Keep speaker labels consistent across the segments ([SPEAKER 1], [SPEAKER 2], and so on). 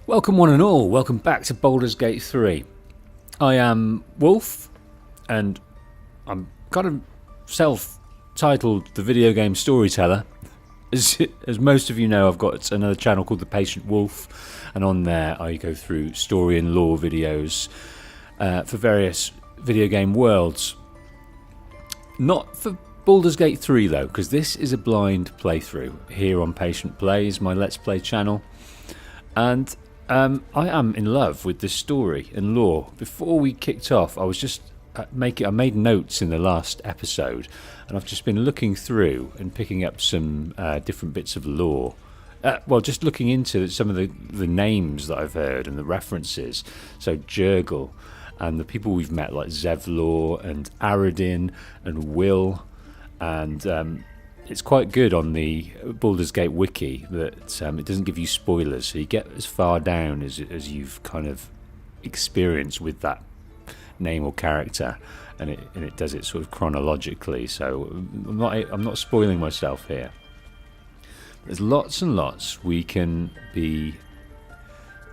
[SPEAKER 1] Welcome one and all, welcome back to Baldurs Gate 3. I am Wolf, and I'm kind of self-titled the video game storyteller. As most of you know, I've got another channel called The Patient Wolf, and on there I go through story and lore videos for various video game worlds. Not for Baldurs Gate 3 though, because this is a blind playthrough here on Patient Plays, my Let's Play channel. And I am in love with the story and lore. Before we kicked off, I was just I made notes in the last episode, and I've just been looking through and picking up some different bits of lore. Well, just looking into some of the names that I've heard and the references. So Jurgle and the people we've met like Zevlor and Aradin and Will, and it's quite good on the Baldur's Gate wiki that it doesn't give you spoilers, so you get as far down as you've kind of experienced with that name or character, and it does it sort of chronologically. So I'm not spoiling myself here. There's lots and lots we can be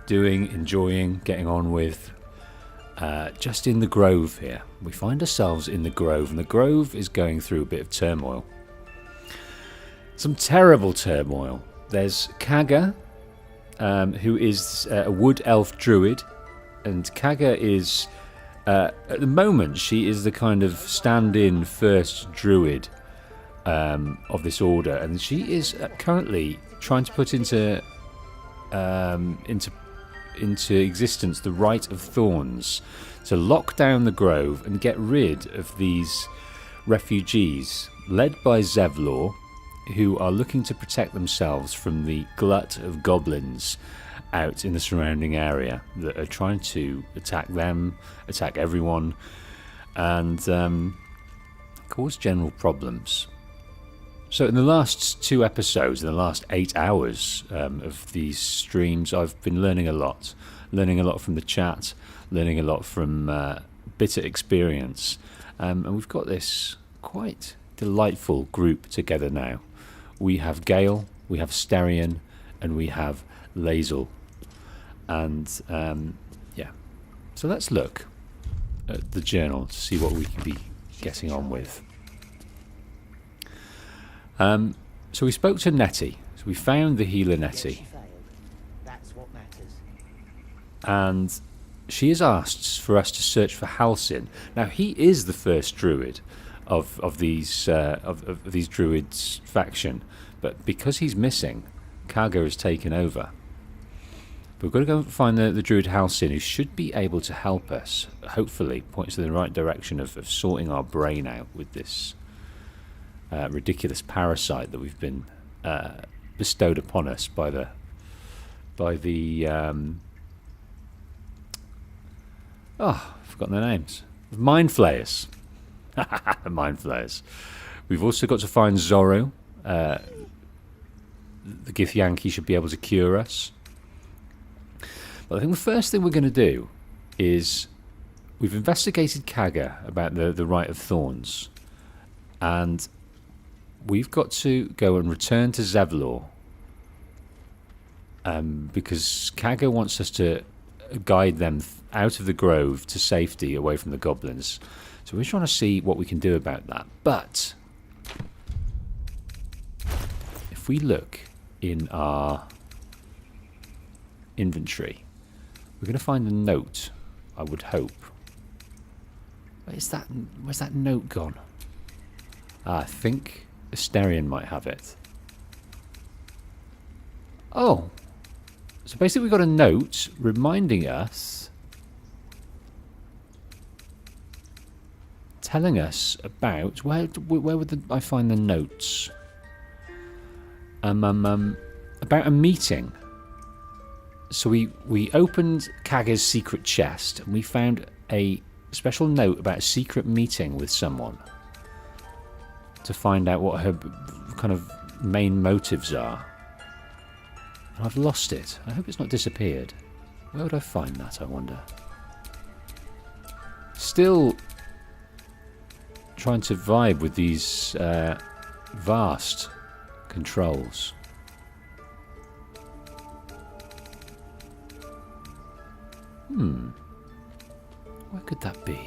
[SPEAKER 1] doing, enjoying, getting on with. Just in the Grove here, we find ourselves in the Grove, and the Grove is going through a bit of turmoil. Some terrible turmoil. There's Kaga, who is a wood elf druid, and Kaga is, at the moment, she is the kind of stand-in first druid of this order, and she is currently trying to put into existence the Rite of Thorns to lock down the Grove and get rid of these refugees, led by Zevlor, who are looking to protect themselves from the glut of goblins out in the surrounding area that are trying to attack them, attack everyone, and cause general problems. So in the last 2 episodes, in the last 8 hours of these streams, I've been learning a lot from the chat, learning a lot from bitter experience, and we've got this quite delightful group together now. We have Gale, we have Sterian, and we have Lazel. And yeah, so let's look at the journal to see what we can be getting on with. So we spoke to Nettie. So we found the healer Nettie. And she has asked for us to search for Halsin. Now he is the first druid of these druids faction, but because he's missing, Kaga has taken over. But we've got to go find the druid Halsin, who should be able to help us, hopefully point us in the right direction of sorting our brain out with this ridiculous parasite that we've been bestowed upon us by the I've forgotten their names, mind flayers. Mind flayers. We've also got to find Zorro. The Githyanki should be able to cure us. But I think the first thing we're going to do is we've investigated Kaga about the Rite of Thorns, and we've got to go and return to Zevlor, because Kaga wants us to guide them out of the Grove to safety, away from the goblins. So we're trying to see what we can do about that. But if we look in our inventory, we're going to find a note, I would hope. Where's that note gone? I think Asterion might have it. Oh. So basically we've got a note reminding us, telling us about where would I find the notes? About a meeting. So we opened Kaga's secret chest and we found a special note about a secret meeting with someone to find out what her kind of main motives are. And I've lost it. I hope it's not disappeared. Where would I find that, I wonder? Still trying to vibe with these vast controls. Where could that be?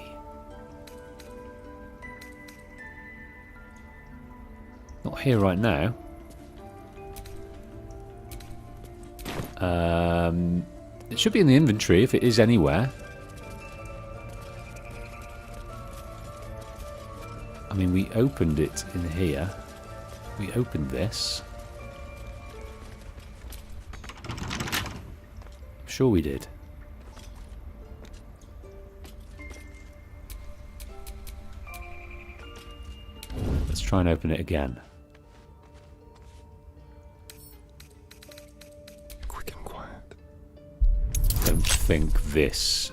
[SPEAKER 1] Not here right now. It should be in the inventory if it is anywhere. I mean, we opened it in here. We opened this. I'm sure we did. Let's try and open it again.
[SPEAKER 2] Quick and quiet.
[SPEAKER 1] Don't think this.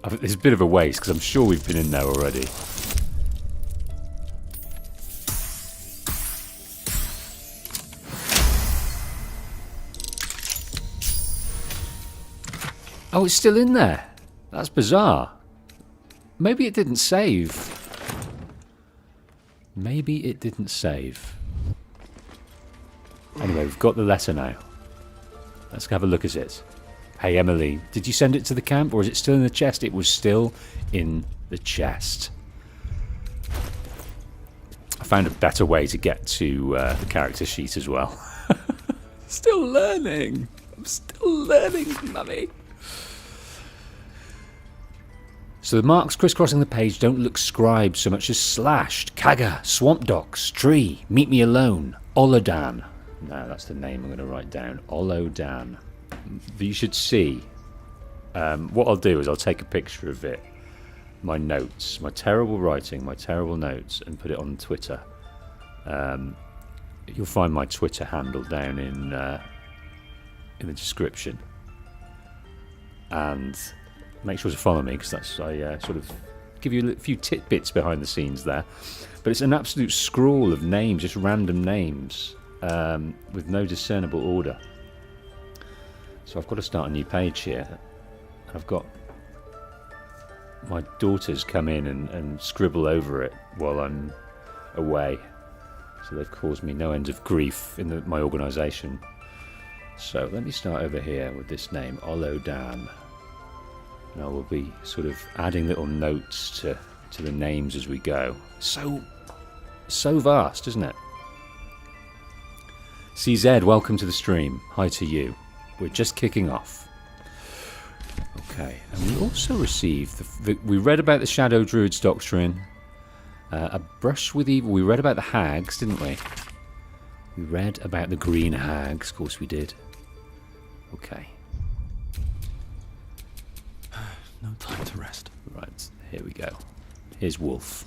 [SPEAKER 1] It's a bit of a waste because I'm sure we've been in there already. Oh, it's still in there. That's bizarre. Maybe it didn't save. Maybe it didn't save. Anyway, we've got the letter now. Let's have a look at it. Hey, Emily, did you send it to the camp or is it still in the chest? It was still in the chest. I found a better way to get to the character sheet as well. Still learning. I'm still learning, mummy. So the marks crisscrossing the page don't look scribed so much as slashed. Kaga, Swamp Docks, Tree, Meet Me Alone, Olodan. No, that's the name I'm going to write down. Olodan. You should see. What I'll do is I'll take a picture of it, my notes, my terrible writing, my terrible notes, and put it on Twitter. You'll find my Twitter handle down in the description. And make sure to follow me because that's I sort of give you a few tidbits behind the scenes there. But it's an absolute scrawl of names, just random names, with no discernible order. So I've got to start a new page here. I've got my daughters come in and scribble over it while I'm away. So they've caused me no end of grief in my organisation. So let me start over here with this name, Olodan. And I will be sort of adding little notes to the names as we go. So vast, isn't it? CZ, welcome to the stream. Hi to you. We're just kicking off. Okay, and we also received... we read about the Shadow Druid's Doctrine. A Brush with Evil. We read about the Hags, didn't we? We read about the Green Hags. Of course we did. Okay.
[SPEAKER 2] No time to rest.
[SPEAKER 1] Right, here we go. Here's Wolf.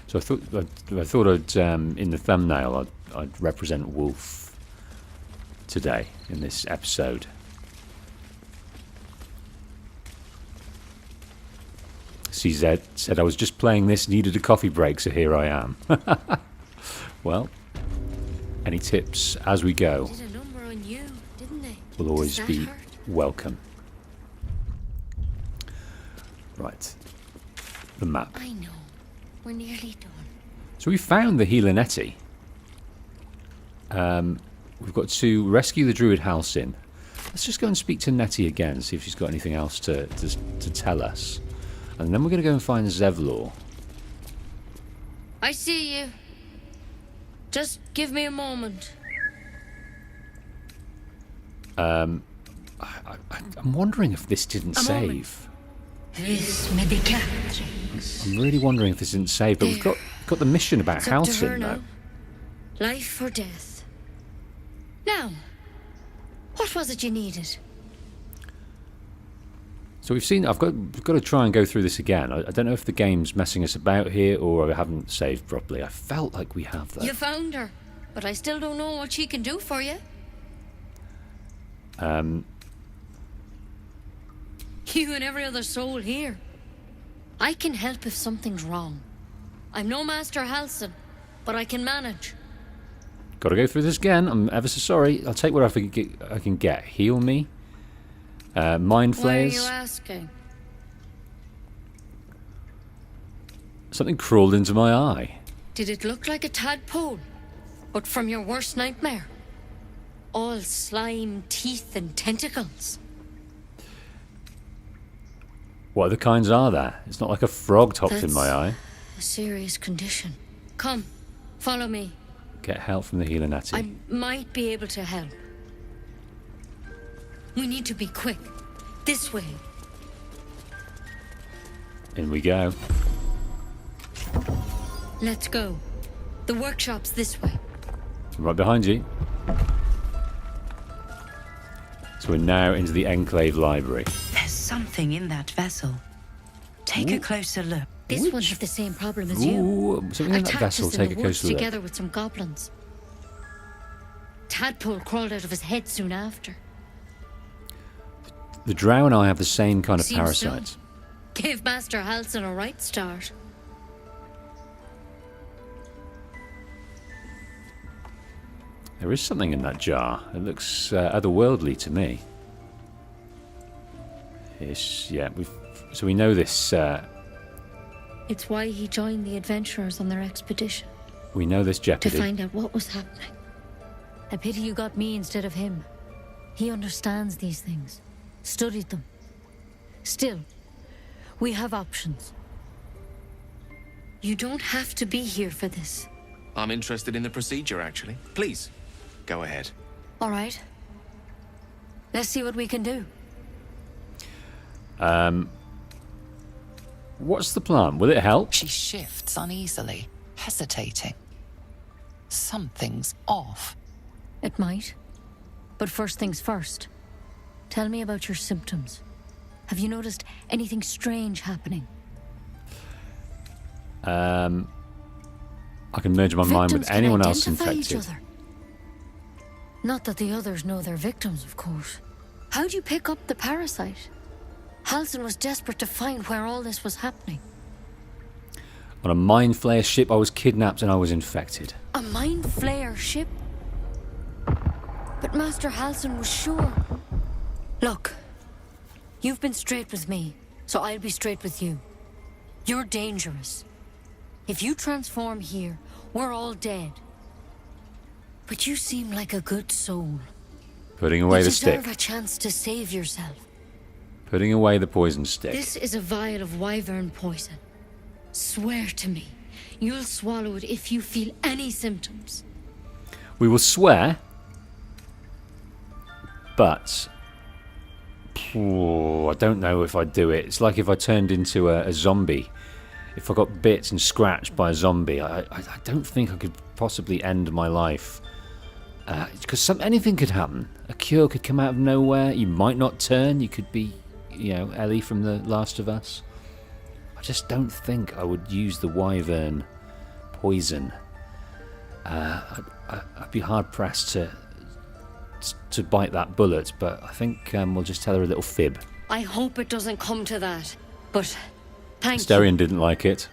[SPEAKER 1] So I thought I'd in the thumbnail I'd represent Wolf today in this episode. CZ said I was just playing this, needed a coffee break, so here I am. Well, any tips as we go
[SPEAKER 3] Did a number on you, didn't they?
[SPEAKER 1] will always
[SPEAKER 3] Does that
[SPEAKER 1] be
[SPEAKER 3] hurt?
[SPEAKER 1] welcome. Right, the map.
[SPEAKER 3] I know. We're nearly done.
[SPEAKER 1] So we found the Healer-Nettie. We've got to rescue the Druid Halcyon. Let's just go and speak to Nettie again, see if she's got anything else to tell us. And then we're going to go and find Zevlor.
[SPEAKER 3] I see you. Just give me a moment.
[SPEAKER 1] I'm wondering if this didn't
[SPEAKER 3] A moment.
[SPEAKER 1] save.
[SPEAKER 3] This medicatrix.
[SPEAKER 1] I'm really wondering if this didn't save, but we've got the mission about
[SPEAKER 3] It's up to her
[SPEAKER 1] Halcyon,
[SPEAKER 3] now.
[SPEAKER 1] though.
[SPEAKER 3] Life or death. Now, what was it you needed?
[SPEAKER 1] So we've seen. We've got to try and go through this again. I don't know if the game's messing us about here or I haven't saved properly. I felt like we have, though.
[SPEAKER 3] You found her, but I still don't know what she can do for you. You and every other soul here. I can help if something's wrong. I'm no Master Halcyon, but I can manage.
[SPEAKER 1] Got to go through this again. I'm ever so sorry. I'll take what I can get. Heal me. Mind
[SPEAKER 3] Why are
[SPEAKER 1] flayers.
[SPEAKER 3] you asking?
[SPEAKER 1] Something crawled into my eye.
[SPEAKER 3] Did it look like a tadpole? But from your worst nightmare? All slime, teeth, and tentacles.
[SPEAKER 1] What other kinds are there? It's not like a frog topped in
[SPEAKER 3] That's
[SPEAKER 1] my eye.
[SPEAKER 3] a serious condition. Come, follow me.
[SPEAKER 1] Get help from the healer Natty.
[SPEAKER 3] I might be able to help. We need to be quick. This way.
[SPEAKER 1] In we go.
[SPEAKER 3] Let's go. The workshop's this way.
[SPEAKER 1] Right behind you. So we're now into the Enclave Library.
[SPEAKER 4] There's something in that vessel. Take a closer look.
[SPEAKER 3] This one had the same problem as you.
[SPEAKER 1] Ooh, something in that vessel.
[SPEAKER 3] Attacked us
[SPEAKER 1] Take
[SPEAKER 3] in
[SPEAKER 1] a
[SPEAKER 3] the woods
[SPEAKER 1] closer look.
[SPEAKER 3] together with some goblins. Tadpole crawled out of his head soon after.
[SPEAKER 1] The drow and I have the same kind of
[SPEAKER 3] Seems
[SPEAKER 1] parasites.
[SPEAKER 3] so. Gave Master Halsin a right start.
[SPEAKER 1] There is something in that jar. It looks otherworldly to me. Yes, yeah. So we know this.
[SPEAKER 3] It's why he joined the adventurers on their expedition.
[SPEAKER 1] We know this
[SPEAKER 3] To
[SPEAKER 1] jeopardy.
[SPEAKER 3] find out what was happening. A pity you got me instead of him. He understands these things. Studied them. Still, we have options. You don't have to be here for this.
[SPEAKER 5] I'm interested in the procedure, actually. Please, go ahead.
[SPEAKER 3] All right. Let's see what we can do.
[SPEAKER 1] What's the plan? Will it help?
[SPEAKER 6] She shifts uneasily, hesitating. Something's off.
[SPEAKER 3] It might. But first things first. Tell me about your symptoms. Have you noticed anything strange happening?
[SPEAKER 1] I can merge my mind with
[SPEAKER 3] Victims can
[SPEAKER 1] anyone else
[SPEAKER 3] identify each
[SPEAKER 1] infected.
[SPEAKER 3] other. Not that the others know they're victims, of course. How'd you pick up the parasite? Halsin was desperate to find where all this was happening.
[SPEAKER 1] On a mind flayer ship, I was kidnapped and I was infected.
[SPEAKER 3] A mind flayer ship? But Master Halsin was sure. Look, you've been straight with me, so I'll be straight with you. You're dangerous. If you transform here, we're all dead. But you seem like a good soul.
[SPEAKER 1] Putting away
[SPEAKER 3] You
[SPEAKER 1] the
[SPEAKER 3] deserve
[SPEAKER 1] stick.
[SPEAKER 3] a chance to save yourself.
[SPEAKER 1] Putting away the poison stick.
[SPEAKER 3] This is a vial of wyvern poison. Swear to me, you'll swallow it if you feel any symptoms.
[SPEAKER 1] We will swear, but I don't know if I'd do it. It's like if I turned into a zombie. If I got bit and scratched by a zombie, I don't think I could possibly end my life. Because anything could happen. A cure could come out of nowhere. You might not turn. You could be, Ellie from The Last of Us. I just don't think I would use the wyvern poison. I'd be hard pressed to bite that bullet, but I think we'll just tell her a little fib.
[SPEAKER 3] I hope it doesn't come to that, but thank
[SPEAKER 1] Asterion didn't like it.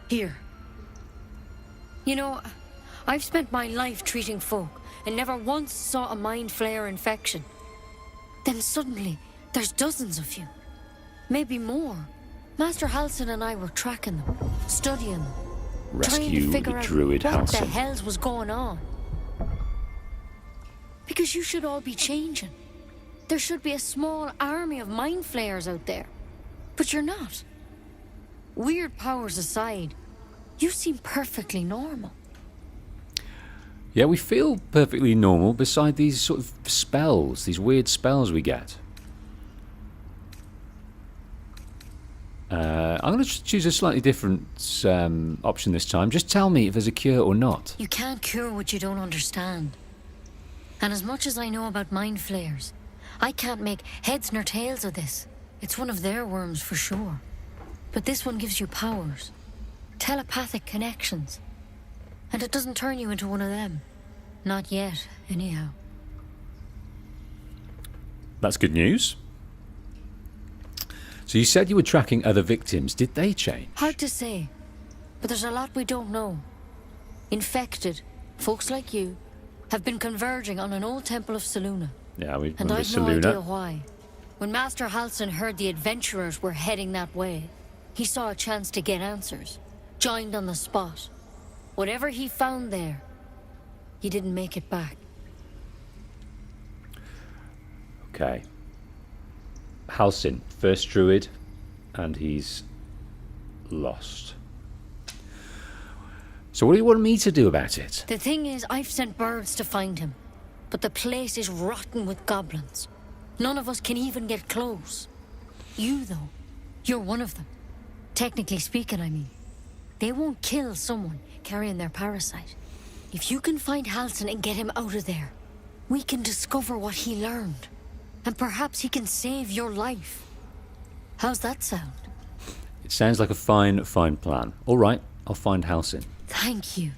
[SPEAKER 3] you. Here. You know, I've spent my life treating folk and never once saw a mind flayer infection. Then suddenly, there's dozens of you. Maybe more. Master Halsin and I were tracking them, studying them, trying
[SPEAKER 1] Rescue
[SPEAKER 3] to figure
[SPEAKER 1] the
[SPEAKER 3] out
[SPEAKER 1] druid
[SPEAKER 3] what the
[SPEAKER 1] Halsin.
[SPEAKER 3] hells was going on. Because you should all be changing. There should be a small army of mind flayers out there. But you're not. Weird powers aside, you seem perfectly normal.
[SPEAKER 1] Yeah, we feel perfectly normal beside these sort of spells, these weird spells we get. I'm going to choose a slightly different option this time. Just tell me if there's a cure or not.
[SPEAKER 3] You can't cure what you don't understand. And as much as I know about mind flayers, I can't make heads nor tails of this. It's one of their worms for sure. But this one gives you powers. Telepathic connections. And it doesn't turn you into one of them. Not yet, anyhow.
[SPEAKER 1] That's good news. So you said you were tracking other victims. Did they change?
[SPEAKER 3] Hard to say. But there's a lot we don't know. Infected, folks like you, have been converging on an old temple of Selûne.
[SPEAKER 1] Yeah, we
[SPEAKER 3] And
[SPEAKER 1] remember
[SPEAKER 3] I've no idea
[SPEAKER 1] Selûne.
[SPEAKER 3] why. When Master Halsin heard the adventurers were heading that way, he saw a chance to get answers. Joined on the spot. Whatever he found there, he didn't make it back.
[SPEAKER 1] Okay. Halsin, first druid, And he's lost. So what do you want me to do about it?
[SPEAKER 3] The thing is, I've sent birds to find him. But the place is rotten with goblins. None of us can even get close. You, though, you're one of them. Technically speaking, I mean. They won't kill someone carrying their parasite. If you can find Halsin and get him out of there, we can discover what he learned. And perhaps he can save your life. How's that sound?
[SPEAKER 1] It sounds like a fine plan. All right, I'll find Halsin.
[SPEAKER 3] Thank you.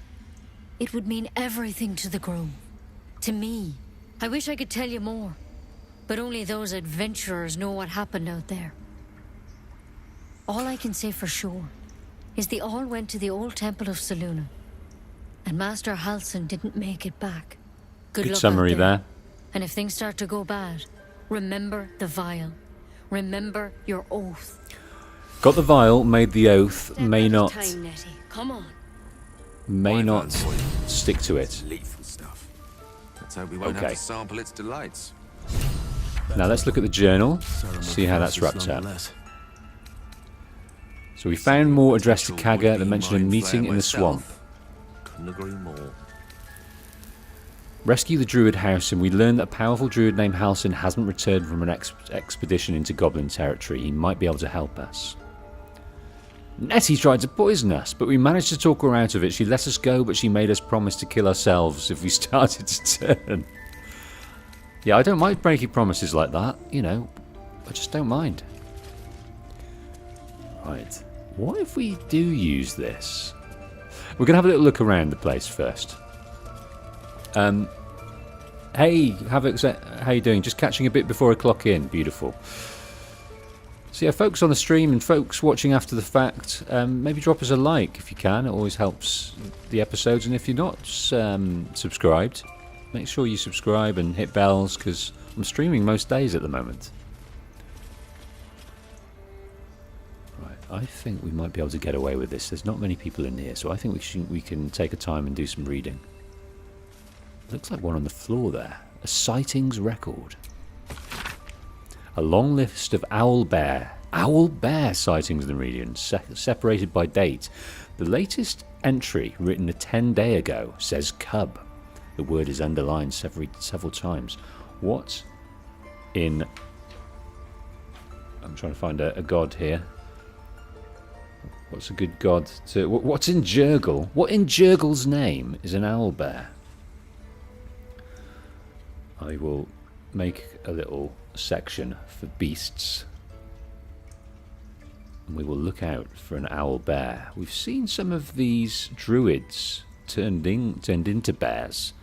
[SPEAKER 3] It would mean everything to the Grove. To me. I wish I could tell you more. But only those adventurers know what happened out there. All I can say for sure is they all went to the old temple of Selûne. And Master Halsin didn't make it back. Good luck
[SPEAKER 1] summary
[SPEAKER 3] out there.
[SPEAKER 1] there.
[SPEAKER 3] And if things start to go bad, remember the vial. Remember your oath.
[SPEAKER 1] Got the vial, made the oath,
[SPEAKER 3] Step
[SPEAKER 1] may
[SPEAKER 3] at a
[SPEAKER 1] not
[SPEAKER 3] time, Nettie. Come on.
[SPEAKER 1] stick to it.
[SPEAKER 5] Lethal stuff. Let's hope we won't
[SPEAKER 1] Okay.
[SPEAKER 5] have to sample its delights.
[SPEAKER 1] Now let's look at the journal,
[SPEAKER 2] Ceremony
[SPEAKER 1] see how that's
[SPEAKER 2] fast
[SPEAKER 1] wrapped up.
[SPEAKER 2] nonetheless.
[SPEAKER 1] So we found more addressed to
[SPEAKER 5] Potential
[SPEAKER 1] Kaga that
[SPEAKER 5] would-be
[SPEAKER 1] mentioned a
[SPEAKER 5] mind
[SPEAKER 1] meeting
[SPEAKER 5] flayer
[SPEAKER 1] in the swamp.
[SPEAKER 5] myself. Couldn't agree more.
[SPEAKER 1] Rescue the druid house, and we learn that a powerful druid named Halsin hasn't returned from an expedition into Goblin territory. He might be able to help us. Nettie tried to poison us, but we managed to talk her out of it. She let us go, but she made us promise to kill ourselves if we started to turn. Yeah, I don't mind breaking promises like that, you know. I just don't mind. Right. What if we do use this? We're going to have a little look around the place first. Hey, Havoc, how you doing? Just catching a bit before I clock in. Beautiful. So yeah, folks on the stream and folks watching after the fact, maybe drop us a like if you can. It always helps the episodes. And if you're not subscribed, make sure you subscribe and hit bells, because I'm streaming most days at the moment. Right, I think we might be able to get away with this. There's not many people in here, so I think we can take a time and do some reading. Looks like one on the floor there. A sightings record. A long list of owl bear sightings in the region, separated by date. The latest entry, written a 10-day ago, says cub. The word is underlined several times. What in... I'm trying to find a god here. What's a good god to... What's in Jurgle? What in Jurgle's name is an owl bear? I will make a little section for beasts. And we will look out for an owl bear. We've seen some of these druids turned into bears.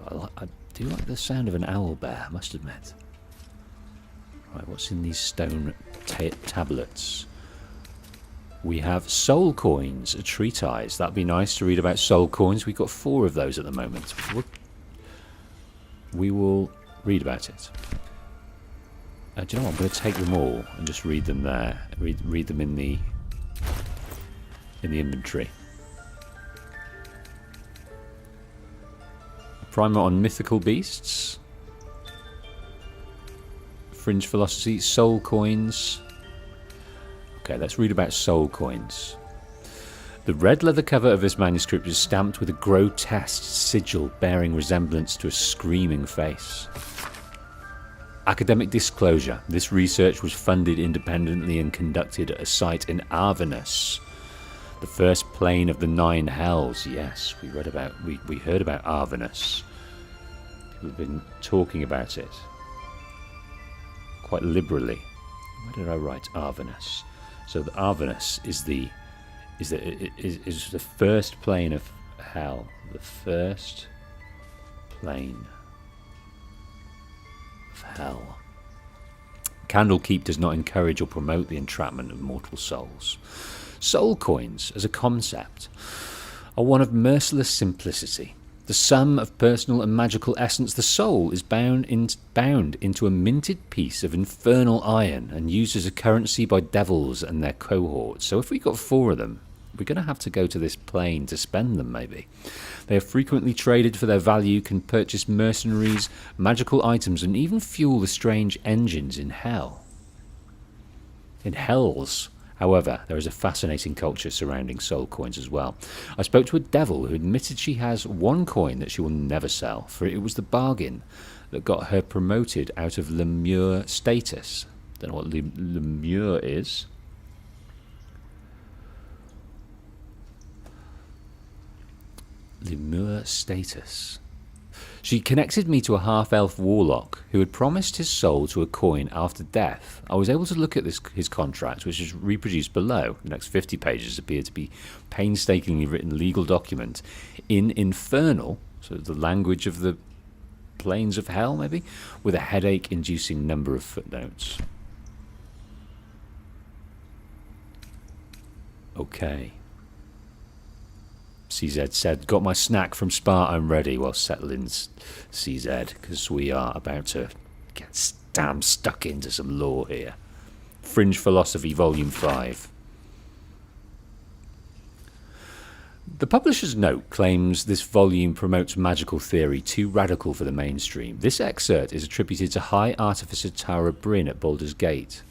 [SPEAKER 1] But I do like the sound of an owl bear, I must admit. Right, what's in these stone tablets? We have soul coins, a treatise. That'd be nice to read about soul coins. We've got 4 of those at the moment. We will read about it. Do you know what? I'm going to take them all and just read them there. Read them in the inventory. Primer on mythical beasts. Fringe philosophy. Soul coins. Okay, let's read about soul coins. The red leather cover of this manuscript is stamped with a grotesque sigil bearing resemblance to a screaming face. Academic disclosure. This research was funded independently and conducted at a site in Arvanus, the first plane of the 9 hells. Yes, we heard about Arvanus. We've been talking about it quite liberally. Where did I write Arvanus? So the Arvanus is the first plane of hell. The first plane of hell. Candlekeep does not encourage or promote the entrapment of mortal souls. Soul coins, as a concept, are one of merciless simplicity. The sum of personal and magical essence, the soul is bound into a minted piece of infernal iron and used as a currency by devils and their cohorts. So if we got 4 of them, we're going to have to go to this plane to spend them, maybe. They are frequently traded for their value, can purchase mercenaries, magical items, and even fuel the strange engines in hell. in hells. However, there is a fascinating culture surrounding soul coins as well. I spoke to a devil who admitted she has one coin that she will never sell, for it was the bargain that got her promoted out of Lemure status. Don't know what Lemure is. Lemure status. She connected me to a half-elf warlock who had promised his soul to a coin after death. I was able to look at his contract, which is reproduced below. The next 50 pages appear to be painstakingly written legal document in Infernal, so the language of the planes of hell, maybe, with a headache-inducing number of footnotes. Okay. CZ said, got my snack from Spa, I'm ready. Well, settle in, CZ, because we are about to get damn stuck into some lore here. Fringe Philosophy, Volume 5. The publisher's note claims this volume promotes magical theory too radical for the mainstream. This excerpt is attributed to High Artificer Tara Bryn at Baldurs Gate.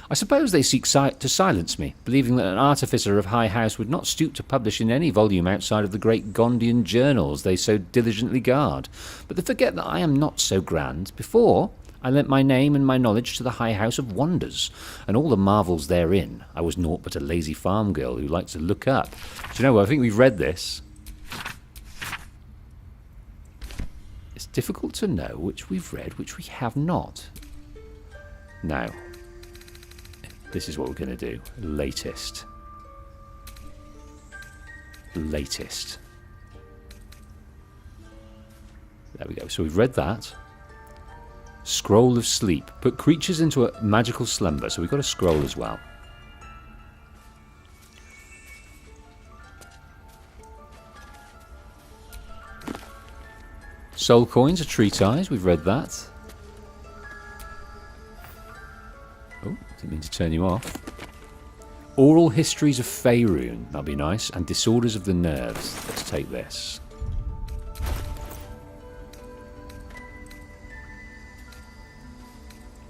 [SPEAKER 1] I suppose they seek to silence me, believing that an artificer of high house would not stoop to publish in any volume outside of the great Gondian journals they so diligently guard. But they forget that I am not so grand. Before, I lent my name and my knowledge to the High House of Wonders, and all the marvels therein. I was naught but a lazy farm girl who liked to look up. Do you know what? I think we've read this. It's difficult to know which we've read, which we have not. Now, this is what we're going to do. Latest. Latest. There we go. So we've read that. Scroll of Sleep. Put creatures into a magical slumber. So we've got a scroll as well. Soul coins are tree ties. We've read that. Oh, didn't mean to turn you off. Oral histories of Faerun. That'll be nice. And disorders of the nerves. Let's take this.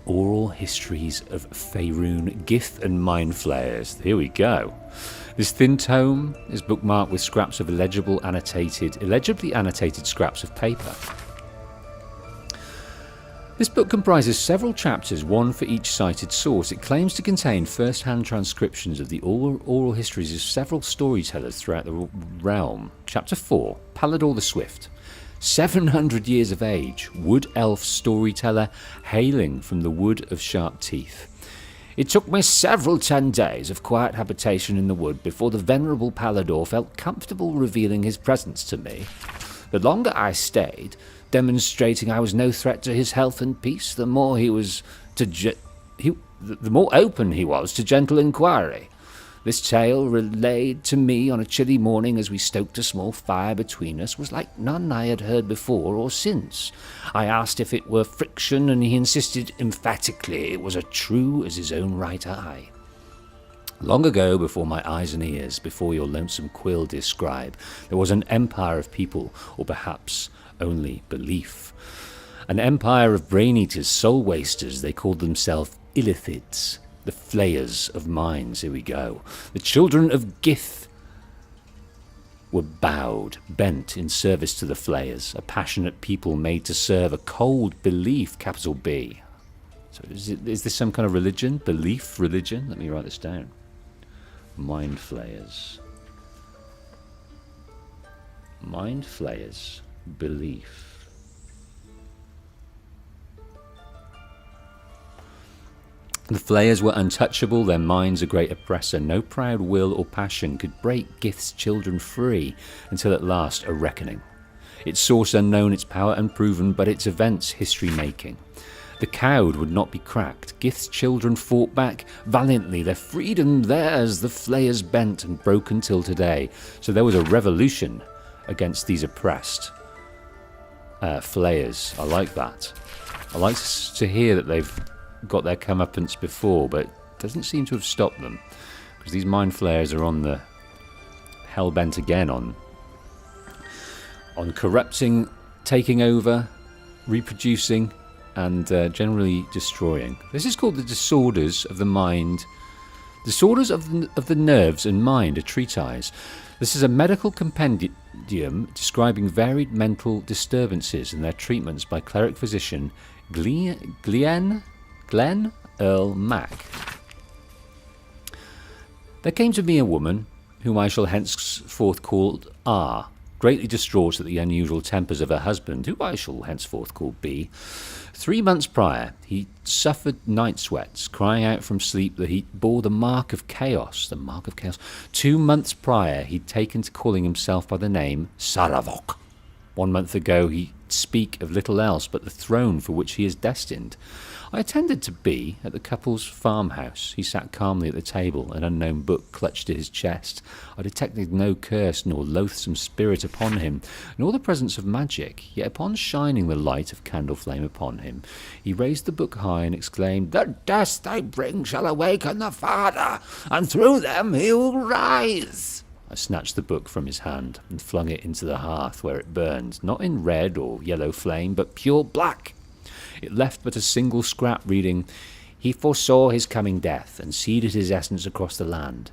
[SPEAKER 1] Oral histories of Faerun, Gith and Mind Flayers. Here we go. This thin tome is bookmarked with scraps of illegibly annotated scraps of paper. This book comprises several chapters, one for each cited source. It claims to contain first-hand transcriptions of the oral histories of several storytellers throughout the realm. Chapter 4, Baldur the Swift. 700 years of age, wood elf storyteller hailing from the wood of sharp teeth. It took me several 10 days of quiet habitation in the wood before the venerable Baldur felt comfortable revealing his presence to me. The longer I stayed, demonstrating I was no threat to his health and peace, the more the more open he was to gentle inquiry. This tale, relayed to me on a chilly morning as we stoked a small fire between us, was like none I had heard before or since. I asked if it were fiction, and he insisted emphatically it was as true as his own right eye. Long ago, before my eyes and ears, before your lonesome quill describe, there was an empire of people, or perhaps only belief. An empire of brain-eaters, soul-wasters. They called themselves Illithids. The flayers of minds, here we go. The children of Gith were bowed, bent in service to the flayers, a passionate people made to serve a cold belief, capital B. So is this some kind of religion? Belief, religion? Let me write this down. Mind flayers. Mind flayers, belief. The flayers were untouchable, their minds a great oppressor. No proud will or passion could break Gith's children free until at last a reckoning. Its source unknown, its power unproven, but its events history-making. The cowed would not be cracked. Gith's children fought back valiantly, their freedom theirs, the flayers bent and broken till today. So there was a revolution against these oppressed flayers. I like that. I like to hear that they've got their comeuppance before, but it doesn't seem to have stopped them, because these mind flayers are on the hell-bent again on corrupting, taking over, reproducing, and generally destroying. This is called The Disorders of the Mind. Disorders of the Nerves and Mind, a treatise. This is a medical compendium describing varied mental disturbances and their treatments by cleric physician Glenn Earl Mack. There came to me a woman, whom I shall henceforth call R, greatly distraught at the unusual tempers of her husband, who I shall henceforth call B. 3 months prior, he suffered night sweats, crying out from sleep that he bore the mark of chaos. The mark of chaos. 2 months prior, he'd taken to calling himself by the name Saravok. 1 month ago, he'd speak of little else but the throne for which he is destined. I attended to B at the couple's farmhouse. He sat calmly at the table, an unknown book clutched to his chest. I detected no curse nor loathsome spirit upon him, nor the presence of magic. Yet upon shining the light of candle flame upon him, he raised the book high and exclaimed, "The dust they bring shall awaken the Father, and through them he will rise." I snatched the book from his hand and flung it into the hearth where it burned, not in red or yellow flame, but pure black. It left but a single scrap reading, "He foresaw his coming death, and seeded his essence across the land."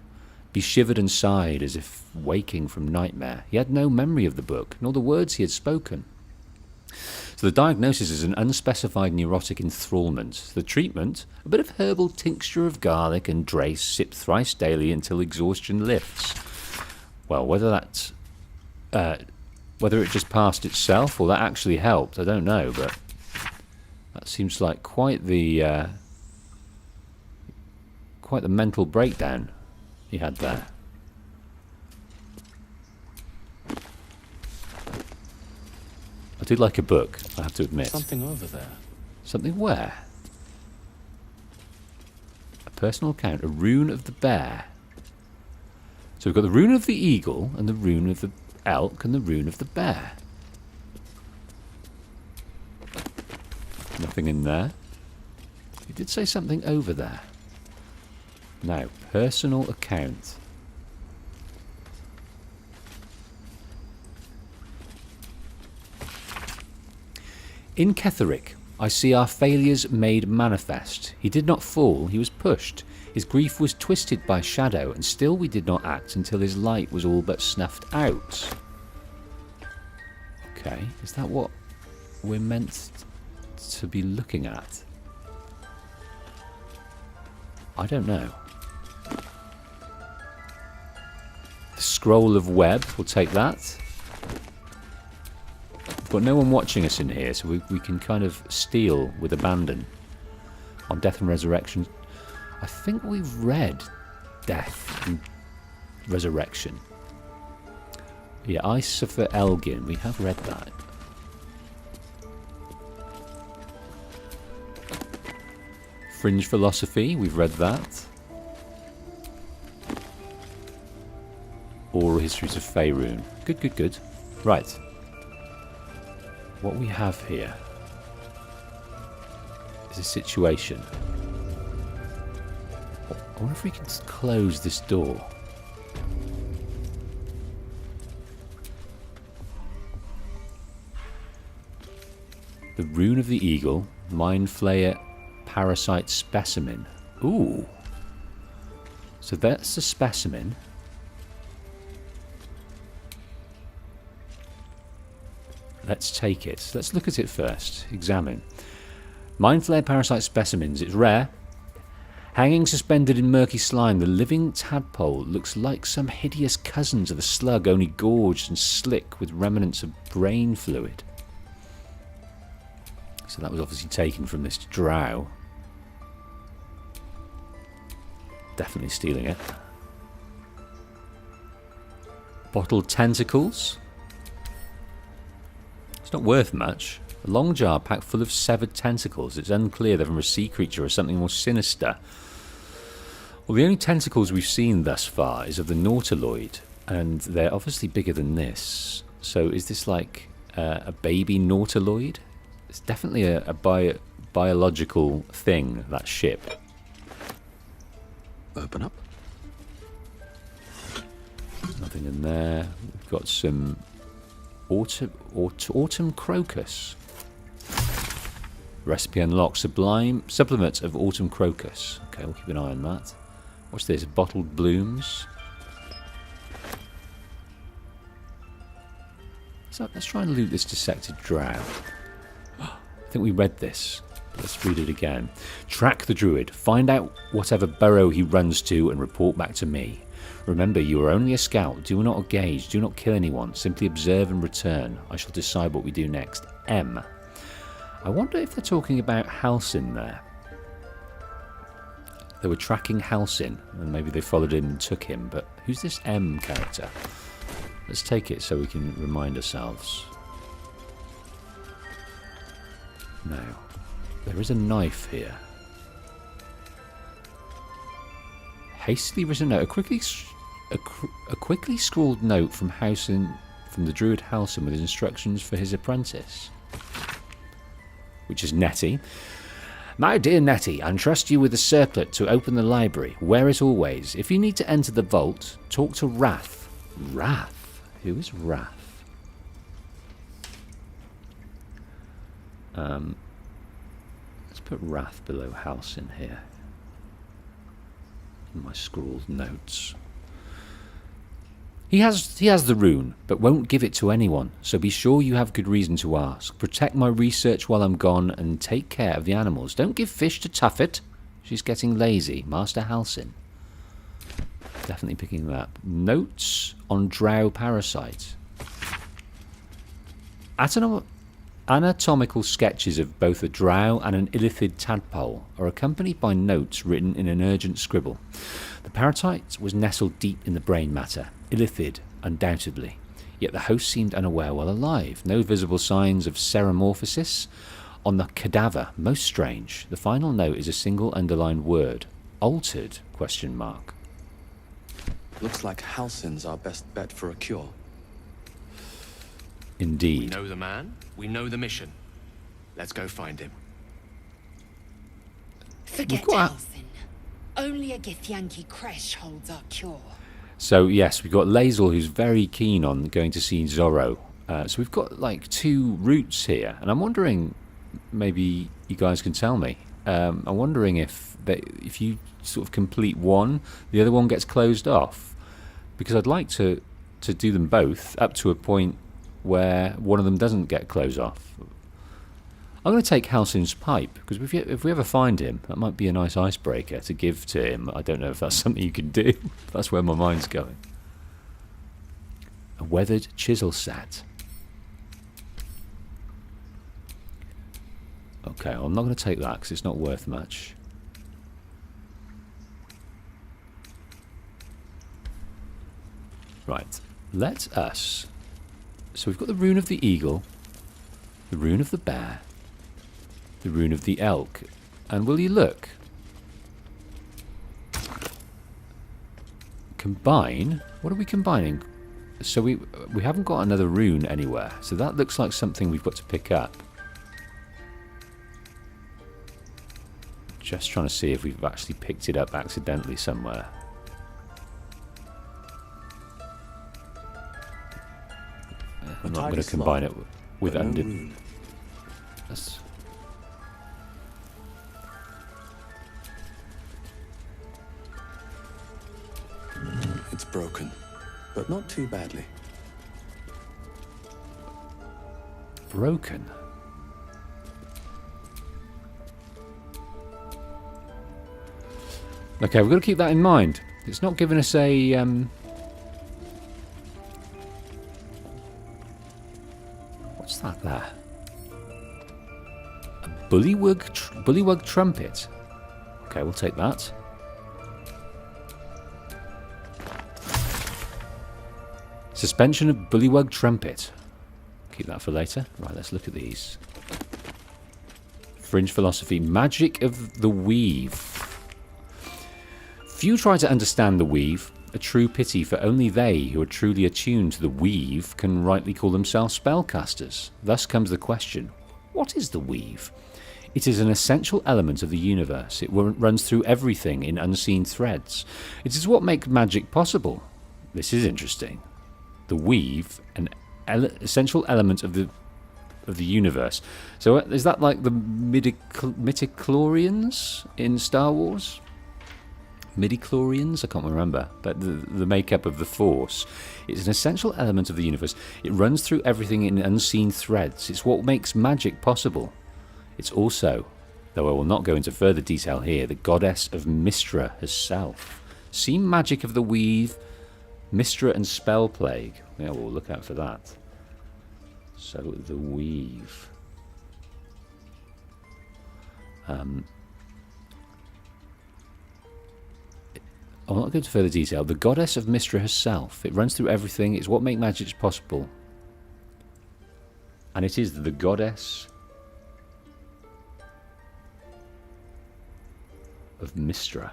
[SPEAKER 1] He shivered and sighed as if waking from nightmare. He had no memory of the book, nor the words he had spoken. So the diagnosis is an unspecified neurotic enthrallment. The treatment, a bit of herbal tincture of garlic and drace sipped thrice daily until exhaustion lifts. Well, whether it just passed itself or that actually helped, I don't know, but that seems like quite the mental breakdown he had there. I do like a book, I have to admit.
[SPEAKER 2] Something over there.
[SPEAKER 1] Something where? A personal account, a rune of the bear. So we've got the rune of the eagle, and the rune of the elk, and the rune of the bear. Nothing in there. He did say something over there. Now, personal account. In Ketheric, I see our failures made manifest. He did not fall, he was pushed. His grief was twisted by shadow, and still we did not act until his light was all but snuffed out. Okay, is that what we're meant to be looking at? I don't know. The scroll of web, we'll take that. We've got no one watching us in here, so we can kind of steal with abandon. On Death and Resurrection, I think we've read Death and Resurrection. Yeah, Isa for Elgin, we have read that. Fringe Philosophy, we've read that. Oral Histories of Faerun. Good, good, good. Right. What we have here is a situation. I wonder if we can close this door. The Rune of the Eagle, Mind Flayer, Parasite Specimen. Ooh. So that's the specimen. Let's take it. Let's look at it first. Examine. Mind Flayer Parasite Specimens. It's rare. Hanging suspended in murky slime, the living tadpole looks like some hideous cousins of a slug, only gorged and slick with remnants of brain fluid. So that was obviously taken from this drow. Definitely stealing it. Bottled tentacles. It's not worth much. A long jar packed full of severed tentacles. It's unclear they're from a sea creature or something more sinister. Well, the only tentacles we've seen thus far is of the Nautiloid, and they're obviously bigger than this. So is this like a baby Nautiloid? It's definitely a biological thing, that ship.
[SPEAKER 2] Open up.
[SPEAKER 1] Nothing in there. We've got some autumn crocus. Recipe unlocked. Sublime supplement of autumn crocus. Okay, we'll keep an eye on that. What's this? Bottled blooms. So let's try and loot this dissected drow. I think we read this. Let's read it again. Track the druid. Find out whatever burrow he runs to and report back to me. Remember, you are only a scout. Do not engage. Do not kill anyone. Simply observe and return. I shall decide what we do next. M. I wonder if they're talking about Halsin there. They were tracking Halsin, and maybe they followed him and took him. But who's this M character? Let's take it so we can remind ourselves. Now, there is a knife here. Hastily written note. A quickly scrawled note from Halsin, from the druid Halsin, with instructions for his apprentice, which is Nettie. My dear Nettie, I entrust you with a circlet to open the library. Wear it always. If you need to enter the vault, talk to Wrath. Wrath? Who is Wrath? Let's put Wrath below Halsin here. In my scrawled notes. He has the rune, but won't give it to anyone, so be sure you have good reason to ask. Protect my research while I'm gone, and take care of the animals. Don't give fish to Tuffet. She's getting lazy. Master Halsin. Definitely picking that up. Notes on drow parasite. Anatomical sketches of both a drow and an illithid tadpole are accompanied by notes written in an urgent scribble. The parasite was nestled deep in the brain matter. Illithid, undoubtedly. Yet the host seemed unaware while alive. No visible signs of ceremorphosis on the cadaver. Most strange. The final note is a single underlined word. Altered? Question mark.
[SPEAKER 2] Looks like Halsin's our best bet for a cure.
[SPEAKER 1] Indeed.
[SPEAKER 5] We know the man, we know the mission. Let's go find him.
[SPEAKER 7] Forget
[SPEAKER 1] got-
[SPEAKER 7] Halsin. Only a Githyanki Kresh holds our cure.
[SPEAKER 1] So yes, we've got Lae'zel, who's very keen on going to see Zorro. So we've got like two routes here, and I'm wondering, maybe you guys can tell me. I'm wondering if you sort of complete one, the other one gets closed off, because I'd like to do them both up to a point where one of them doesn't get closed off. I'm going to take Halsin's pipe, because if we ever find him, that might be a nice icebreaker to give to him. I don't know if that's something you can do. That's where my mind's going. A weathered chisel set. Okay, I'm not going to take that because it's not worth much. Right, let us... So we've got the rune of the eagle, the rune of the bear, the rune of the elk, and will you look? Combine? What are we combining? So we haven't got another rune anywhere, so that looks like something we've got to pick up. Just trying to see if we've actually picked it up accidentally somewhere. I'm not going to combine it with undo. That's...
[SPEAKER 2] It's broken, but not too badly.
[SPEAKER 1] Broken? Okay, we've got to keep that in mind. It's not giving us a... What's that there? A bullywug trumpet. Okay, we'll take that. Suspension of bullywug trumpet. Keep that for later. Right, let's look at these. Fringe philosophy. Magic of the weave. Few try to understand the weave. A true pity, for only they who are truly attuned to the weave can rightly call themselves spellcasters. Thus comes the question, what is the weave? It is an essential element of the universe. It runs through everything in unseen threads. It is what makes magic possible. This is interesting. The weave, an essential element of the of the universe. So is that like the midichlorians in Star Wars? Midichlorians? I can't remember. But the makeup of the Force. It's an essential element of the universe. It runs through everything in unseen threads. It's what makes magic possible. It's also, though I will not go into further detail here, the goddess of Mystra herself. See Magic of the Weave, Mystra and Spell Plague. Yeah, we'll look out for that. So, the Weave. I'll not go into further detail. The goddess of Mystra herself. It runs through everything. It's what makes magic possible. And it is the goddess of Mystra.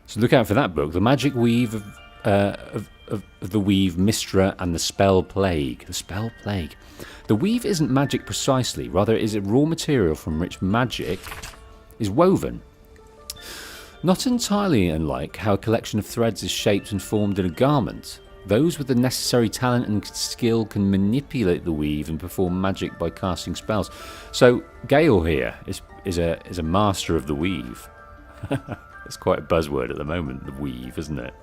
[SPEAKER 1] So look out for that book. The Magic Weave of the Weave, Mystra, and the Spell Plague. The Spell Plague. The weave isn't magic precisely. Rather, it is a raw material from which magic is woven. Not entirely unlike how a collection of threads is shaped and formed in a garment. Those with the necessary talent and skill can manipulate the weave and perform magic by casting spells. So Gale here is a master of the weave. It's quite a buzzword at the moment, the weave, isn't it?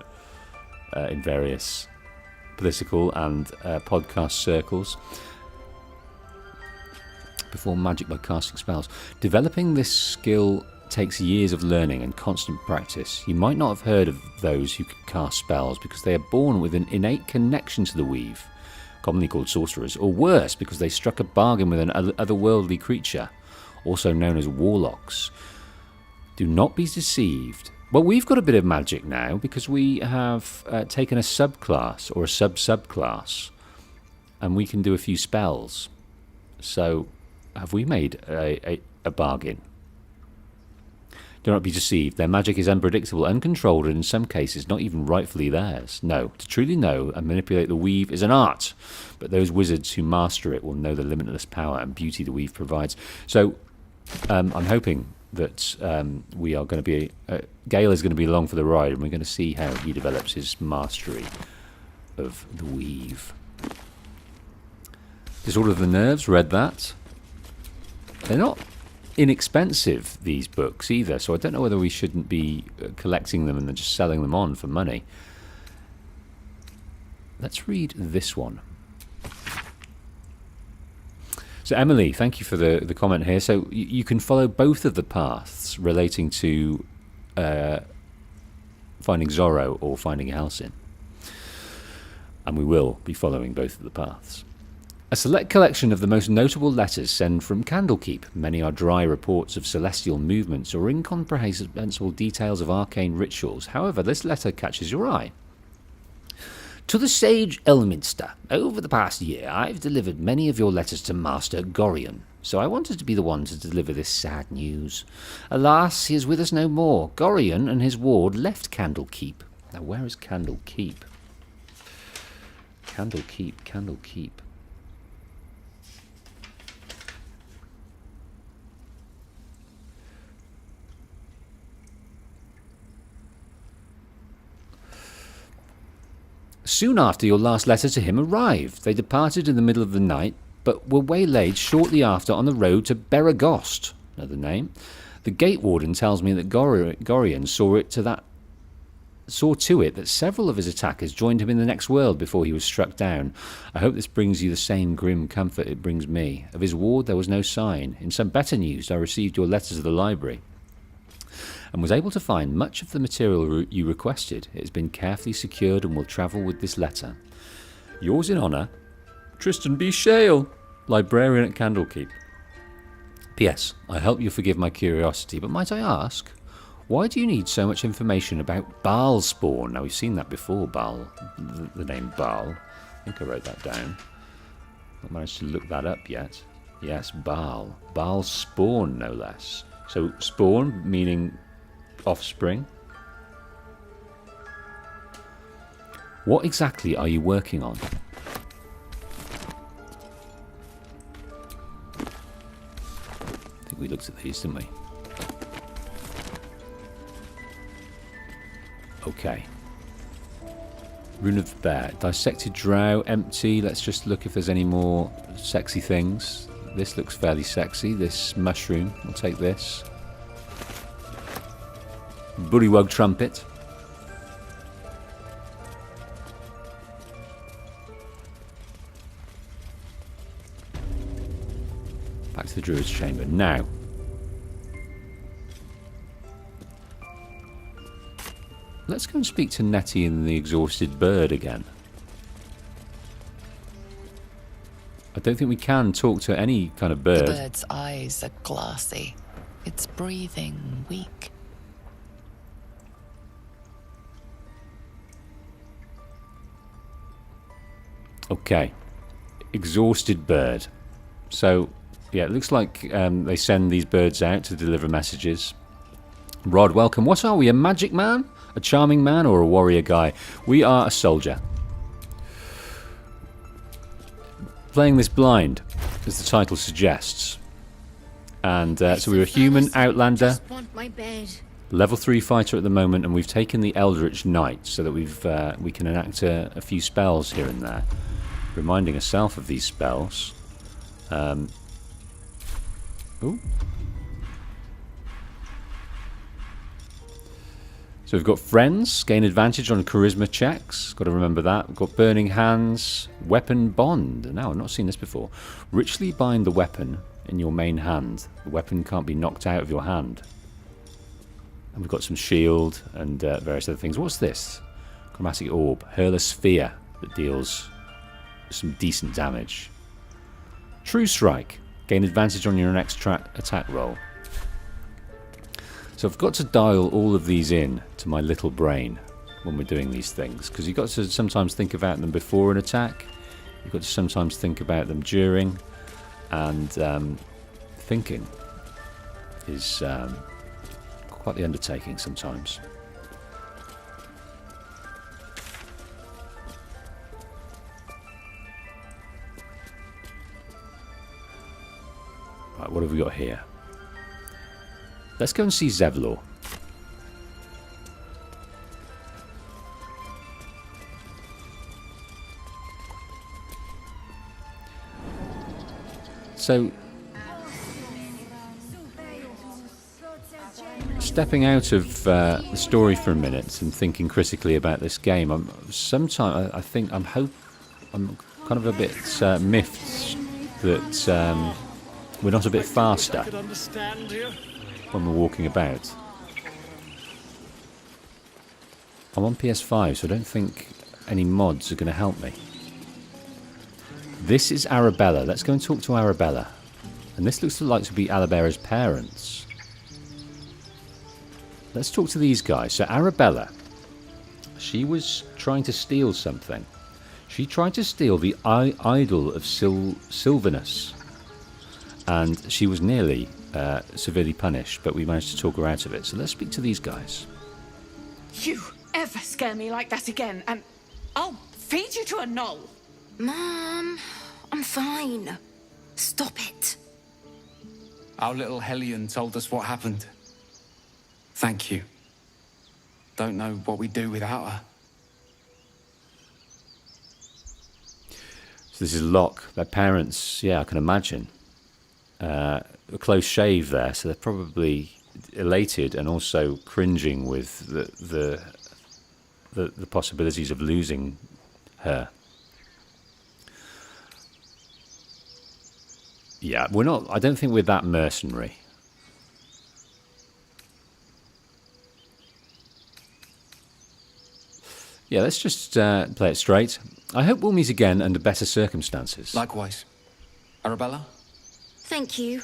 [SPEAKER 1] In various political and podcast circles. Perform magic by casting spells. Developing this skill takes years of learning and constant practice. You might not have heard of those who can cast spells because they are born with an innate connection to the weave, commonly called sorcerers, or worse, because they struck a bargain with an otherworldly creature, also known as warlocks. Do not be deceived. Well, we've got a bit of magic now because we have taken a subclass or a sub-subclass, and we can do a few spells. So, have we made a bargain? Do not be deceived. Their magic is unpredictable, uncontrolled, and in some cases not even rightfully theirs. No, to truly know and manipulate the weave is an art, but those wizards who master it will know the limitless power and beauty the weave provides. So, I'm hoping that we are going to be... Gale is going to be along for the ride, and we're going to see how he develops his mastery of the weave. Disorder of the Nerves, read that. They're not inexpensive, these books, either, so I don't know whether we shouldn't be collecting them and then just selling them on for money. Let's read this one. So Emily, thank you for the comment here. So you can follow both of the paths relating to finding Zorro or finding Halcyon. And we will be following both of the paths. A select collection of the most notable letters sent from Candlekeep. Many are dry reports of celestial movements or incomprehensible details of arcane rituals. However, this letter catches your eye. To the sage Elminster, over the past year I've delivered many of your letters to Master Gorion, so I wanted to be the one to deliver this sad news. Alas, he is with us no more. Gorion and his ward left Candlekeep. Now where is Candlekeep? Candlekeep. Soon after your last letter to him arrived, they departed in the middle of the night, but were waylaid shortly after on the road to Beragost, another name. The gate warden tells me that Gorion saw to it that several of his attackers joined him in the next world before he was struck down. I hope this brings you the same grim comfort it brings me. Of his ward there was no sign. In some better news, I received your letters to the library and was able to find much of the material you requested. It has been carefully secured and will travel with this letter. Yours in honour, Tristan B. Shale, librarian at Candlekeep. P.S. I hope you'll forgive my curiosity, but might I ask, why do you need so much information about Baal spawn? Now, we've seen that before, Baal, the name Baal. I think I wrote that down. Not managed to look that up yet. Yes, Baal. Baal spawn, no less. So, spawn, meaning offspring. What exactly are you working on? I think we looked at these, didn't we? Okay. Rune of the Bear. Dissected drow, empty. Let's just look if there's any more sexy things. This looks fairly sexy. This mushroom. We'll take this. Bullywug trumpet. Back to the Druid's Chamber. Now. Let's go and speak to Nettie and the exhausted bird again. I don't think we can talk to any kind of bird.
[SPEAKER 6] The bird's eyes are glassy. Its breathing weak.
[SPEAKER 1] Okay. Exhausted bird. So, yeah, it looks like they send these birds out to deliver messages. Rod, welcome. What are we, a magic man? A charming man or a warrior guy? We are a soldier. Playing this blind, as the title suggests. And so we're a human outlander,
[SPEAKER 3] Just want my bed.
[SPEAKER 1] level 3 fighter at the moment, and we've taken the Eldritch Knight so that we can enact a few spells here and there. Reminding herself of these spells. Ooh. So we've got friends, gain advantage on charisma checks. Got to remember that. We've got burning hands, weapon bond. No, I've not seen this before. Richly bind the weapon in your main hand. The weapon can't be knocked out of your hand. And we've got some shield and various other things. What's this? Chromatic orb. Hurl a sphere that deals some decent damage. True strike. Gain advantage on your next attack roll. So I've got to dial all of these in to my little brain when we're doing these things, because you've got to sometimes think about them before an attack, you've got to sometimes think about them during, and thinking is quite the undertaking sometimes. Right, what have we got here? Let's go and see Zevlor. So, stepping out of the story for a minute and thinking critically about this game, I'm kind of a bit miffed that we're not a bit faster when we're walking about. I'm on PS5, so I don't think any mods are going to help me. This is Arabella. Let's go and talk to Arabella. And this looks like to be Arabella's parents. Let's talk to these guys. So Arabella, she was trying to steal something. She tried to steal the idol of Sylvanus. And she was nearly severely punished, but we managed to talk her out of it. So let's speak to these guys.
[SPEAKER 7] You ever scare me like that again, and I'll feed you to a knoll.
[SPEAKER 8] Mom, I'm fine. Stop it.
[SPEAKER 2] Our little Hellion told us what happened. Thank you. Don't know what we'd do without her.
[SPEAKER 1] So this is Locke. Their parents, yeah, I can imagine. A close shave there, so they're probably elated and also cringing with the possibilities of losing her. Yeah, we're not. I don't think we're that mercenary. Yeah, let's just play it straight. I hope we'll meet again under better circumstances.
[SPEAKER 2] Likewise. Arabella?
[SPEAKER 8] Thank you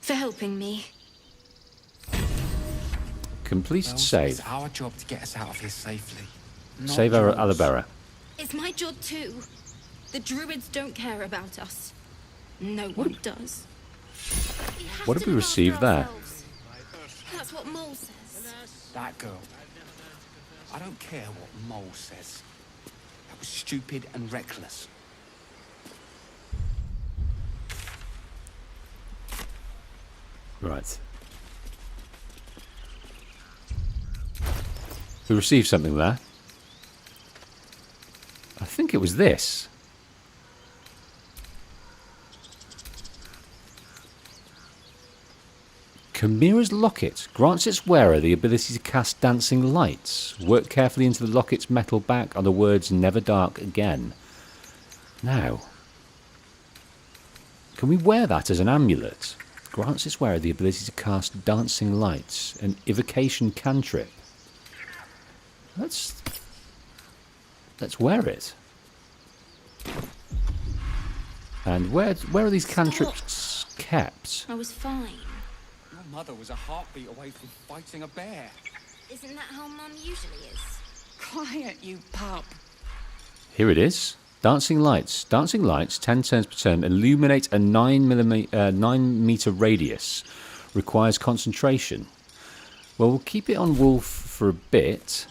[SPEAKER 8] for helping me.
[SPEAKER 1] Completed
[SPEAKER 2] Well,
[SPEAKER 1] save.
[SPEAKER 2] It's our job to get us out of here safely. not
[SPEAKER 1] Save
[SPEAKER 2] yours.
[SPEAKER 1] Arabella.
[SPEAKER 8] It's my job too. The druids don't care about us. No one does.
[SPEAKER 1] What did we receive there?
[SPEAKER 8] That's what Mole says.
[SPEAKER 2] That girl. I don't care what Mole says. That was stupid and reckless.
[SPEAKER 1] Right. We received something there. I think it was this. Chimera's locket grants its wearer the ability to cast dancing lights. Work carefully into the locket's metal back on the words "Never Dark Again." Now, can we wear that as an amulet? Grants its wearer the ability to cast dancing lights, an evocation cantrip. Let's wear it. And where are these cantrips kept?
[SPEAKER 8] I was fine.
[SPEAKER 2] Your mother was a heartbeat away from fighting a bear.
[SPEAKER 8] Isn't that how Mum usually is?
[SPEAKER 7] Quiet, you pup.
[SPEAKER 1] Here it is. Dancing lights. Dancing lights, 10 turns per turn, illuminate a 9 meter radius. Requires concentration. Well, we'll keep it on Wolf for a bit.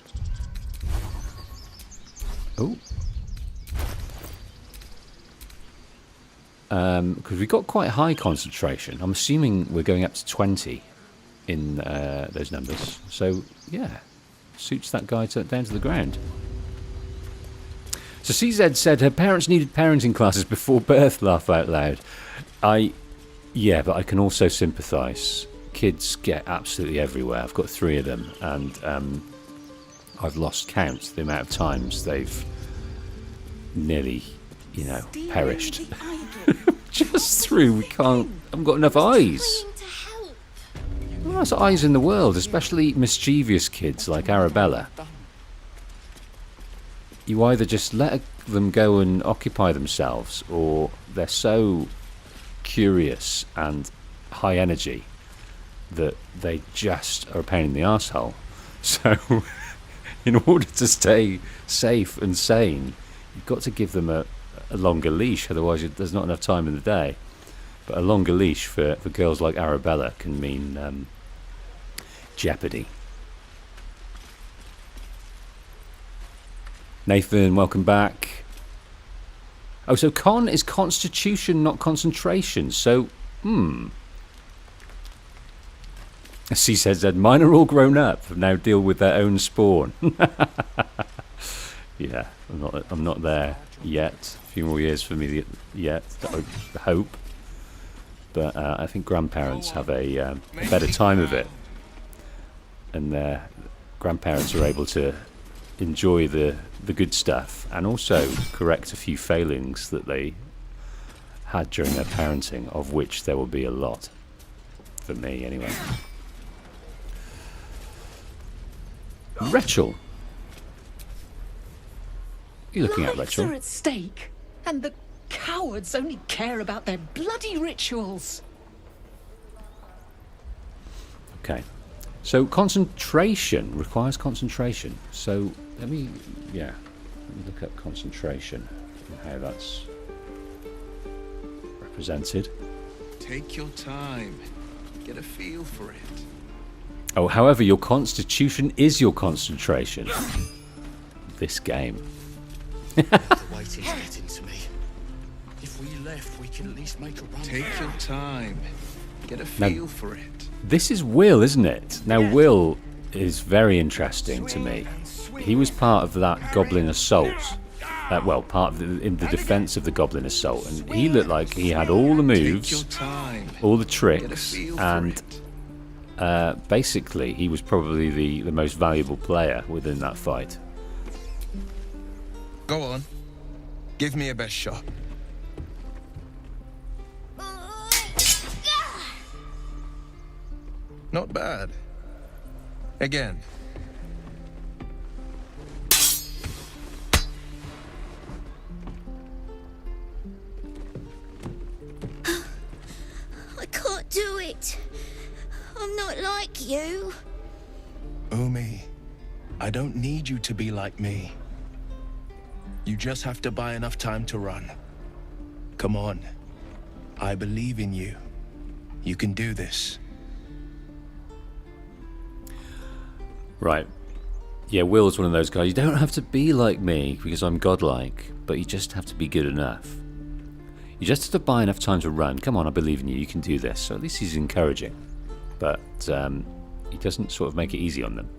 [SPEAKER 1] Oh. Because we've got quite high concentration. I'm assuming we're going up to 20 in those numbers. So, yeah, suits that guy down to the ground. So CZ said her parents needed parenting classes before birth, laugh out loud. Yeah, but I can also sympathise. Kids get absolutely everywhere. I've got 3 of them, and I've lost count the amount of times they've nearly, perished. Just through, I haven't got enough eyes. Well, there's eyes in the world, especially mischievous kids like Arabella. You either just let them go and occupy themselves, or they're so curious and high energy that they just are a pain in the arsehole. So, in order to stay safe and sane, you've got to give them a longer leash, otherwise there's not enough time in the day. But a longer leash for girls like Arabella can mean jeopardy. Nathan, welcome back. Oh, so con is constitution, not concentration. So, C says that mine are all grown up, now deal with their own spawn. Yeah, I'm not there yet. A few more years for me yet, I hope. But I think grandparents have a better time of it, and their grandparents are able to enjoy the good stuff and also correct a few failings that they had during their parenting, of which there will be a lot for me anyway. Rachel, what are you looking at,
[SPEAKER 7] Lives
[SPEAKER 1] Rachel?
[SPEAKER 7] are at stake, and the cowards only care about their bloody rituals.
[SPEAKER 1] Okay, so concentration requires concentration. So let me look up concentration and how that's represented.
[SPEAKER 5] Take your time. Get a feel for it.
[SPEAKER 1] Oh, however, your constitution is your concentration. This game.
[SPEAKER 9] The waiting's getting to me. If we left, we can at least make a run.
[SPEAKER 5] Take your time. Get a feel for it.
[SPEAKER 1] This is Will, isn't it? Now, Will is very interesting to me. He was part of that Goblin Assault. In the defense of the Goblin Assault. And he looked like he had all the moves, all the tricks, and basically he was probably the most valuable player within that fight.
[SPEAKER 5] Go on. Give me a best shot. Not bad. Again.
[SPEAKER 8] I can't do it. I'm not like you.
[SPEAKER 5] Umi, I don't need you to be like me. You just have to buy enough time to run. Come on. I believe in you. You can do this.
[SPEAKER 1] Right. Yeah, Will's one of those guys. You don't have to be like me because I'm godlike, but you just have to be good enough. You just have to buy enough time to run. Come on, I believe in you. You can do this. So at least he's encouraging. But he doesn't sort of make it easy on them.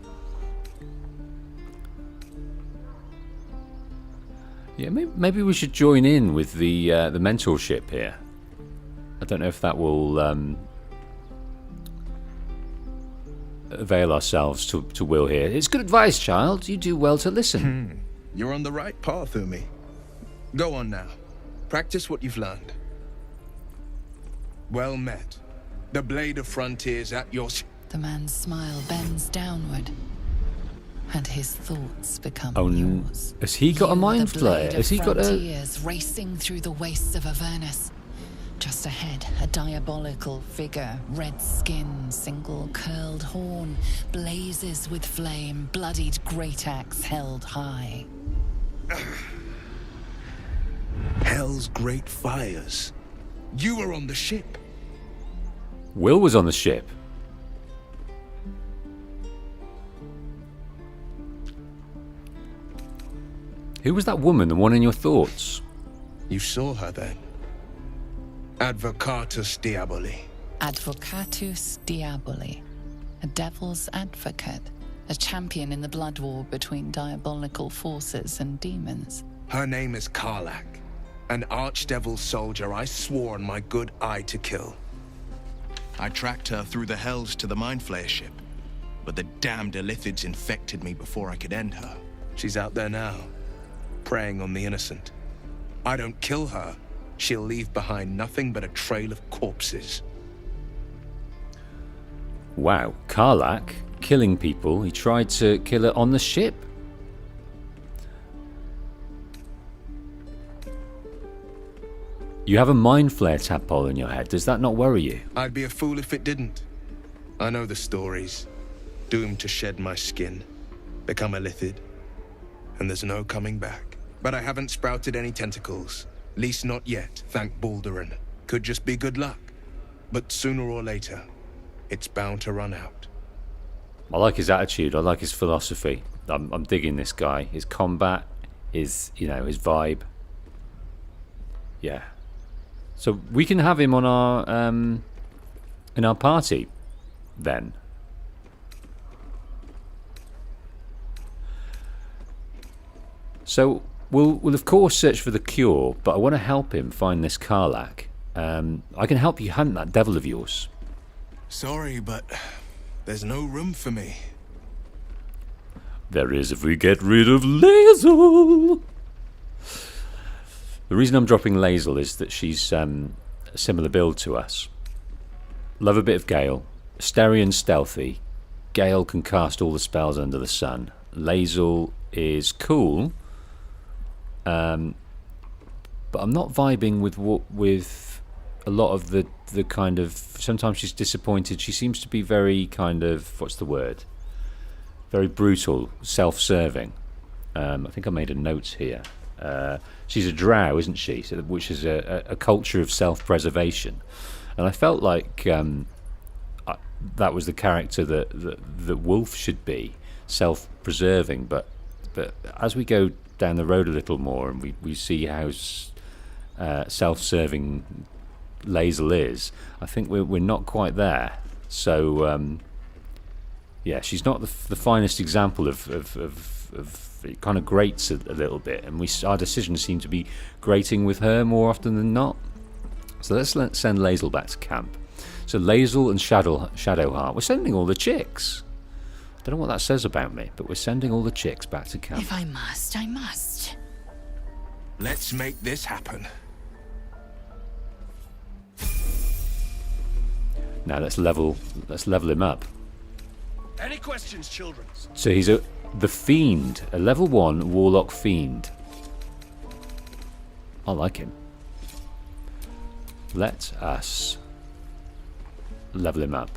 [SPEAKER 1] Yeah, maybe we should join in with the mentorship here. I don't know if that will avail ourselves to Will here. It's good advice, child. You do well to listen.
[SPEAKER 5] You're on the right path, Umi. Go on now. Practice what you've learned. Well met. The blade of frontiers at your...
[SPEAKER 6] The man's smile bends downward, and his thoughts become
[SPEAKER 1] Oh,
[SPEAKER 6] yours.
[SPEAKER 1] has he got a
[SPEAKER 6] You are
[SPEAKER 1] mind
[SPEAKER 6] the
[SPEAKER 1] flayer?
[SPEAKER 6] blade of
[SPEAKER 1] Has he got a...
[SPEAKER 6] frontiers racing through the wastes of Avernus. Just ahead, a diabolical figure, red skin, single curled horn, blazes with flame, bloodied great axe held high.
[SPEAKER 5] Hell's great fires. You were on the ship.
[SPEAKER 1] Will was on the ship. Who was that woman, the one in your thoughts?
[SPEAKER 5] You saw her then. Advocatus Diaboli.
[SPEAKER 6] Advocatus Diaboli. A devil's advocate. A champion in the blood war between diabolical forces and demons.
[SPEAKER 5] Her name is Karlach, an archdevil soldier I swore on my good eye to kill.
[SPEAKER 9] I tracked her through the hells to the Mind Flayer ship, but the damned Illithids infected me before I could end her.
[SPEAKER 5] She's out there now, preying on the innocent. I don't kill her, she'll leave behind nothing but a trail of corpses.
[SPEAKER 1] Wow, Karlach killing people. He tried to kill her on the ship. You have a mind flare tadpole in your head. Does that not worry you?
[SPEAKER 5] I'd be a fool if it didn't. I know the stories. Doomed to shed my skin, become a Lithid, and there's no coming back. But I haven't sprouted any tentacles. Least not yet, thank Baldurin. Could just be good luck. But sooner or later, it's bound to run out.
[SPEAKER 1] I like his attitude. I like his philosophy. I'm digging this guy. His combat, his vibe. Yeah. So we can have him on our in our party then. So we'll of course search for the cure, but I want to help him find this Karlach. I can help you hunt that devil of yours.
[SPEAKER 5] Sorry, but there's no room for me.
[SPEAKER 1] There is if we get rid of Lae'zel. The reason I'm dropping Lae'zel is that she's a similar build to us. Love a bit of Gale. Sterion's stealthy. Gale can cast all the spells under the sun. Lae'zel is cool, but I'm not vibing with a lot of the kind of... Sometimes she's disappointed. She seems to be very kind of... What's the word? Very brutal, self-serving. I think I made a note here. She's a drow, isn't she? So, which is a culture of self-preservation. And I felt like that was the character that Wolf should be, self-preserving. But as we go down the road a little more and we see how self-serving Lae'zel is, I think we're not quite there. So yeah, she's not the finest example of it kind of grates a little bit, and our decisions seem to be grating with her more often than not. So let's send Lae'zel back to camp. So Lae'zel and Shadowheart, we're sending all the chicks. I don't know what that says about me, but we're sending all the chicks back to camp.
[SPEAKER 6] If I must, I must.
[SPEAKER 5] Let's make this happen.
[SPEAKER 1] Now let's level him up.
[SPEAKER 9] Any questions, children?
[SPEAKER 1] So he's the Fiend, a level 1 Warlock Fiend. I like him. Let us level him up.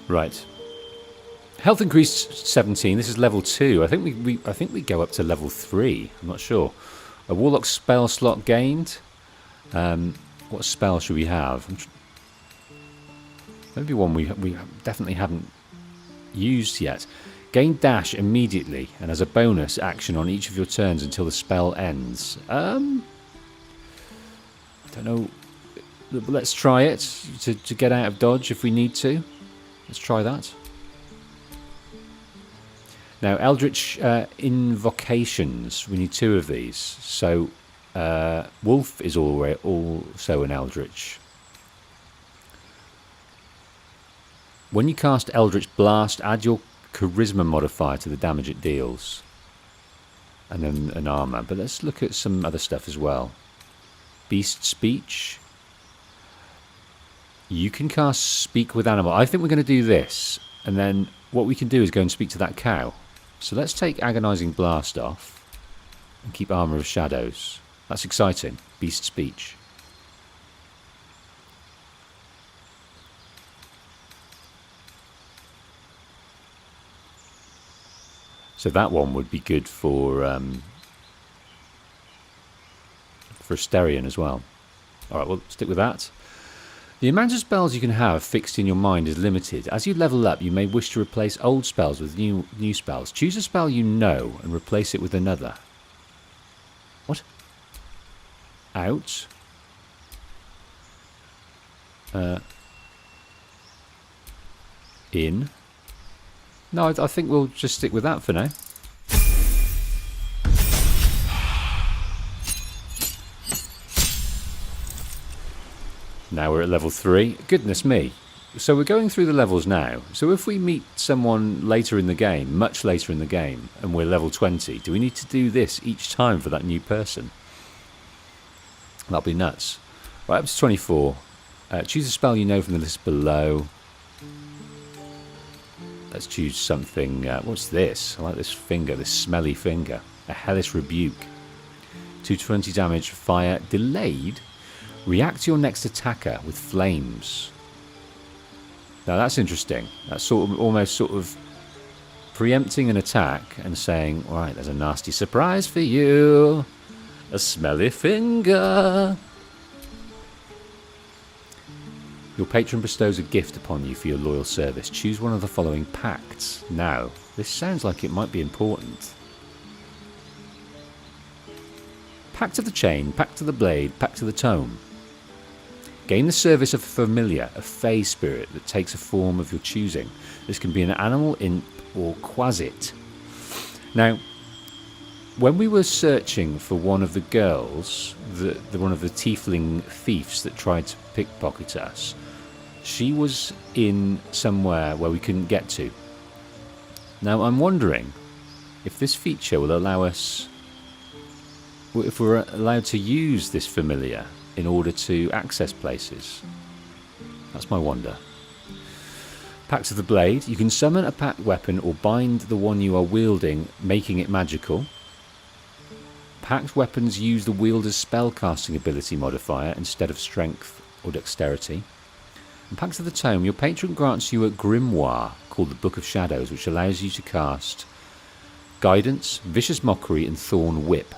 [SPEAKER 1] Right. Health increased 17. This is level 2. I think we go up to level 3. I'm not sure. A Warlock spell slot gained. What spell should we have? Maybe one we definitely haven't used yet. Gain dash immediately and as a bonus action on each of your turns until the spell ends. Don't know. Let's try it to get out of dodge if we need to. Let's try that. Now, Eldritch Invocations. We need 2 of these. So, Wolf is also an Eldritch. When you cast Eldritch Blast, add your Charisma modifier to the damage it deals. And then an armor. But let's look at some other stuff as well. Beast Speech. You can cast Speak with Animal. I think we're going to do this. And then what we can do is go and speak to that cow. So let's take Agonizing Blast off. And keep Armor of Shadows. That's exciting. Beast Speech. So that one would be good for Asterion as well. Alright, we'll stick with that. The amount of spells you can have fixed in your mind is limited. As you level up, you may wish to replace old spells with new spells. Choose a spell you know and replace it with another. What? Out. In. No, I think we'll just stick with that for now. Now we're at level 3. Goodness me. So we're going through the levels now. So if we meet someone later in the game, much later in the game, and we're level 20, do we need to do this each time for that new person? That'll be nuts. Right, up to 24. Choose a spell you know from the list below. Let's choose something. What's this? I like this finger, this smelly finger. A Hellish Rebuke. 220 damage, fire, delayed. React to your next attacker with flames. Now that's interesting. That's almost preempting an attack and saying, alright, there's a nasty surprise for you. A smelly finger. Your patron bestows a gift upon you for your loyal service. Choose one of the following pacts. Now, this sounds like it might be important. Pact of the Chain, Pact of the Blade, Pact of the Tome. Gain the service of a familiar, a fey spirit that takes a form of your choosing. This can be an animal, imp, or quasit. Now, when we were searching for one of the girls, one of the tiefling thieves that tried to pickpocket us, she was in somewhere where we couldn't get to. Now, I'm wondering if this feature will allow us, if we're allowed to use this familiar in order to access places. That's my wonder. Pact of the Blade. You can summon a pact weapon or bind the one you are wielding, making it magical. Pact weapons use the wielder's spellcasting ability modifier instead of strength or dexterity. In Pact of the Tome, your patron grants you a grimoire called the Book of Shadows, which allows you to cast Guidance, Vicious Mockery, and Thorn Whip.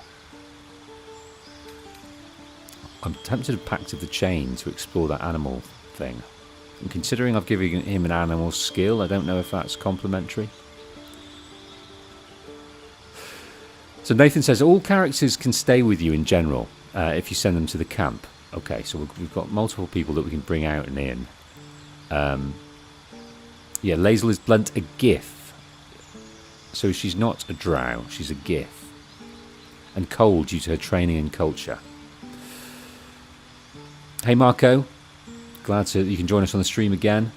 [SPEAKER 1] I'm tempted to Pact of the Chain to explore that animal thing. And considering I've given him an animal skill, I don't know if that's complimentary. So Nathan says, all characters can stay with you in general if you send them to the camp. Okay, so we've got multiple people that we can bring out and in. Yeah, Lae'zel is blunt, a gif. So she's not a drow, she's a gif. And cold due to her training and culture. Hey Marco, glad you can join us on the stream again.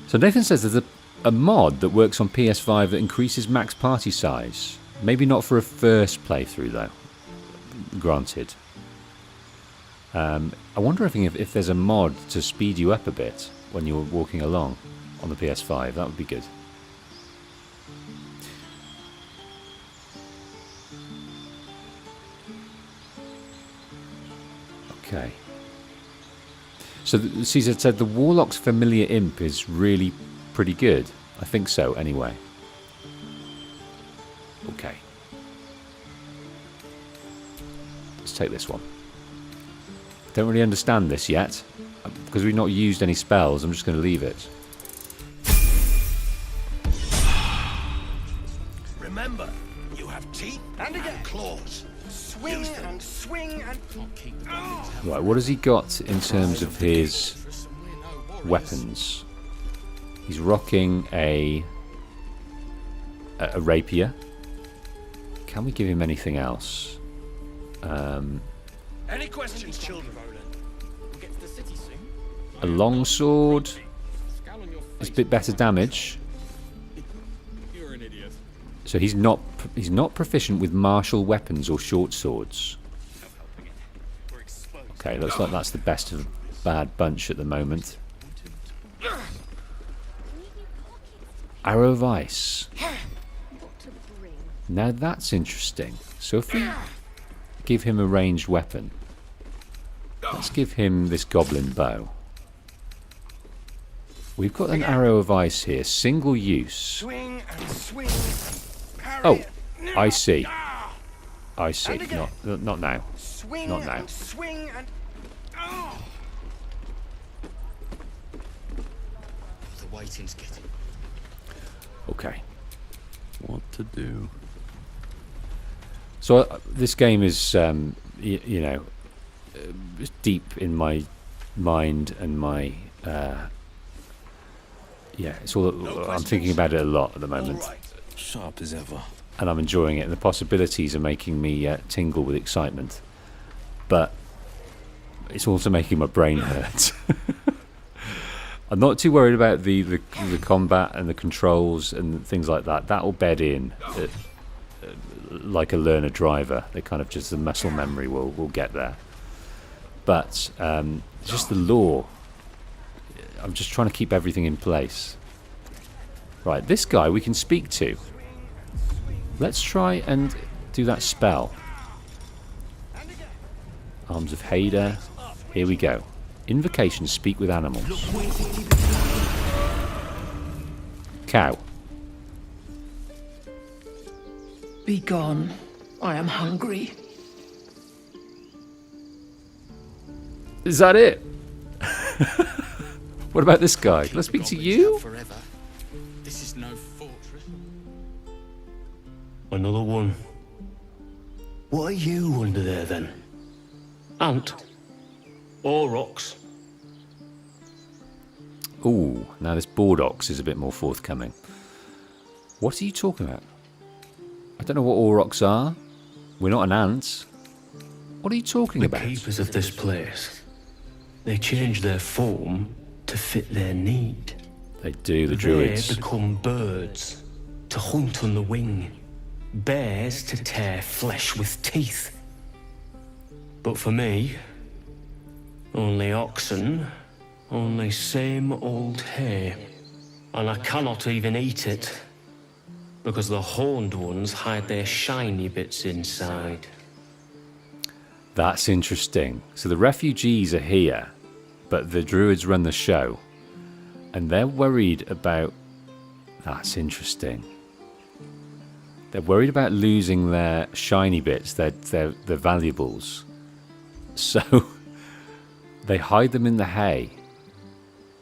[SPEAKER 1] So Nathan says there's a mod that works on PS5 that increases max party size. Maybe not for a first playthrough though, granted. I wonder if there's a mod to speed you up a bit when you're walking along on the PS5. That would be good. Okay. So Caesar said the Warlock's familiar imp is really pretty good. I think so, anyway. Okay. Let's take this one. Don't really understand this yet. Because we've not used any spells, I'm just going to leave it.
[SPEAKER 5] Remember, you have teeth and claws.
[SPEAKER 10] Swing and swing and...
[SPEAKER 1] Right, what has he got in terms of his weapons? He's rocking a rapier. Can we give him anything else?
[SPEAKER 10] Any questions, children?
[SPEAKER 1] A longsword. It's a bit better damage. So he's not proficient with martial weapons or short swords. Okay, looks like that's the best of a bad bunch at the moment. Arrow of Ice. Now that's interesting. So if we give him a ranged weapon, let's give him this goblin bow. We've got an Arrow of Ice here, single use. Oh, I see. I see. Not now. Not now.
[SPEAKER 10] The waiting's getting.
[SPEAKER 1] Okay.
[SPEAKER 11] What to do?
[SPEAKER 1] So this game is, you know, deep in my mind and my, yeah, it's all. I'm thinking about it a lot at the moment.
[SPEAKER 11] Sharp as ever.
[SPEAKER 1] And I'm enjoying it. And the possibilities are making me tingle with excitement, but it's also making my brain hurt. I'm not too worried about the combat and the controls and things like that. That'll bed in like a learner driver. They kind of just the muscle memory will get there. But just the lore. I'm just trying to keep everything in place. Right, this guy we can speak to. Let's try and do that spell. Arms of Hader. Here we go. Invocation, speak with animals. Cow.
[SPEAKER 12] Be gone. I am hungry.
[SPEAKER 1] Is that it? What about this guy? Can I speak to you?
[SPEAKER 2] This is no fortress.
[SPEAKER 13] Another one. What are you under there then? Ant? Aurochs?
[SPEAKER 1] Ooh, now this Bordox is a bit more forthcoming. What are you talking about? I don't know what Aurochs are. We're not an ant. What are you talking about?
[SPEAKER 13] The keepers of this place. They change their form to fit their need.
[SPEAKER 1] They do, the druids.
[SPEAKER 13] They become birds, to hunt on the wing. Bears to tear flesh with teeth. But for me, only oxen, only same old hay. And I cannot even eat it, because the horned ones hide their shiny bits inside.
[SPEAKER 1] That's interesting. So the refugees are here, but the druids run the show. And they're worried about... That's interesting. They're worried about losing their shiny bits, their valuables. So they hide them in the hay.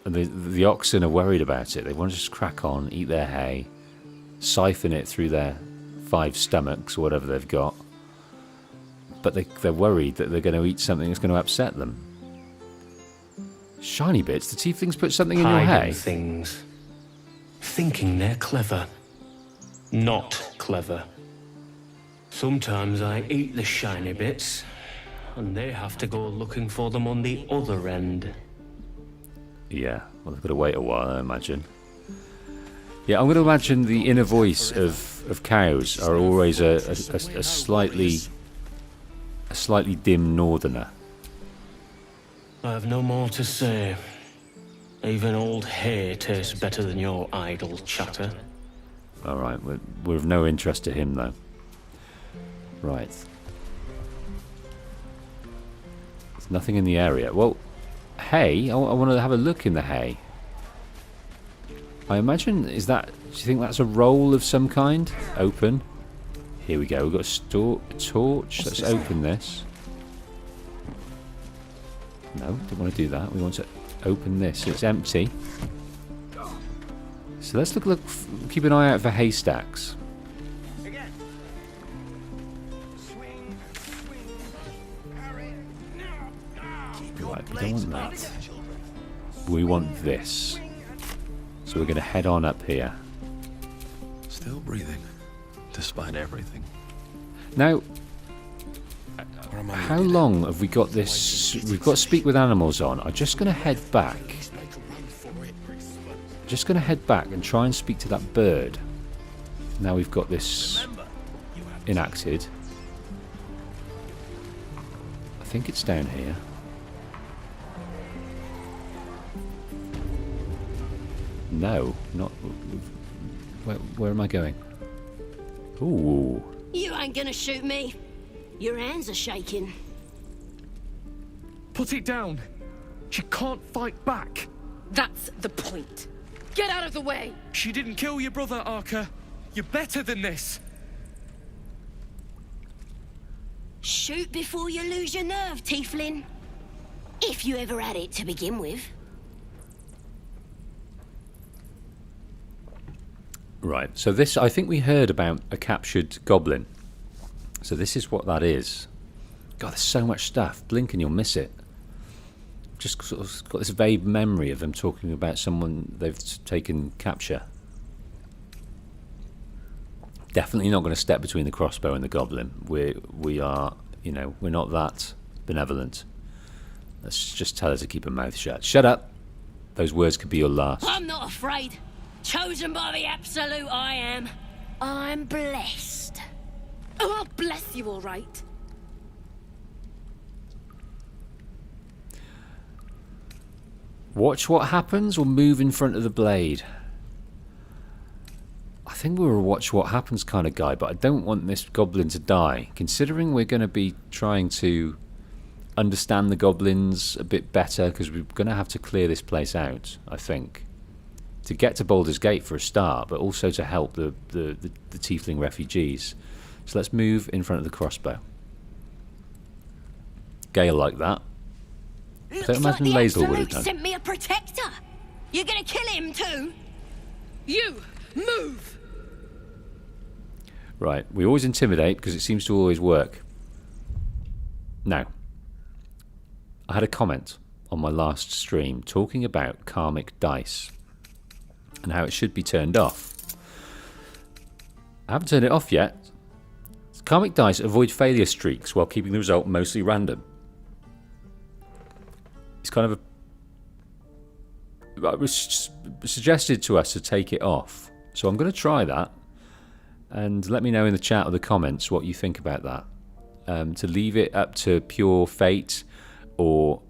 [SPEAKER 1] And the oxen are worried about it. They want to just crack on, eat their hay, siphon it through their 5 stomachs or whatever they've got. But they're worried that they're going to eat something that's going to upset them. Shiny bits? The tieflings put something in your hay?
[SPEAKER 13] Things. Thinking they're clever. Not clever. Sometimes I eat the shiny bits, and they have to go looking for them on the other end.
[SPEAKER 1] Yeah, well, they've got to wait a while, I imagine. Yeah, I'm going to imagine the inner voice of cows are always a slightly dim northerner.
[SPEAKER 13] I have no more to say. Even old hay tastes better than your idle chatter.
[SPEAKER 1] Alright, we're of no interest to him, though. Right. There's nothing in the area. Well, hay? I want to have a look in the hay. I imagine, do you think that's a roll of some kind? Open. Here we go, we've got a torch. Let's open this. No, don't want to do that. We want to open this. It's empty. So let's look, keep an eye out for haystacks. Right, we don't want that. We want this. So we're going to head on up here.
[SPEAKER 11] Still breathing, despite everything.
[SPEAKER 1] Now, how long have we got this? We've got Speak with Animals on. I'm just going to head back. Just going to head back and try and speak to that bird. Now we've got this enacted. I think it's down here. No, not... Where am I going? Ooh.
[SPEAKER 14] You ain't gonna shoot me. Your hands are shaking.
[SPEAKER 15] Put it down. She can't fight back.
[SPEAKER 7] That's the point. Get out of the way!
[SPEAKER 15] She didn't kill your brother, Arca. You're better than this.
[SPEAKER 14] Shoot before you lose your nerve, Tiefling. If you ever had it to begin with.
[SPEAKER 1] Right, so this, I think we heard about a captured goblin. So this is what that is. God, there's so much stuff. Blink and you'll miss it. Just sort of got this vague memory of them talking about someone they've taken capture. Definitely not going to step between the crossbow and the goblin. We are, you know, we're not that benevolent. Let's just tell her to keep her mouth shut. Shut up. Those words could be your last.
[SPEAKER 14] I'm not afraid. Chosen by the Absolute, I am. I'm blessed.
[SPEAKER 7] Oh, I'll bless you, all right.
[SPEAKER 1] Watch what happens or move in front of the blade. I think we were a watch what happens kind of guy, but I don't want this goblin to die. Considering we're going to be trying to understand the goblins a bit better, because we're going to have to clear this place out, I think. To get to Baldur's Gate for a start, but also to help the tiefling refugees. So let's move in front of the crossbow. Gale like that. I don't imagine
[SPEAKER 14] like
[SPEAKER 1] Lae'zel
[SPEAKER 14] the
[SPEAKER 1] would have
[SPEAKER 14] Absolute
[SPEAKER 1] done.
[SPEAKER 14] sent me a protector. You're gonna kill him too?
[SPEAKER 7] You move.
[SPEAKER 1] Right, we always intimidate because it seems to always work. Now, I had a comment on my last stream talking about karmic dice and how it should be turned off. I haven't turned it off yet. Karmic dice avoid failure streaks while keeping the result mostly random. It's kind of it was suggested to us to take it off. So I'm going to try that. And let me know in the chat or the comments what you think about that. To leave it up to pure fate, or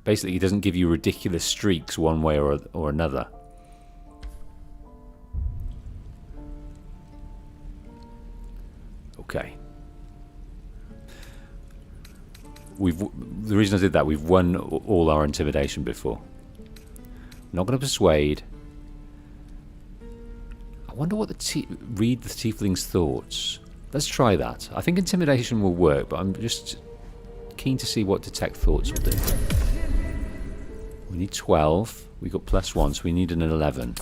[SPEAKER 1] basically it doesn't give you ridiculous streaks one way or another. Okay. The reason I did that, we've won all our intimidation before. I'm not going to persuade. I wonder what read the tiefling's thoughts. Let's try that. I think intimidation will work, but I'm just keen to see what detect thoughts will do. We need 12. We got +1, so we need an 11.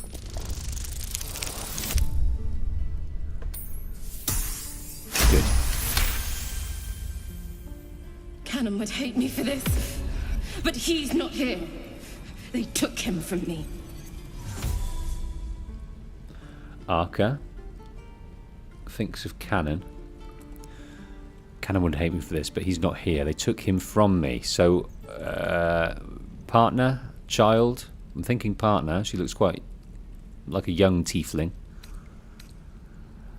[SPEAKER 1] Good.
[SPEAKER 12] Cannon would hate me for this, but he's not here. They took him from me.
[SPEAKER 1] Arca thinks of Cannon. Cannon would hate me for this, but he's not here. They took him from me. So, partner, child. I'm thinking partner. She looks quite like a young tiefling.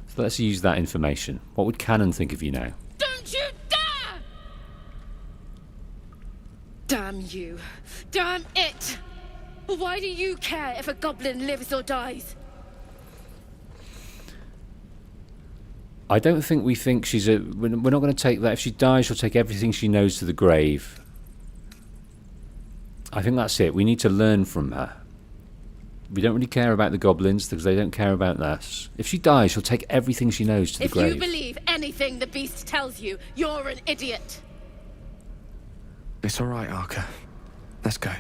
[SPEAKER 1] So let's use that information. What would Cannon think of you now?
[SPEAKER 7] Don't you dare! Damn you. Damn it! Why do you care if a goblin lives or dies?
[SPEAKER 1] I don't think we think she's a... We're not going to take that. If she dies, she'll take everything she knows to the grave. I think that's it. We need to learn from her. We don't really care about the goblins because they don't care about us. If she dies, she'll take everything she knows to the grave.
[SPEAKER 7] If you believe anything the beast tells you, you're an idiot.
[SPEAKER 15] It's all right, Arca. Let's go.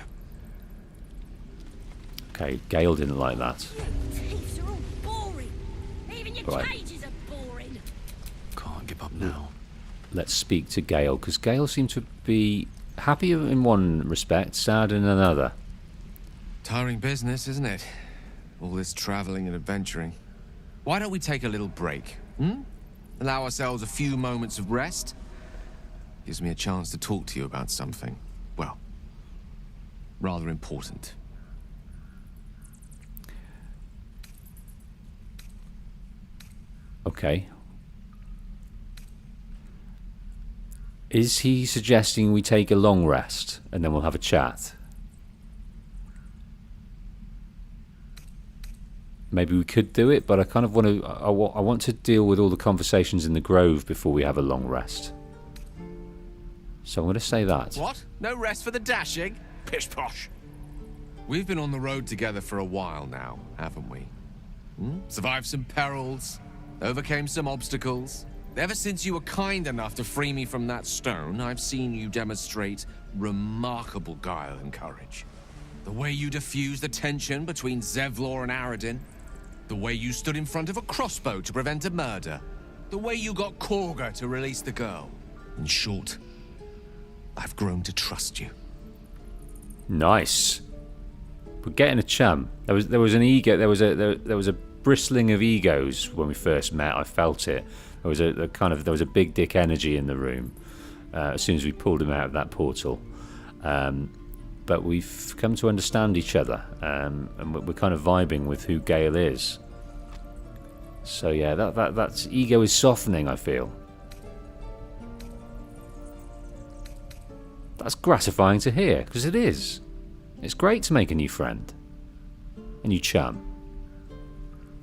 [SPEAKER 1] Okay, Gale didn't like that.
[SPEAKER 14] Thieves are all boring. Even your
[SPEAKER 1] Right.
[SPEAKER 14] cages are boring.
[SPEAKER 11] Can't give up now.
[SPEAKER 1] let's speak to Gale, because Gale seemed to be happy in one respect, sad in another.
[SPEAKER 16] Tiring business, isn't it? All this traveling and adventuring. Why don't we take a little break? Allow ourselves a few moments of rest? Gives me a chance to talk to you about something, well, rather important.
[SPEAKER 1] Okay. Is he suggesting we take a long rest and then we'll have a chat? Maybe we could do it, but I kind of want to. I want to deal with all the conversations in the grove before we have a long rest. So I'm going to say that.
[SPEAKER 16] What? No rest for the dashing? Pish posh. We've been on the road together for a while now, haven't we? Survived some perils, overcame some obstacles. Ever since you were kind enough to free me from that stone, I've seen you demonstrate remarkable guile and courage. The way you diffused the tension between Zevlor and Aradin. The way you stood in front of a crossbow to prevent a murder. The way you got Korga to release the girl. In short, I've grown to trust you.
[SPEAKER 1] Nice. We're getting a chum. There was an ego. There was a bristling of egos when we first met. I felt it. There was there was a big dick energy in the room as soon as we pulled him out of that portal. But we've come to understand each other, and we're kind of vibing with who Gale is. So yeah, that ego is softening, I feel. That's gratifying to hear, because it is. It's great to make a new friend, a new chum,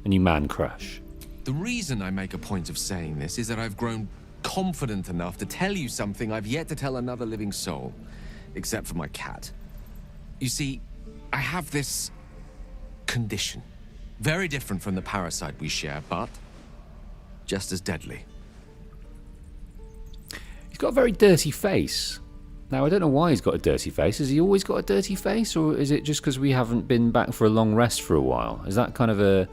[SPEAKER 1] a new man crush.
[SPEAKER 16] The reason I make a point of saying this is that I've grown confident enough to tell you something I've yet to tell another living soul, except for my cat. You see, I have this condition. Very different from the parasite we share, but just as deadly.
[SPEAKER 1] He's got a very dirty face. Now, I don't know why he's got a dirty face. Has he always got a dirty face, or is it just because we haven't been back for a long rest for a while? Is that kind of a...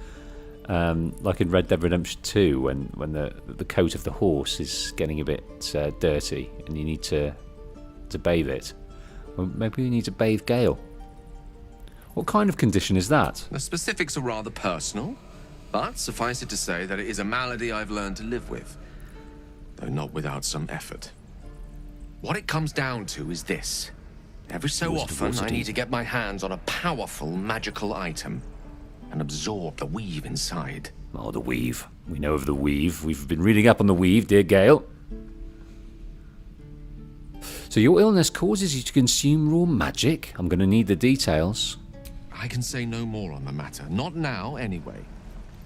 [SPEAKER 1] like in Red Dead Redemption 2, when the coat of the horse is getting a bit dirty and you need to bathe it? Well, maybe we need to bathe Gale. What kind of condition is that?
[SPEAKER 16] The specifics are rather personal, but suffice it to say that it is a malady I've learned to live with, though not without some effort. What it comes down to is this. Every so often, I need to get my hands on a powerful magical item and absorb the weave inside.
[SPEAKER 1] Oh, the weave. We know of the weave. We've been reading up on the weave, dear Gale. So your illness causes you to consume raw magic? I'm going to need the details.
[SPEAKER 16] I can say no more on the matter. Not now, anyway.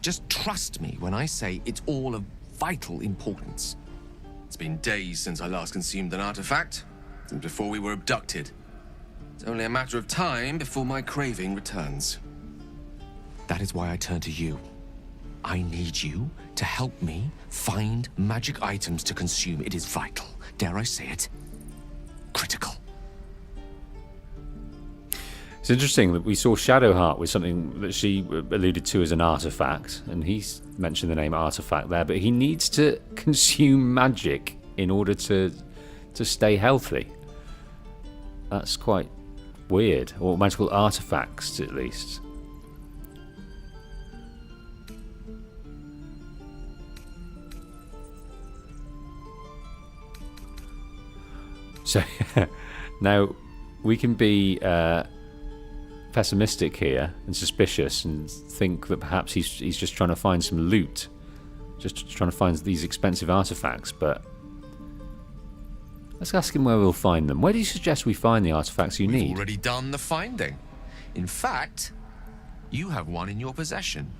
[SPEAKER 16] Just trust me when I say it's all of vital importance. It's been days since I last consumed an artifact, since before we were abducted. It's only a matter of time before my craving returns. That is why I turn to you. I need you to help me find magic items to consume. It is vital. Dare I say it? Critical.
[SPEAKER 1] It's interesting that we saw Shadowheart with something that she alluded to as an artifact, and he's mentioned the name artifact there, but he needs to consume magic in order to stay healthy. That's quite weird. Or magical artifacts, at least. So now we can be pessimistic here and suspicious and think that perhaps he's just trying to find some loot, just trying to find these expensive artifacts. But let's ask him where we'll find them. Where do you suggest we find the artifacts you need?
[SPEAKER 16] We've already done the finding. In fact, you have one in your possession.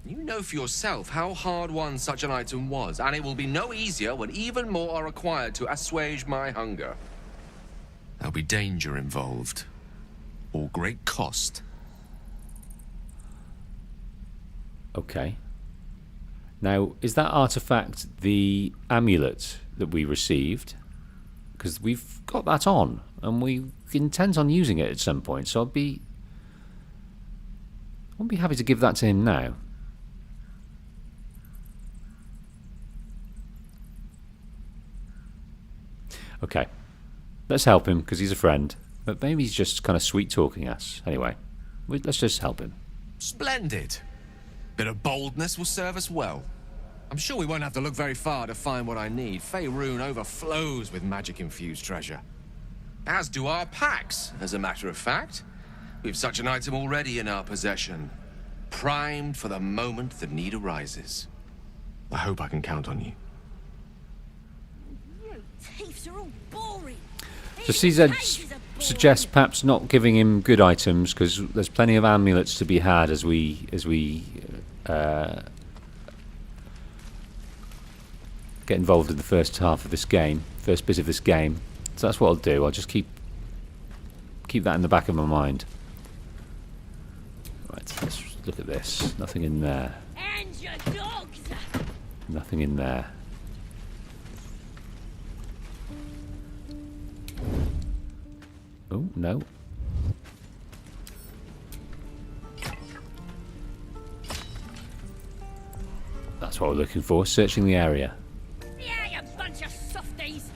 [SPEAKER 16] You know for yourself how hard-won such an item was, and it will be no easier when even more are required to assuage my hunger. There'll be danger involved, or great cost.
[SPEAKER 1] Okay. Now, is that artifact the amulet that we received? Because we've got that on, and we intend on using it at some point, so I'd be happy to give that to him now. Okay. Let's help him, because he's a friend. But maybe he's just kind of sweet-talking us. Anyway, let's just help him.
[SPEAKER 16] Splendid. Bit of boldness will serve us well. I'm sure we won't have to look very far to find what I need. Faerun overflows with magic-infused treasure. As do our packs, as a matter of fact. We've such an item already in our possession. Primed for the moment the need arises. I hope I can count on you.
[SPEAKER 14] Thieves are all boring.
[SPEAKER 1] So CZ suggests perhaps not giving him good items, because there's plenty of amulets to be had as we get involved in the first half of this game, first bit of this game. So that's what I'll do. I'll just keep that in the back of my mind. Right, let's look at this. Nothing in there.
[SPEAKER 14] And your dogs.
[SPEAKER 1] Nothing in there. Oh, no. That's what we're looking for, searching the area.
[SPEAKER 14] Yeah, you bunch of softies.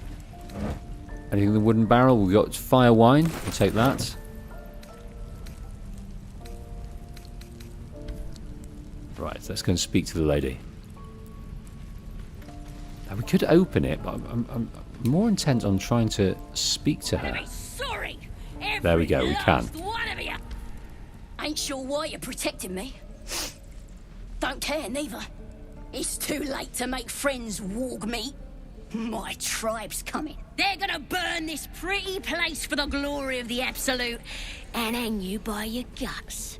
[SPEAKER 1] Anything in the wooden barrel? We've got fire wine. We'll take that. Right, let's go and speak to the lady. Now, we could open it, but I'm more intent on trying to speak to her.
[SPEAKER 14] Sorry.
[SPEAKER 1] There we go, we can.
[SPEAKER 14] One of you. Ain't sure why you're protecting me. Don't care neither. It's too late to make friends, warg meat. My tribe's coming. They're gonna burn this pretty place for the glory of the Absolute and hang you by your guts.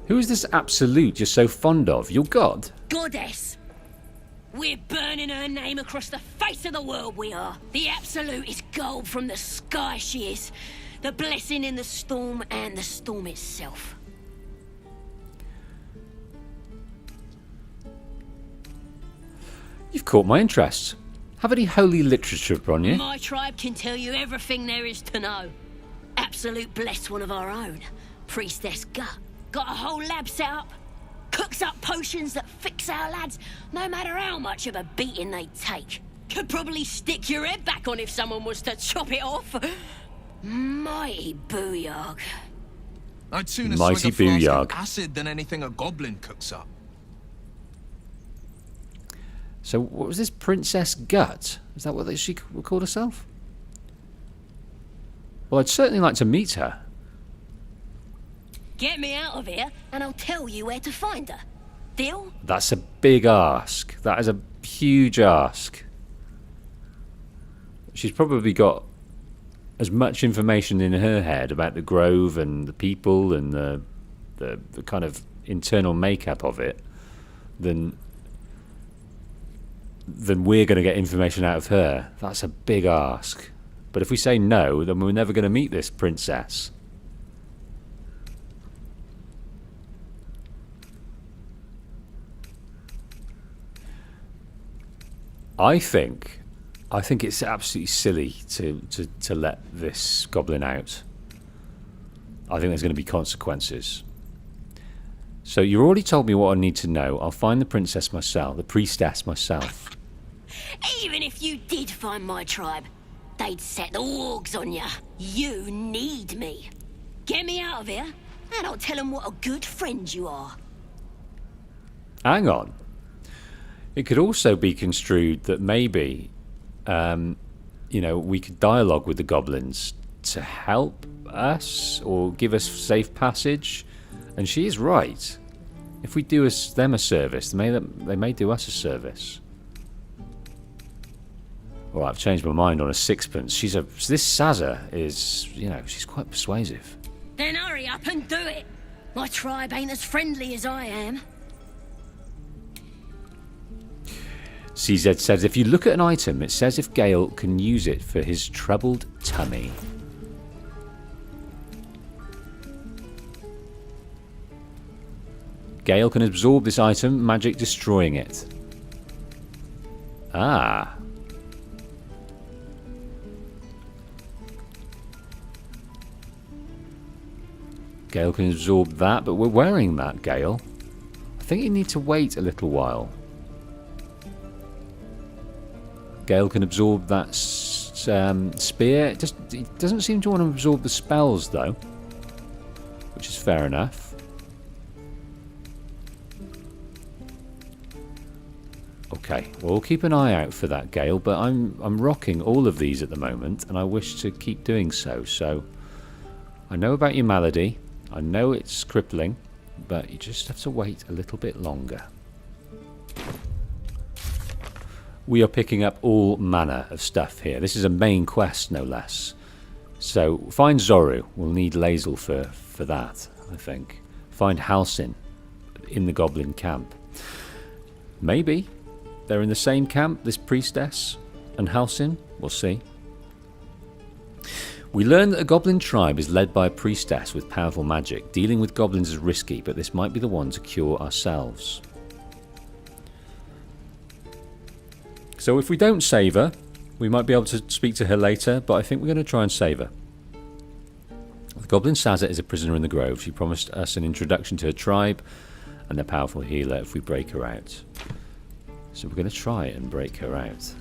[SPEAKER 1] Who is this Absolute you're so fond of? Your god?
[SPEAKER 14] Goddess. We're burning her name across the face of the world, we are. The Absolute is gold from the sky, she is. The blessing in the storm and the storm itself.
[SPEAKER 1] You've caught my interest. Have any holy literature on you?
[SPEAKER 14] My tribe can tell you everything there is to know. Absolute bless one of our own. Priestess Gut. Got a whole lab set up. Cooks up potions that fix our lads, no matter how much of a beating they take. Could probably stick your head back on if someone was to chop it off. Mighty booyarg.
[SPEAKER 9] I'd sooner
[SPEAKER 1] Mighty
[SPEAKER 9] swig a flask
[SPEAKER 1] booyarg.
[SPEAKER 9] of acid than anything a goblin cooks up.
[SPEAKER 1] So what was this Princess Gut? Is that what she called herself? Well, I'd certainly like to meet her.
[SPEAKER 14] Get me out of here, and I'll tell you where to find her. Deal?
[SPEAKER 1] That's a big ask. That is a huge ask. She's probably got as much information in her head about the Grove and the people and the kind of internal makeup of it than we're going to get information out of her. That's a big ask. But if we say no, then we're never going to meet this princess. I think it's absolutely silly to let this goblin out. I think there's going to be consequences. So you already told me what I need to know. I'll find the princess myself, the priestess myself.
[SPEAKER 14] Even if you did find my tribe, they'd set the wargs on you. You need me. Get me out of here, and I'll tell them what a good friend you are.
[SPEAKER 1] Hang on. It could also be construed that maybe, we could dialogue with the goblins to help us or give us safe passage. And she is right. If we do them a service, they may do us a service. Well, I've changed my mind on a sixpence. This Sazza is, she's quite persuasive.
[SPEAKER 14] Then hurry up and do it. My tribe ain't as friendly as I am.
[SPEAKER 1] CZ says, if you look at an item, it says if Gale can use it for his troubled tummy. Gale can absorb this item, magic destroying it. Ah. Gale can absorb that, but we're wearing that, Gale. I think you need to wait a little while. Gale can absorb that spear. It doesn't seem to want to absorb the spells, though, which is fair enough. Okay, well, we'll keep an eye out for that, Gale, but I'm rocking all of these at the moment, and I wish to keep doing so. So, I know about your malady. I know it's crippling, but you just have to wait a little bit longer. We are picking up all manner of stuff here. This is a main quest, no less. So, find Zoru. We'll need Lae'zel for that, I think. Find Halsin in the Goblin camp. Maybe they're in the same camp, this priestess and Halsin. We'll see. We learn that a goblin tribe is led by a priestess with powerful magic. Dealing with goblins is risky, but this might be the one to cure ourselves. So if we don't save her, we might be able to speak to her later, but I think we're going to try and save her. The Goblin Sazza is a prisoner in the grove. She promised us an introduction to her tribe and their powerful healer if we break her out. So we're going to try and break her out.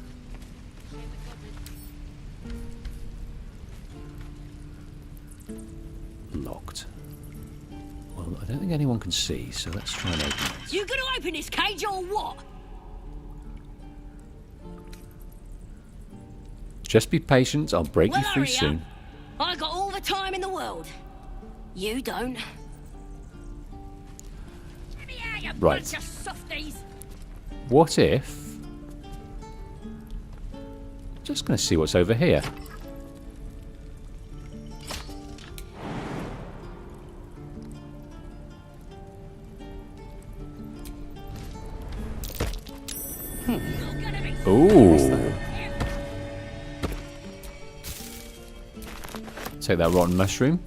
[SPEAKER 1] Locked. Well, I don't think anyone can see, so let's try and open it.
[SPEAKER 14] You gonna open this cage or what?
[SPEAKER 1] Just be patient, I'll break you free
[SPEAKER 14] hurry up.
[SPEAKER 1] soon.
[SPEAKER 14] I got all the time in the world. You don't. Let me out, you
[SPEAKER 1] Right.
[SPEAKER 14] bunch of softies.
[SPEAKER 1] What if... Just going to see what's over here. Ooh. Take that rotten mushroom.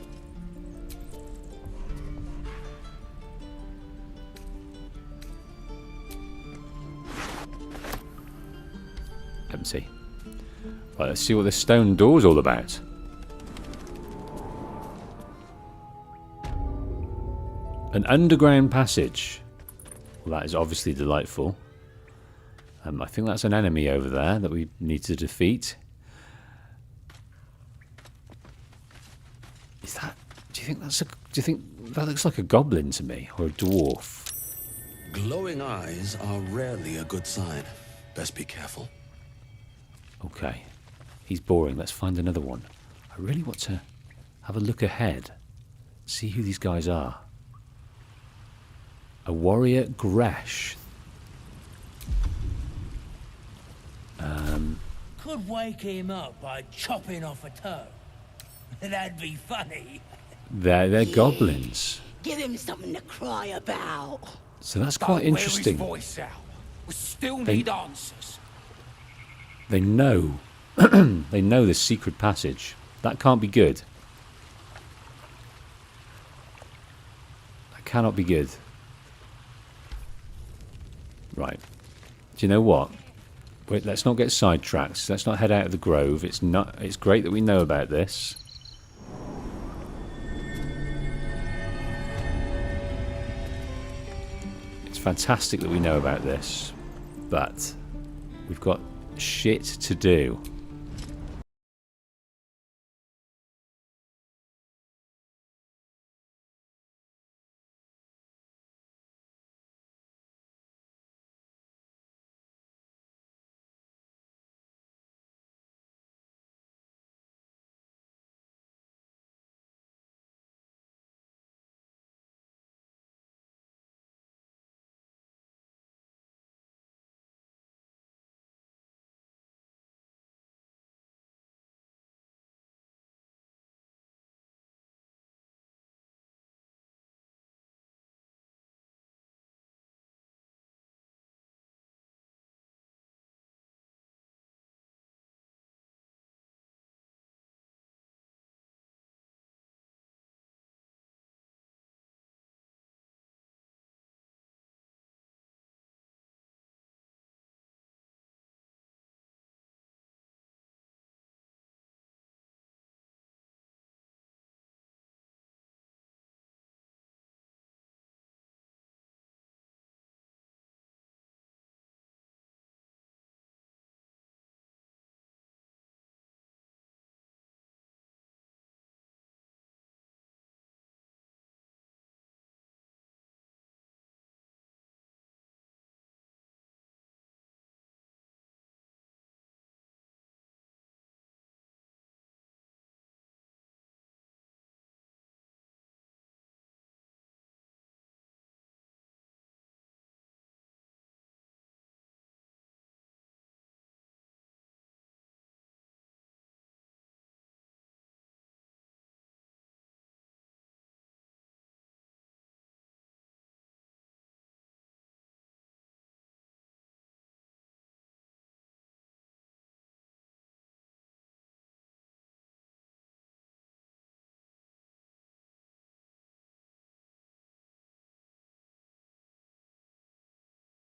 [SPEAKER 1] Empty. Right, let's see what this stone door's all about. An underground passage. Well, that is obviously delightful. I think that's an enemy over there that we need to defeat. Is that? Do you think that's a? Do you think that looks like a goblin to me, or a dwarf?
[SPEAKER 17] Glowing eyes are rarely a good sign. Best be careful.
[SPEAKER 1] Okay, he's boring. Let's find another one. I really want to have a look ahead, see who these guys are. A warrior Gresh.
[SPEAKER 18] Could wake him up by chopping off a toe. That'd be funny.
[SPEAKER 1] They're goblins.
[SPEAKER 14] Give him something to cry about.
[SPEAKER 1] So that's quite interesting.
[SPEAKER 10] Wear his voice out. We still
[SPEAKER 1] They-
[SPEAKER 10] need answers.
[SPEAKER 1] They know. They know this secret passage. That can't be good. That cannot be good. Right. Do you know what? Wait, let's not get sidetracked. Let's not head out of the grove. It's great that we know about this. It's fantastic that we know about this. But we've got shit to do.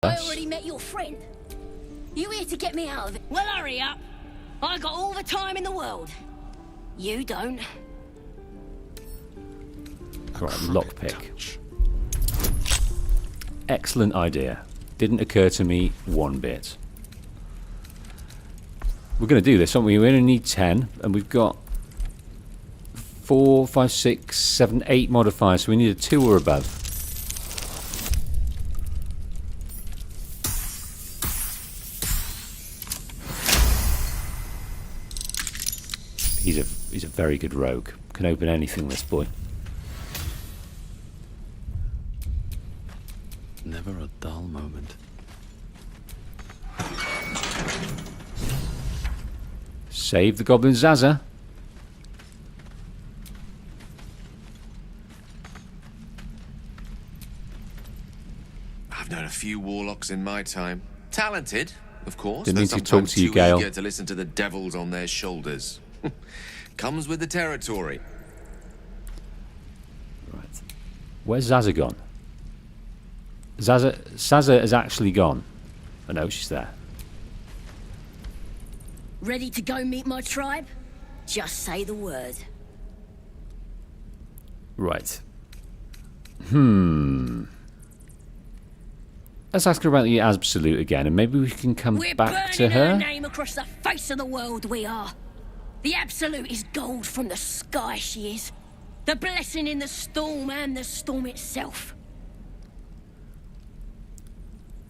[SPEAKER 14] I already met your friend. You here to get me out of it? Well, hurry up. I got all the time in the world. You don't.
[SPEAKER 1] Right, lockpick. Excellent idea. Didn't occur to me one bit. We're going to do this, aren't we? We only need 10, and we've got 4, 5, 6, 7, 8 modifiers, so we need a 2 or above. He's a very good rogue. Can open anything, this boy.
[SPEAKER 11] Never a dull moment.
[SPEAKER 1] Save the goblin Zaza.
[SPEAKER 16] I've known a few warlocks in my time. Talented, of course.
[SPEAKER 1] Didn't
[SPEAKER 16] though
[SPEAKER 1] need to talk
[SPEAKER 16] sometimes
[SPEAKER 1] to you,
[SPEAKER 16] too
[SPEAKER 1] Gale.
[SPEAKER 16] eager to listen to the devils on their shoulders. Comes with the territory.
[SPEAKER 1] Right. Where's Zaza gone? Zaza has actually gone. I know she's there.
[SPEAKER 14] Ready to go meet my tribe? Just say the word.
[SPEAKER 1] Right. Let's ask her about the Absolute again, and maybe we can come
[SPEAKER 14] We're
[SPEAKER 1] back to
[SPEAKER 14] burning her
[SPEAKER 1] her.
[SPEAKER 14] name across the face of the world, we are. The Absolute is gold from the sky, she is. The blessing in the storm and the storm itself.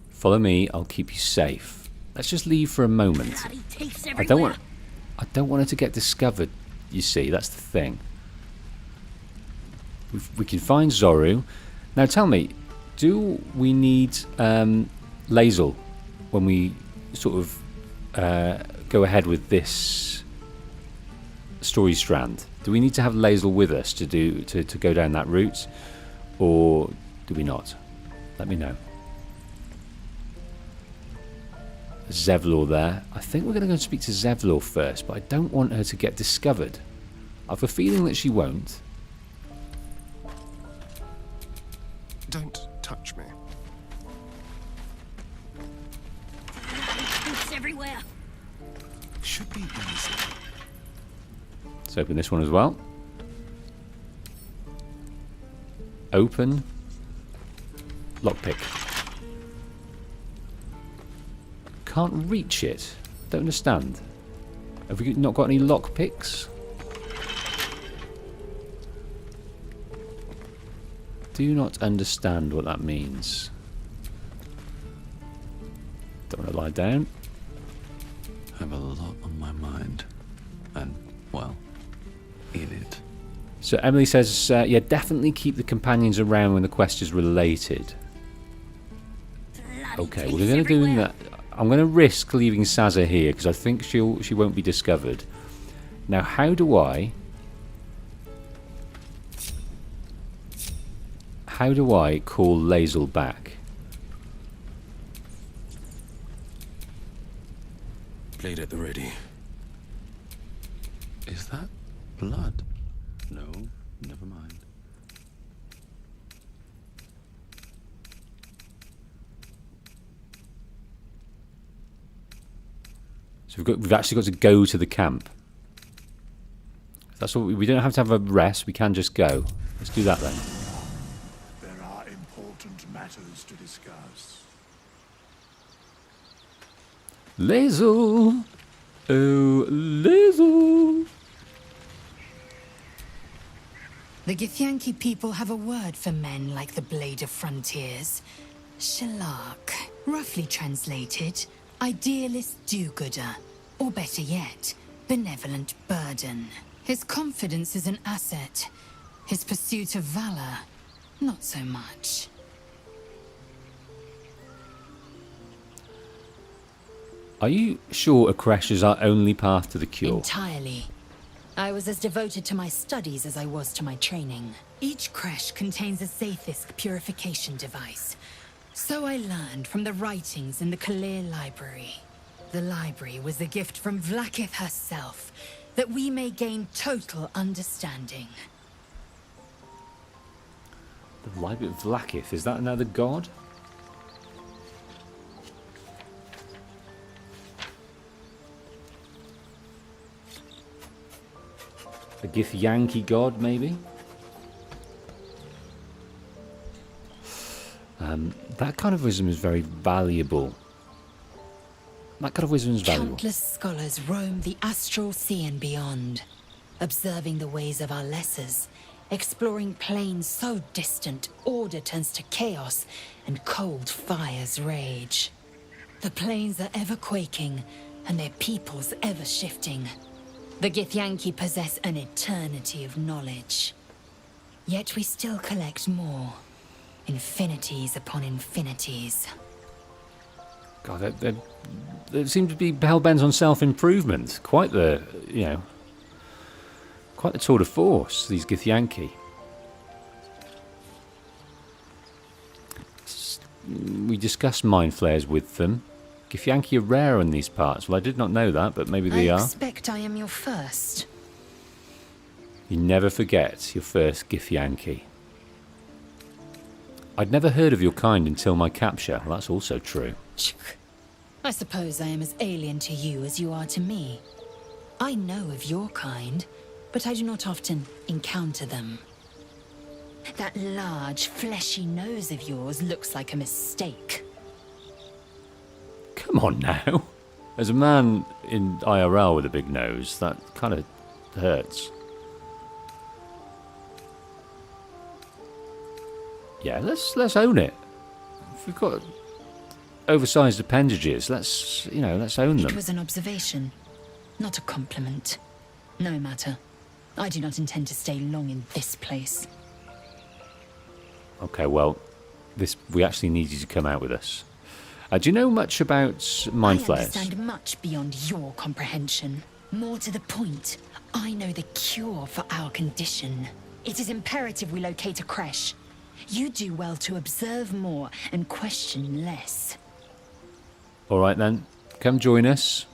[SPEAKER 1] Follow me, I'll keep you safe. Let's just leave for a moment.
[SPEAKER 14] Bloody teeths
[SPEAKER 1] I don't
[SPEAKER 14] everywhere.
[SPEAKER 1] want her to get discovered, you see, that's the thing. We can find Zoru. Now tell me, do we need Lae'zel when we sort of go ahead with this story strand? Do we need to have Lae'zel with us to go down that route, or do we not? Let me know. Zevlor there. I think we're going to go and speak to Zevlor first, but I don't want her to get discovered. I have a feeling that she won't.
[SPEAKER 19] Don't touch me.
[SPEAKER 14] Teeths everywhere.
[SPEAKER 19] Should be easy.
[SPEAKER 1] Let's open this one as well. Open. Lockpick. Can't reach it. Don't understand. Have we not got any lockpicks? Do not understand what that means. Don't want to lie down.
[SPEAKER 11] I have a lot on my mind. And, well, in it.
[SPEAKER 1] So Emily says, yeah, definitely keep the companions around when the quest is related. Okay, well, we're going to do that. I'm going to risk leaving Zaza here because I think she won't be discovered. Now, how do I call Lae'zel back?
[SPEAKER 11] Blade at the ready. Is that blood? No, never mind.
[SPEAKER 1] So we've actually got to go to the camp. That's what we don't have to have a rest. We can just go. Let's do that then.
[SPEAKER 10] There are important matters to discuss.
[SPEAKER 1] Lae'zel! Oh, Lae'zel!
[SPEAKER 6] The Githyanki people have a word for men like the Blade of Frontiers. Shalak. Roughly translated, idealist do-gooder. Or better yet, benevolent burden. His confidence is an asset. His pursuit of valor, not so much.
[SPEAKER 1] Are you sure a crash is our only path to the cure?
[SPEAKER 6] Entirely. I was as devoted to my studies as I was to my training. Each creche contains a Zaithisk purification device. So I learned from the writings in the Kalir Library. The library was a gift from Vlaakith herself, that we may gain total understanding.
[SPEAKER 1] The Library of Vlaakith, is that another god? A Githyanki god, maybe? That kind of wisdom is very valuable. That kind of wisdom is valuable.
[SPEAKER 4] Countless scholars roam the astral sea and beyond, observing the ways of our lessers, exploring planes so distant order turns to chaos and cold fires rage. The planes are ever quaking, and their peoples ever shifting. The Githyanki possess an eternity of knowledge. Yet we still collect more. Infinities upon infinities.
[SPEAKER 1] God, they seem to be hell-bent on self-improvement. Quite the, quite the tour de force, these Githyanki. We discussed mind flayers with them. Githyanki are rare in these parts. Well, I did not know that, but maybe they are.
[SPEAKER 4] I expect I am your first.
[SPEAKER 1] You never forget your first Githyanki. I'd never heard of your kind until my capture. Well, that's also true.
[SPEAKER 4] I suppose I am as alien to you as you are to me. I know of your kind, but I do not often encounter them. That large, fleshy nose of yours looks like a mistake.
[SPEAKER 1] Come on now. As a man in IRL with a big nose, that kind of hurts. Yeah, let's own it. If we've got oversized appendages, let's own them.
[SPEAKER 4] It was an observation, not a compliment. No matter. I do not intend to stay long in this place.
[SPEAKER 1] Okay, well, we actually need you to come out with us. Do you know much about mind flayers?
[SPEAKER 4] I understand much beyond your comprehension. More to the point, I know the cure for our condition. It is imperative we locate a creche. You do well to observe more and question less.
[SPEAKER 1] All right then, come join us.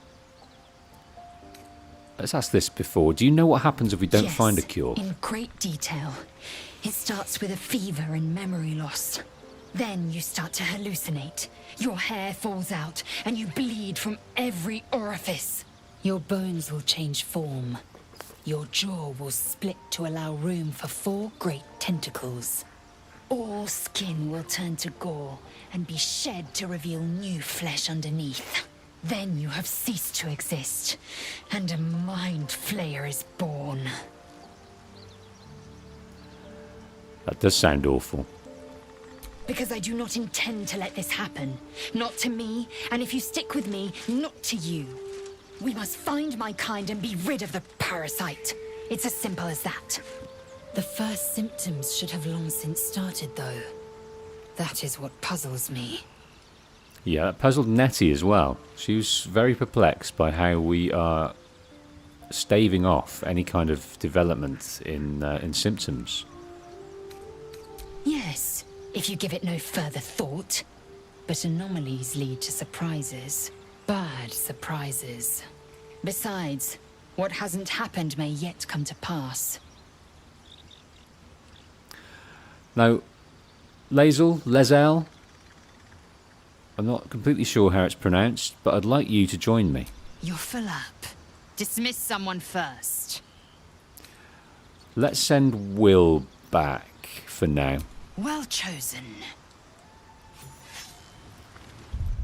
[SPEAKER 1] Let's ask this before. Do you know what happens if we don't find a cure?
[SPEAKER 4] In great detail. It starts with a fever and memory loss. Then you start to hallucinate. Your hair falls out and you bleed from every orifice. Your bones will change form. Your jaw will split to allow room for 4 great tentacles. All skin will turn to gore and be shed to reveal new flesh underneath. Then you have ceased to exist, and a mind flayer is born.
[SPEAKER 1] That does sound awful.
[SPEAKER 4] Because I do not intend to let this happen. Not to me, and if you stick with me, not to you. We must find my kind and be rid of the parasite. It's as simple as that. The first symptoms should have long since started, though. That is what puzzles me.
[SPEAKER 1] Yeah, that puzzled Nettie as well. She was very perplexed by how we are staving off any kind of development in symptoms.
[SPEAKER 4] Yes, if you give it no further thought. But anomalies lead to surprises. Bad surprises. Besides, what hasn't happened may yet come to pass.
[SPEAKER 1] Now, Lazel, I'm not completely sure how it's pronounced, but I'd like you to join me.
[SPEAKER 4] You're full up. Dismiss someone first.
[SPEAKER 1] Let's send Will back for now.
[SPEAKER 4] Well chosen.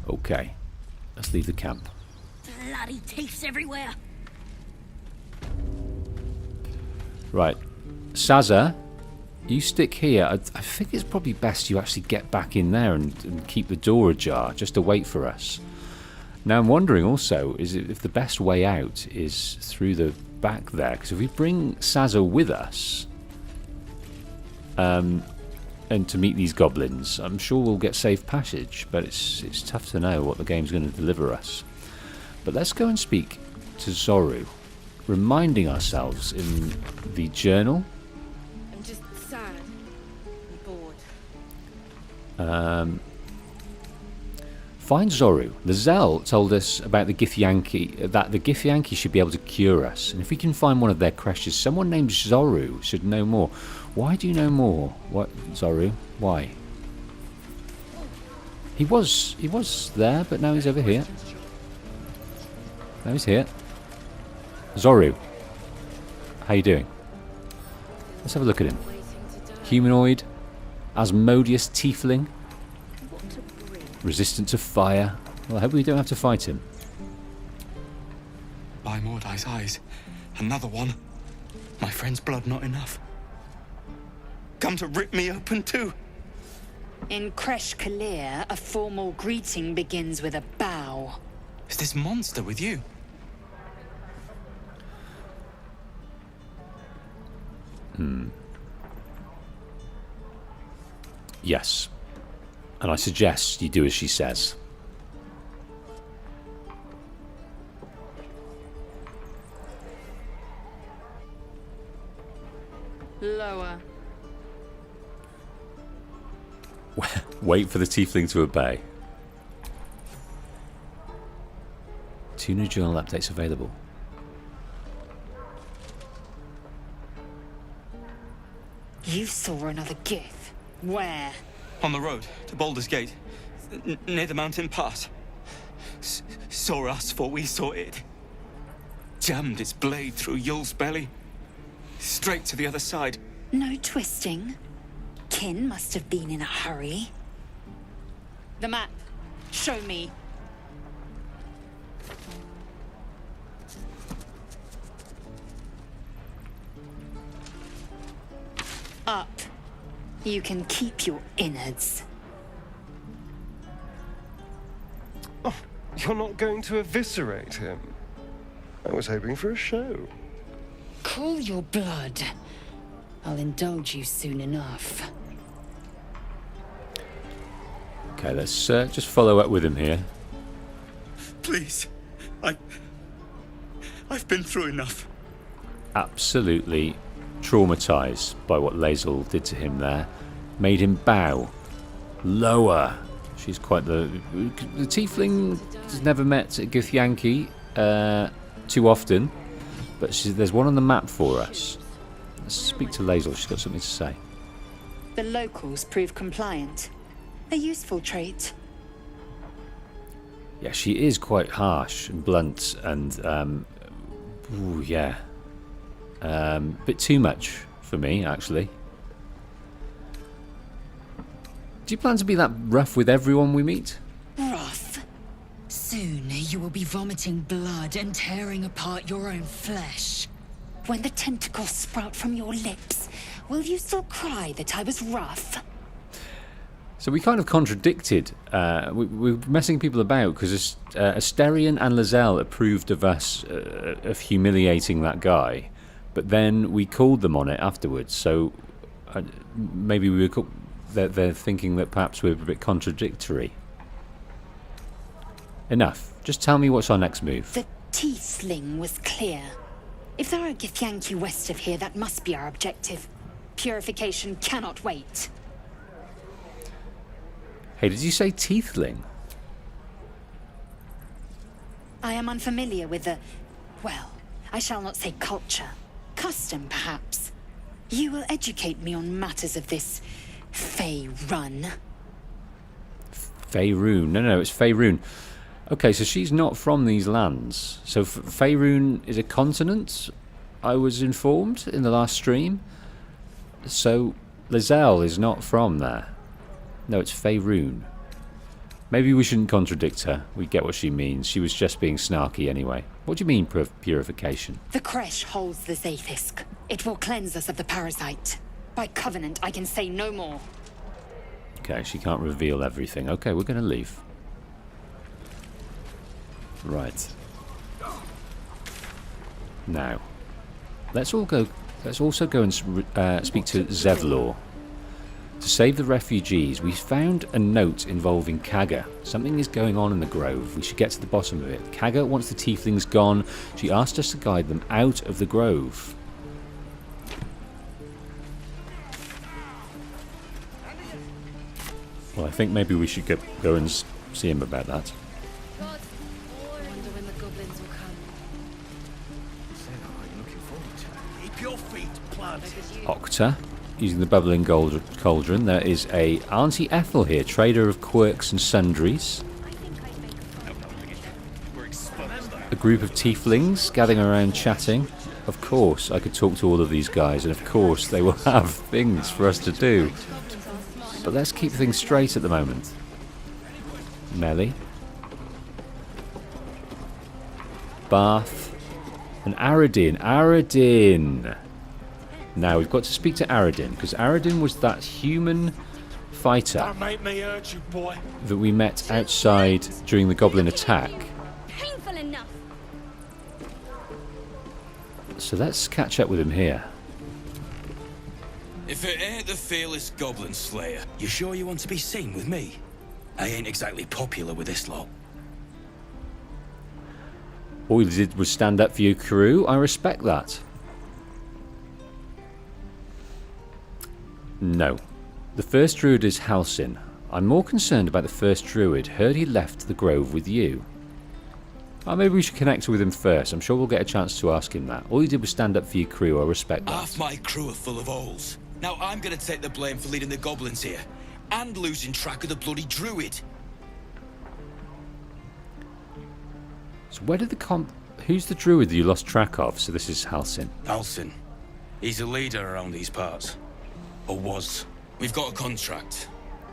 [SPEAKER 1] Okay, let's leave the camp.
[SPEAKER 14] Bloody thieves everywhere.
[SPEAKER 1] Right, Saza, you stick here. I think it's probably best you actually get back in there and keep the door ajar, just to wait for us. Now I'm wondering also, is if the best way out is through the back there, because if we bring Saza with us, and to meet these goblins, I'm sure we'll get safe passage, but it's tough to know what the game's going to deliver us. But let's go and speak to Zorru, reminding ourselves in the journal.
[SPEAKER 7] I'm just sad and bored.
[SPEAKER 1] Find Zorru. The Zell told us about the Githyanki, that the Githyanki should be able to cure us, and if we can find one of their creches, someone named Zorru should know more. Why do you know more? What, Zorru? Why? He was there, but now he's over here. Now he's here. Zorru, how you doing? Let's have a look at him. Humanoid, Asmodeus tiefling, resistant to fire. Well, I hope we don't have to fight him.
[SPEAKER 20] By Mordai's eyes, another one. My friend's blood not enough. Come to rip me open too.
[SPEAKER 4] In Kresh Kalir, a formal greeting begins with a bow.
[SPEAKER 20] Is this monster with you?
[SPEAKER 1] Yes. And I suggest you do as she says.
[SPEAKER 4] Lower.
[SPEAKER 1] Wait for the tiefling to obey. 2 new journal updates available.
[SPEAKER 4] You saw another gith. Where?
[SPEAKER 20] On the road to Baldurs Gate, near the mountain pass. Saw us, for we saw it. Jammed its blade through Yul's belly, straight to the other side.
[SPEAKER 4] No twisting. Kin must have been in a hurry. The map. Show me. Up. You can keep your innards.
[SPEAKER 21] Oh, you're not going to eviscerate him. I was hoping for a show.
[SPEAKER 4] Cool your blood. I'll indulge you soon enough.
[SPEAKER 1] Okay, let's just follow up with him here.
[SPEAKER 20] Please. I've been through enough.
[SPEAKER 1] Absolutely traumatized by what Lae'zel did to him there. Made him bow. Lower. She's quite the tiefling has never met a Githyanki too often, but there's one on the map for us. Let's speak to Lae'zel. She's got something to say.
[SPEAKER 4] The locals prove compliant. A useful trait.
[SPEAKER 1] Yeah, she is quite harsh and blunt and ooh, yeah. Bit too much for me, actually. Do you plan to be that rough with everyone we meet?
[SPEAKER 4] Rough. Soon you will be vomiting blood and tearing apart your own flesh. When the tentacles sprout from your lips, will you still cry that I was rough?
[SPEAKER 1] So we kind of contradicted. We're messing people about because Asterion and Lae'zel approved of us of humiliating that guy, but then we called them on it afterwards. So maybe we were. They're thinking that perhaps we're a bit contradictory. Enough. Just tell me what's our next move.
[SPEAKER 4] The tiefling was clear. If there are Githyanki west of here, that must be our objective. Purification cannot wait.
[SPEAKER 1] Hey, did you say tiefling?
[SPEAKER 4] I am unfamiliar with the... well, I shall not say culture. Custom, perhaps. You will educate me on matters of this... Faerun.
[SPEAKER 1] Faerun. No, it's Faerun. Okay, so she's not from these lands. So Faerun is a continent, I was informed in the last stream. So Lae'zel is not from there. No, it's Faerun. Maybe we shouldn't contradict her. We get what she means. She was just being snarky anyway. What do you mean, purification?
[SPEAKER 4] The Kresh holds the Zaithisk. It will cleanse us of the parasite. By covenant, I can say no more.
[SPEAKER 1] Okay, she can't reveal everything. Okay, we're going to leave. Right. Now, let's also go and speak to Zevlor. To save the refugees, we found a note involving Kaga. Something is going on in the grove. We should get to the bottom of it. Kaga wants the tieflings gone. She asked us to guide them out of the grove. Well, I think maybe we should go and see him about that.
[SPEAKER 7] I wonder when the goblins will come.
[SPEAKER 5] Keep your feet planted.
[SPEAKER 1] Octa, using the bubbling cauldron. There is a Auntie Ethel here, trader of quirks and sundries. A group of tieflings gathering around chatting. Of course, I could talk to all of these guys, and of course, they will have things for us to do. But let's keep things straight at the moment. Melly. Bath. And Aradin. Aradin! Now, we've got to speak to Aradin, because Aradin was that human fighter
[SPEAKER 18] Don't make me hurt you, boy.
[SPEAKER 1] that we met outside during the goblin attack.
[SPEAKER 8] Painful enough.
[SPEAKER 1] So let's catch up with him here.
[SPEAKER 17] If it ain't the fearless goblin slayer, you sure you want to be seen with me? I ain't exactly popular with this lot.
[SPEAKER 1] All you did was stand up for your crew. I respect that. No. The first druid is Halsin. I'm more concerned about the first druid. Heard he left the grove with you. Oh, maybe we should connect with him first. I'm sure we'll get a chance to ask him that. All you did was stand up for your crew. I respect that.
[SPEAKER 17] Half my crew are full of holes. Now I'm gonna take the blame for leading the goblins here. And losing track of the bloody druid.
[SPEAKER 1] So where did the who's the druid that you lost track of? So this is Halsin.
[SPEAKER 17] Halsin. He's a leader around these parts. Or was. We've got a contract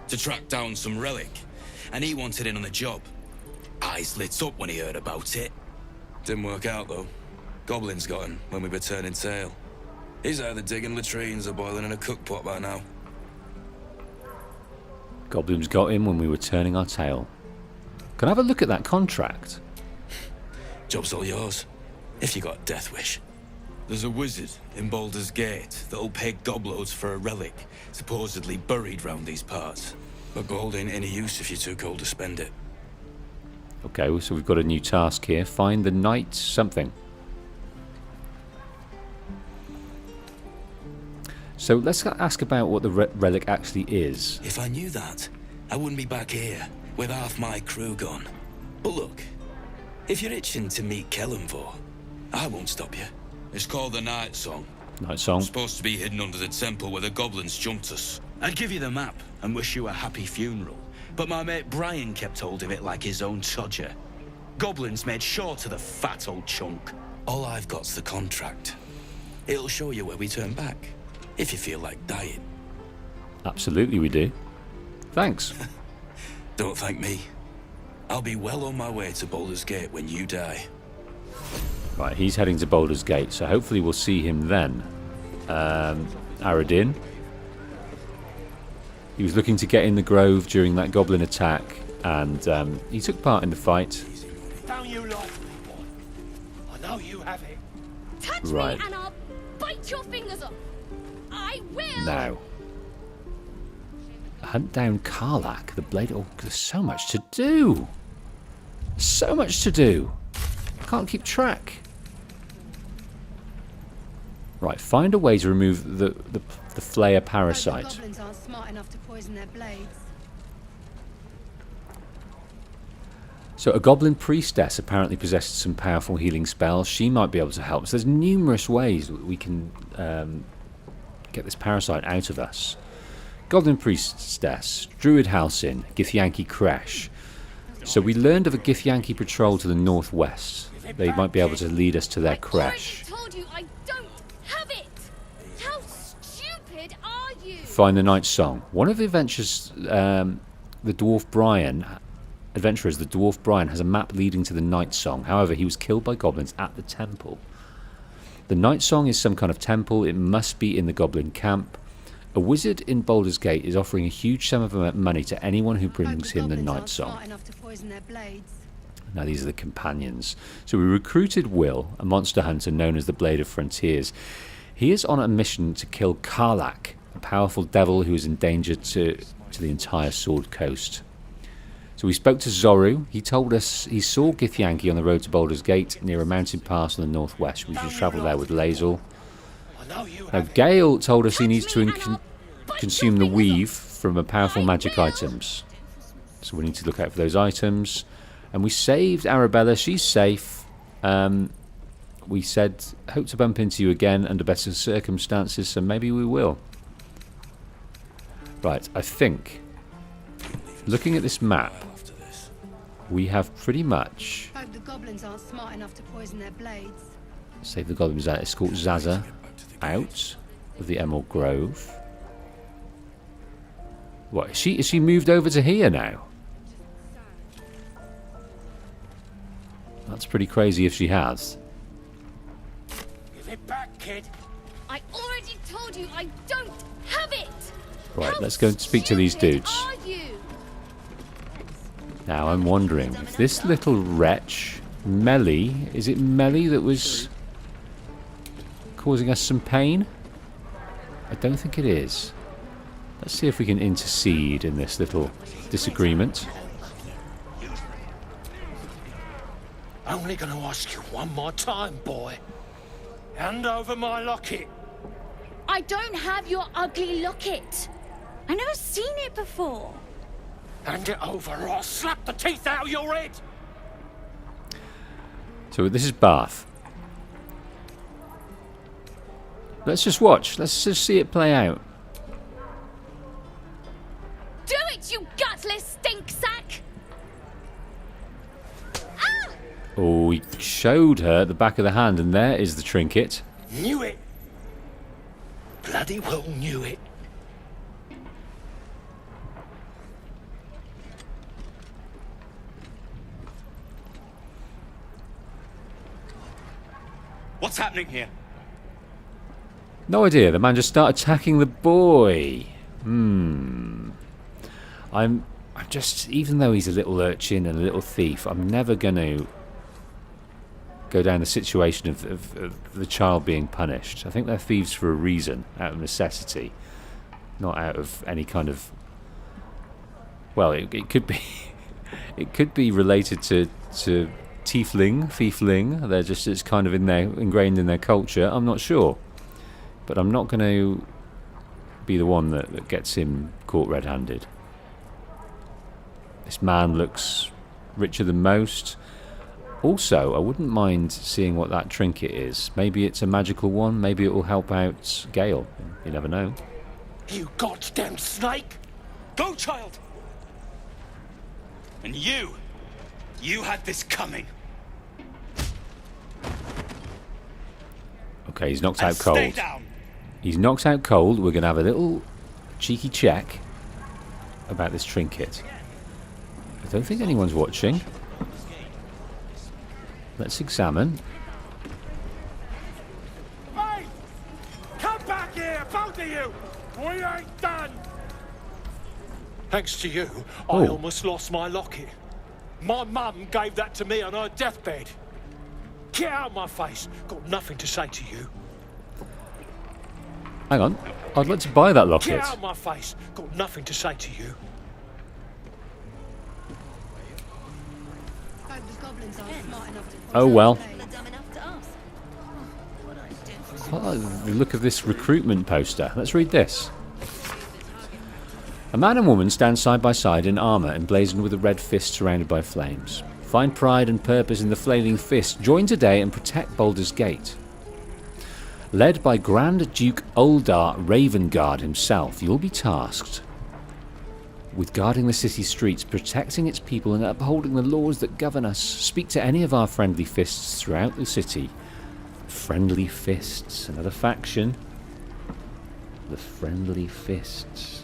[SPEAKER 17] to track down some relic, and he wanted in on the job. Eyes lit up when he heard about it. Didn't work out, though. Goblins got him when we were turning tail. He's either digging latrines or boiling in a cookpot by now.
[SPEAKER 1] Goblins got him when we were turning our tail. Can I have a look at that contract?
[SPEAKER 17] Job's all yours, if you got a death wish. There's a wizard in Baldurs Gate that'll pay gobloads for a relic, supposedly buried round these parts. But gold ain't any use if you're too cold to spend it.
[SPEAKER 1] Okay, so we've got a new task here. Find the knight something. So let's ask about what the relic actually is.
[SPEAKER 17] If I knew that, I wouldn't be back here with half my crew gone. But look, if you're itching to meet Kellenvor, I won't stop you. It's called the Night Song.
[SPEAKER 1] Night Song.
[SPEAKER 17] It's supposed to be hidden under the temple where the goblins jumped us. I'd give you the map and wish you a happy funeral, but my mate Brian kept hold of it like his own Todger. Goblins made sure to the fat old chunk. All I've got's the contract. It'll show you where we turn back, if you feel like dying.
[SPEAKER 1] Absolutely we do. Thanks.
[SPEAKER 17] Don't thank me. I'll be well on my way to Baldur's Gate when you die.
[SPEAKER 1] Right, he's heading to Baldur's Gate, so hopefully we'll see him then. Aradin. He was looking to get in the grove during that goblin attack, and he took part in the fight.
[SPEAKER 18] Don't you like me, boy? I know you have it.
[SPEAKER 8] Touch
[SPEAKER 1] Right.
[SPEAKER 8] me and I'll bite your fingers off. I will.
[SPEAKER 1] Now. Hunt down Karlach, the blade. Oh, there's so much to do. So much to do. I can't keep track. Right, find a way to remove the Flayer parasite.
[SPEAKER 12] The goblins aren't smart enough to poison their blades.
[SPEAKER 1] So a goblin priestess apparently possessed some powerful healing spells. She might be able to help. So there's numerous ways that we can get this parasite out of us. Goblin priestess, Druid Halsin, Githyanki Kresh. So we learned of a Githyanki patrol to the northwest. They might be able to lead us to their Kresh.
[SPEAKER 8] I told you I don't have it. How stupid are you?
[SPEAKER 1] Find the Night Song. One of the adventurers, the Dwarf Brian, has a map leading to the Night Song. However, he was killed by goblins at the temple. The Night Song is some kind of temple. It must be in the goblin camp. A wizard in Baldur's Gate is offering a huge sum of money to anyone who brings him the Night Song. Now these are the companions. So we recruited Will, a monster hunter known as the Blade of Frontiers. He is on a mission to kill Karlach, a powerful devil who is in danger to the entire Sword Coast. So we spoke to Zoru. He told us he saw Githyanki on the road to Baldur's Gate near a mountain pass on the northwest. We should travel there with Lae'zel. Now Gale told us he needs to consume the weave from a powerful magic items. So we need to look out for those items. And we saved Arabella. She's safe. We said, hope to bump into you again under better circumstances, so maybe we will. Right, I think, looking at this map, we have pretty much...
[SPEAKER 12] Hope the goblins aren't smart enough to poison their blades.
[SPEAKER 1] Save the goblins out. Escort Zaza out of the Emerald Grove. What, is she moved over to here now? That's pretty crazy if she has.
[SPEAKER 18] Give it back, kid.
[SPEAKER 7] I already told you I don't have it!
[SPEAKER 1] Right, let's go and speak to these dudes.
[SPEAKER 7] Are you?
[SPEAKER 1] Now I'm wondering if this little wretch, Melly, is it Melly that was causing us some pain? I don't think it is. Let's see if we can intercede in this little disagreement.
[SPEAKER 18] Only gonna ask you one more time, boy. Hand over my locket.
[SPEAKER 7] I don't have your ugly locket. I've never seen it before.
[SPEAKER 18] Hand it over or I'll slap the teeth out of your head.
[SPEAKER 1] So this is Bath. Let's just watch. Let's just see it play out.
[SPEAKER 7] Do it, you gutless stink sack!
[SPEAKER 1] Oh, he showed her the back of the hand, and there is the trinket.
[SPEAKER 18] Knew it. Bloody well knew it.
[SPEAKER 20] What's happening here?
[SPEAKER 1] No idea. The man just started attacking the boy. I'm just, even though he's a little urchin and a little thief, I'm never going to go down the situation of the child being punished. I think they're thieves for a reason, out of necessity, not out of any kind of. Well, it could be, it could be related to thiefling. They're just, it's kind of ingrained in their culture. I'm not sure, but I'm not going to be the one that gets him caught red-handed. This man looks richer than most. Also, I wouldn't mind seeing what that trinket is. Maybe it's a magical one. Maybe it will help out Gale. You never know.
[SPEAKER 18] You goddamn snake! Go, child!
[SPEAKER 20] And you had this coming.
[SPEAKER 1] Okay, he's knocked
[SPEAKER 20] And
[SPEAKER 1] out cold.
[SPEAKER 20] stay down.
[SPEAKER 1] He's knocked out cold. We're going to have a little cheeky check about this trinket. I don't think anyone's watching. Let's examine.
[SPEAKER 18] Hey! Come back here, both of you! We ain't done! Thanks to you, I almost lost my locket. My mum gave that to me on her deathbed. Get out of my face. Got nothing to say to you.
[SPEAKER 1] Hang on. I'd like to buy that locket.
[SPEAKER 18] Get out of my face. Got nothing to say to you.
[SPEAKER 1] Oh well. Oh, the look of this recruitment poster. Let's read this. A man and woman stand side by side in armour emblazoned with a red fist surrounded by flames. Find pride and purpose in the flailing fist. Join today and protect Baldurs Gate. Led by Grand Duke Uldar Ravengard himself, you'll be tasked with guarding the city streets, protecting its people and upholding the laws that govern us. Speak to any of our friendly fists throughout the city. Friendly fists, another faction. The friendly fists.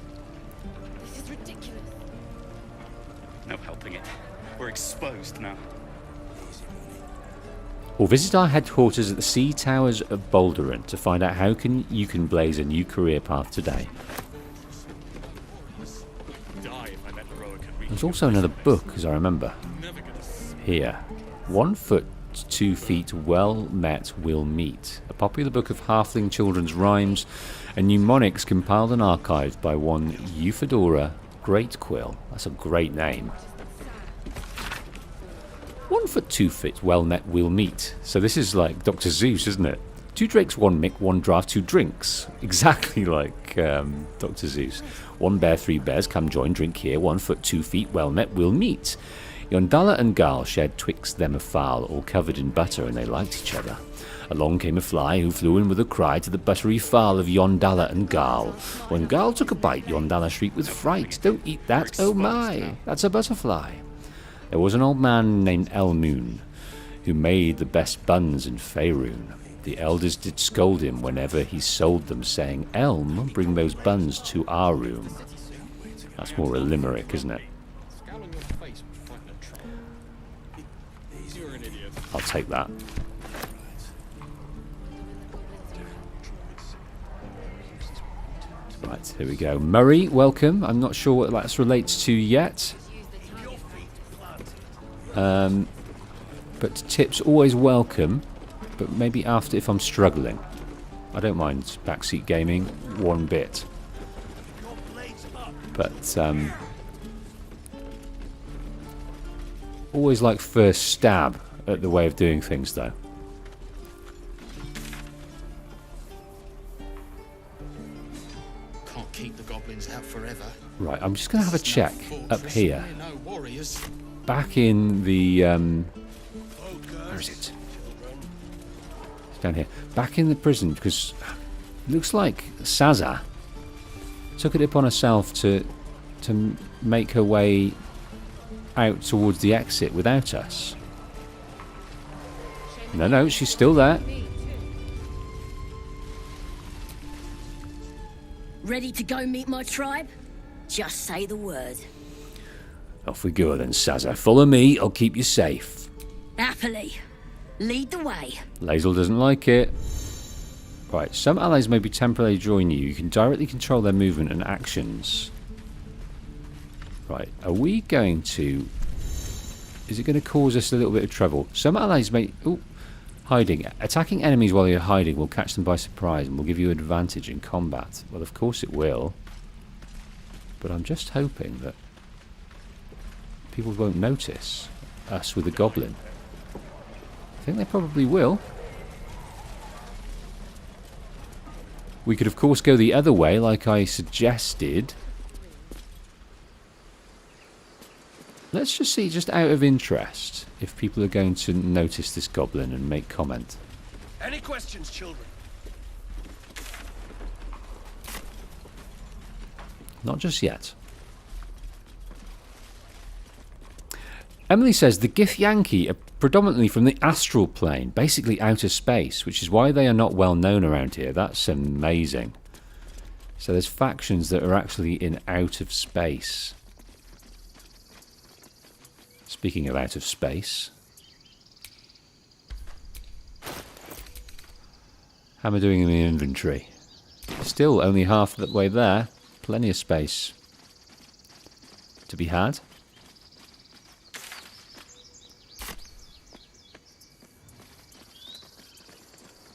[SPEAKER 20] This is ridiculous. No helping it. We're exposed now.
[SPEAKER 1] Or visit our headquarters at the Sea Towers of Baldur to find out how you can blaze a new career path today. There's also another book, as I remember. Here. 1 foot, 2 feet, well met will meet. A popular book of halfling children's rhymes and mnemonics compiled and archived by one Euphedora Greatquill. That's a great name. 1 foot, 2 feet, well met will meet. So this is like Dr. Zeus, isn't it? 2 drakes, 1 mick, 1 draft, 2 drinks. Exactly like Dr. Zeus. 1 bear, 3 bears, come join, drink here. 1 foot, 2 feet, well met, will meet. Yondalla and Garl shared twixt them a fowl, all covered in butter, and they liked each other. Along came a fly, who flew in with a cry to the buttery fowl of Yondalla and Garl. When Garl took a bite, Yondalla shrieked with fright, "Don't eat that, oh my! That's a butterfly." There was an old man named Elmoon, who made the best buns in Faerun. The elders did scold him whenever he sold them, saying, Elm, bring those buns to our room. That's more a limerick, isn't it? I'll take that. Right, here we go. Murray, welcome. I'm not sure what that relates to yet. But tips always welcome, but maybe after if I'm struggling. I don't mind backseat gaming one bit. But always like first stab at the way of doing things though.
[SPEAKER 17] Can't keep the goblins out forever.
[SPEAKER 1] Right, I'm just going to have a check up here. Back in the... where is it? It's down here. Back in the prison, because it looks like Saza took it upon herself to make her way out towards the exit without us. No, she's still there.
[SPEAKER 14] Ready to go meet my tribe? Just say the word.
[SPEAKER 1] Off we go then, Saza. Follow me, I'll keep you safe.
[SPEAKER 14] Happily. Lead the way.
[SPEAKER 1] Lae'zel doesn't like it. Right, some allies may be temporarily join you. You can directly control their movement and actions. Right, are we going to... Is it going to cause us a little bit of trouble? Some allies may... Ooh, hiding. Attacking enemies while you're hiding will catch them by surprise and will give you advantage in combat. Well, of course it will. But I'm just hoping that people won't notice us with a goblin. I think they probably will. We could, of course, go the other way, like I suggested. Let's just see, just out of interest, if people are going to notice this goblin and make comment.
[SPEAKER 21] Any questions, children?
[SPEAKER 1] Not just yet. Emily says the Githyanki are predominantly from the astral plane, basically outer space, which is why they are not well known around here. That's amazing. So there's factions that are actually in out of space. Speaking of out of space, how am I doing in the inventory? Still only half the way there. Plenty of space to be had.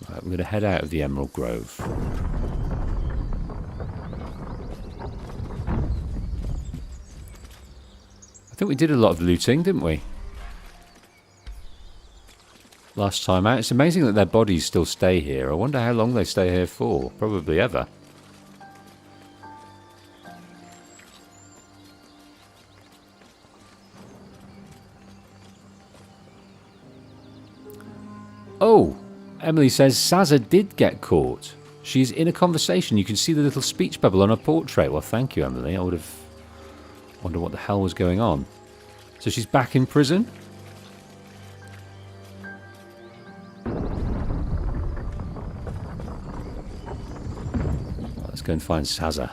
[SPEAKER 1] Right, we're going to head out of the Emerald Grove. I think we did a lot of looting, didn't we? Last time out. It's amazing that their bodies still stay here. I wonder how long they stay here for. Probably ever. Oh! Emily says Saza did get caught. She's in a conversation. You can see the little speech bubble on her portrait. Well, thank you, Emily. I would have wondered what the hell was going on. So she's back in prison? Well, let's go and find Saza.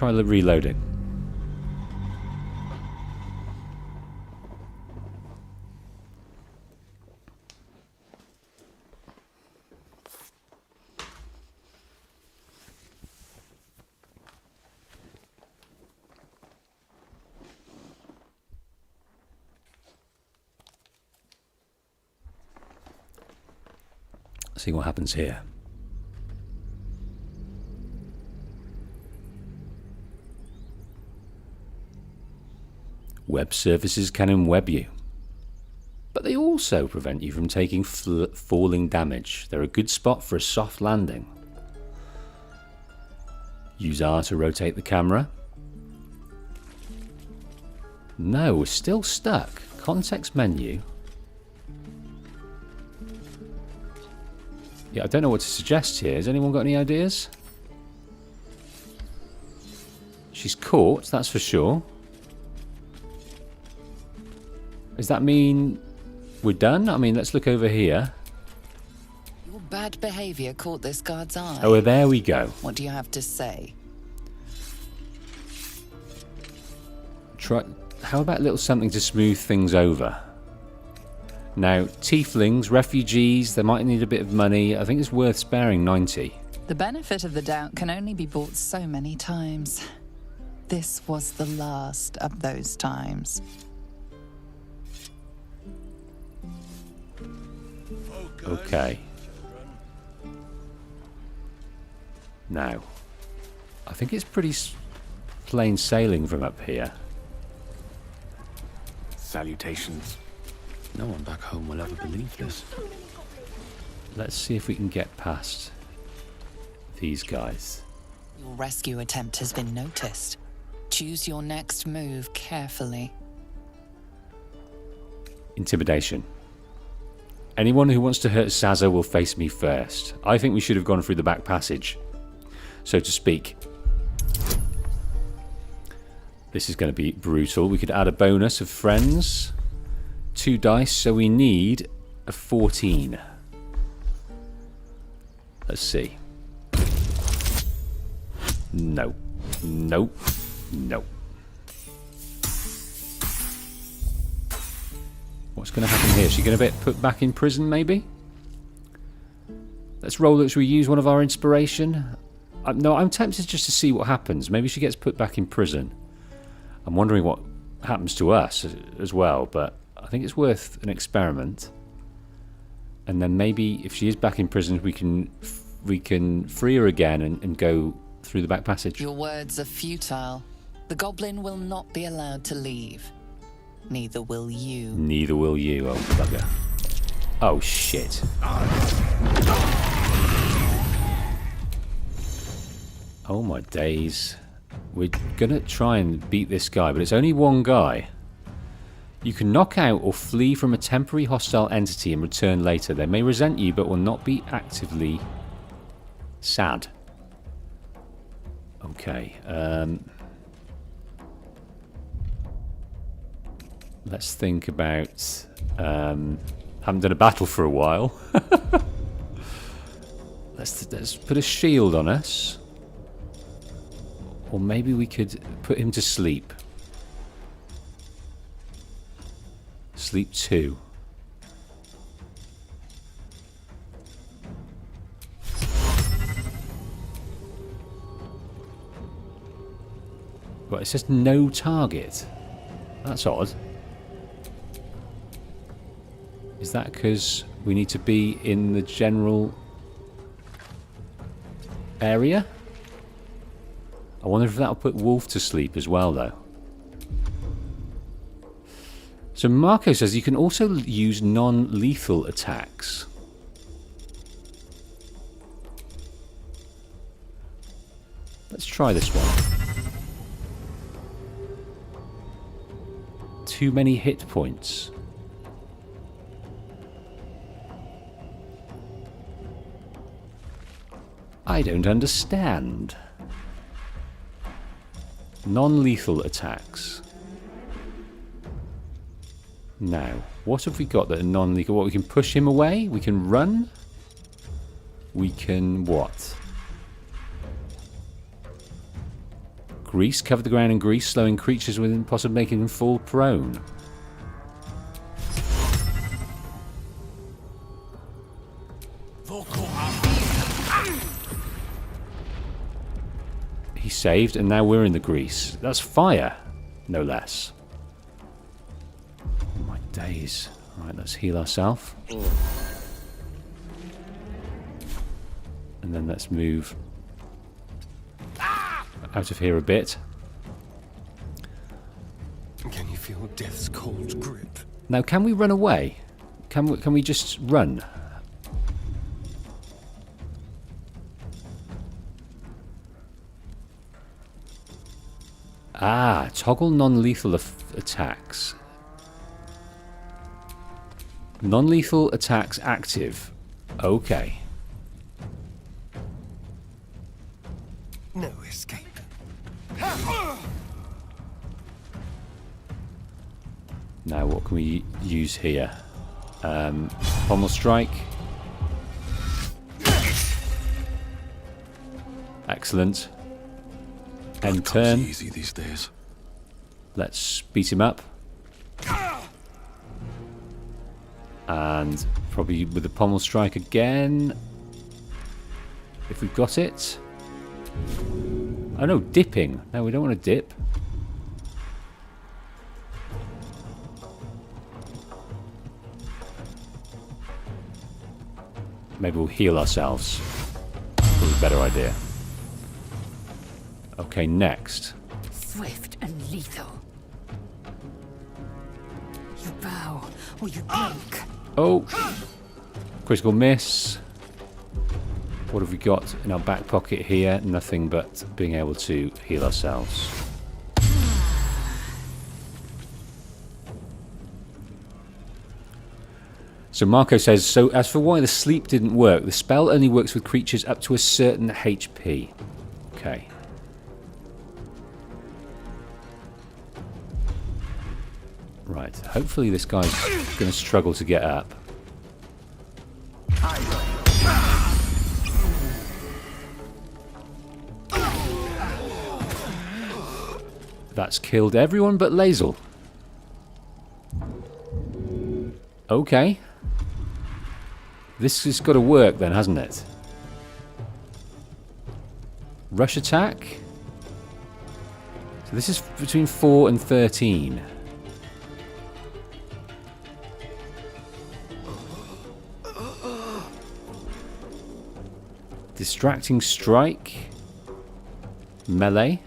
[SPEAKER 1] try reloading. See what happens here. Web surfaces can unweb you, but they also prevent you from taking falling damage. They're a good spot for a soft landing. Use R to rotate the camera. No, we're still stuck. Context menu. Yeah, I don't know what to suggest here. Has anyone got any ideas? She's caught, that's for sure. Does that mean we're done? I mean, let's look over here.
[SPEAKER 6] Your bad behavior caught this guard's eye.
[SPEAKER 1] Oh, well, there we go.
[SPEAKER 6] What do you have to say?
[SPEAKER 1] How about a little something to smooth things over? Now, tieflings, refugees, they might need a bit of money. I think it's worth sparing 90.
[SPEAKER 6] The benefit of the doubt can only be bought so many times. This was the last of those times.
[SPEAKER 1] Okay. Now, I think it's pretty plain sailing from up here.
[SPEAKER 15] Salutations. No one back home will ever believe this.
[SPEAKER 1] Let's see if we can get past these guys.
[SPEAKER 6] Your rescue attempt has been noticed. Choose your next move carefully.
[SPEAKER 1] Intimidation. Anyone who wants to hurt Sazza will face me first. I think we should have gone through the back passage, so to speak. This is going to be brutal. We could add a bonus of friends. 2 dice, so we need a 14. Let's see. No. Nope. Nope. What's going to happen here? Is she going to get put back in prison, maybe? Let's roll it. Should we use one of our inspiration? No, I'm tempted just to see what happens. Maybe she gets put back in prison. I'm wondering what happens to us as well, but I think it's worth an experiment. And then maybe if she is back in prison, we can free her again and go through the back passage.
[SPEAKER 6] Your words are futile. The goblin will not be allowed to leave. Neither will you.
[SPEAKER 1] Neither will you, oh bugger. Oh shit. Oh my days. We're gonna try and beat this guy, but it's only one guy. You can knock out or flee from a temporary hostile entity and return later. They may resent you, but will not be actively sad. Okay. Let's think about... haven't done a battle for a while. Let's put a shield on us. Or maybe we could put him to sleep. Sleep 2. But it says no target. That's odd. Is that because we need to be in the general area? I wonder if that'll put Wolf to sleep as well, though. So Marco says you can also use non-lethal attacks. Let's try this one. Too many hit points. I don't understand. Non-lethal attacks. Now, what have we got that are non-lethal? What, we can push him away? We can run? We can what? Grease. Cover the ground in grease, slowing creatures within, possibly making them fall prone. He saved, and now we're in the grease. That's fire, no less. Oh my days. Right, let's heal ourselves. And then let's move out of here a bit.
[SPEAKER 21] Can you feel death's cold grip?
[SPEAKER 1] Now, can we run away? Can we just run? Ah, toggle non-lethal attacks. Non-lethal attacks active. Okay.
[SPEAKER 21] No escape.
[SPEAKER 1] Now, what can we use here? Pommel strike. Excellent. End turn.
[SPEAKER 11] Easy these days.
[SPEAKER 1] Let's beat him up. And probably with the pommel strike again. If we've got it. Oh no, dipping. No, we don't want to dip. Maybe we'll heal ourselves. Probably a better idea. Okay, next.
[SPEAKER 4] Swift and lethal. You bow or you break.
[SPEAKER 1] Oh! Critical miss. What have we got in our back pocket here? Nothing but being able to heal ourselves. So Marco says, so as for why the sleep didn't work, the spell only works with creatures up to a certain HP. Okay. Right, hopefully this guy's going to struggle to get up. That's killed everyone but Lae'zel. Okay. This has got to work then, hasn't it? Rush attack. So this is between 4 and 13. Distracting strike. Melee.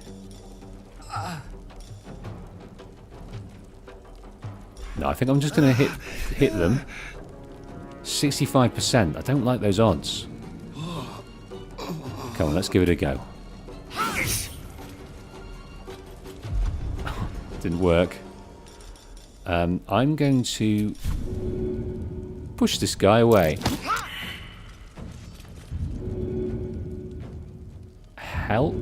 [SPEAKER 1] No, I think I'm just going to hit them. 65%. I don't like those odds. Come on, let's give it a go. Didn't work. I'm going to push this guy away. Help.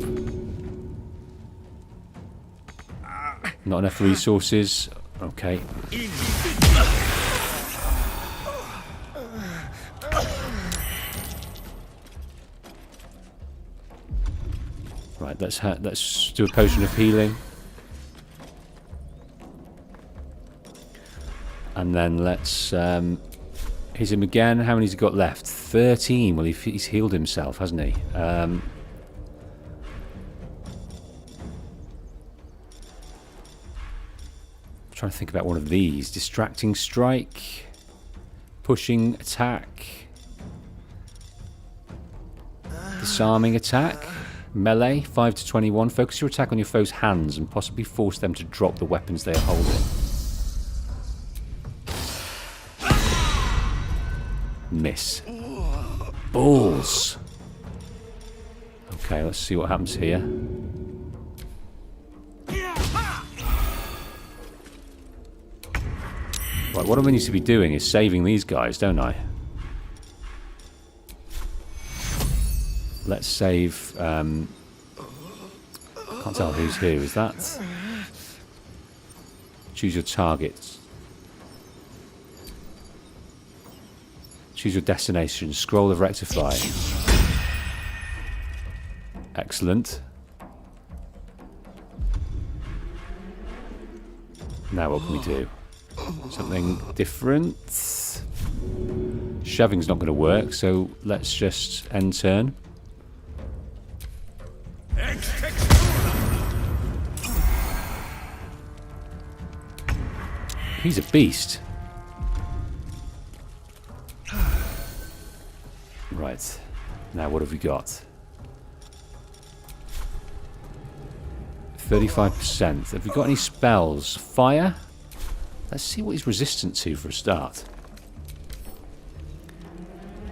[SPEAKER 1] Not enough resources. Okay. Right, let's do a potion of healing. And then let's hit him again. How many's he got left? 13. Well, he's healed himself, hasn't he? Trying to think about one of these. Distracting strike, pushing attack, disarming attack, melee 5 to 21. Focus your attack on your foe's hands and possibly force them to drop the weapons they are holding. Miss. Balls. Okay, let's see what happens here. Right, what I need to be doing is saving these guys, don't I? Let's save... can't tell who's who. Is that... Choose your targets. Choose your destination. Scroll of rectify. Now what can we do? Something different. Shoving's not going to work, so let's just end turn. He's a beast. Right. Now what have we got? 35%. Have we got any spells? Fire? Let's see what he's resistant to for a start.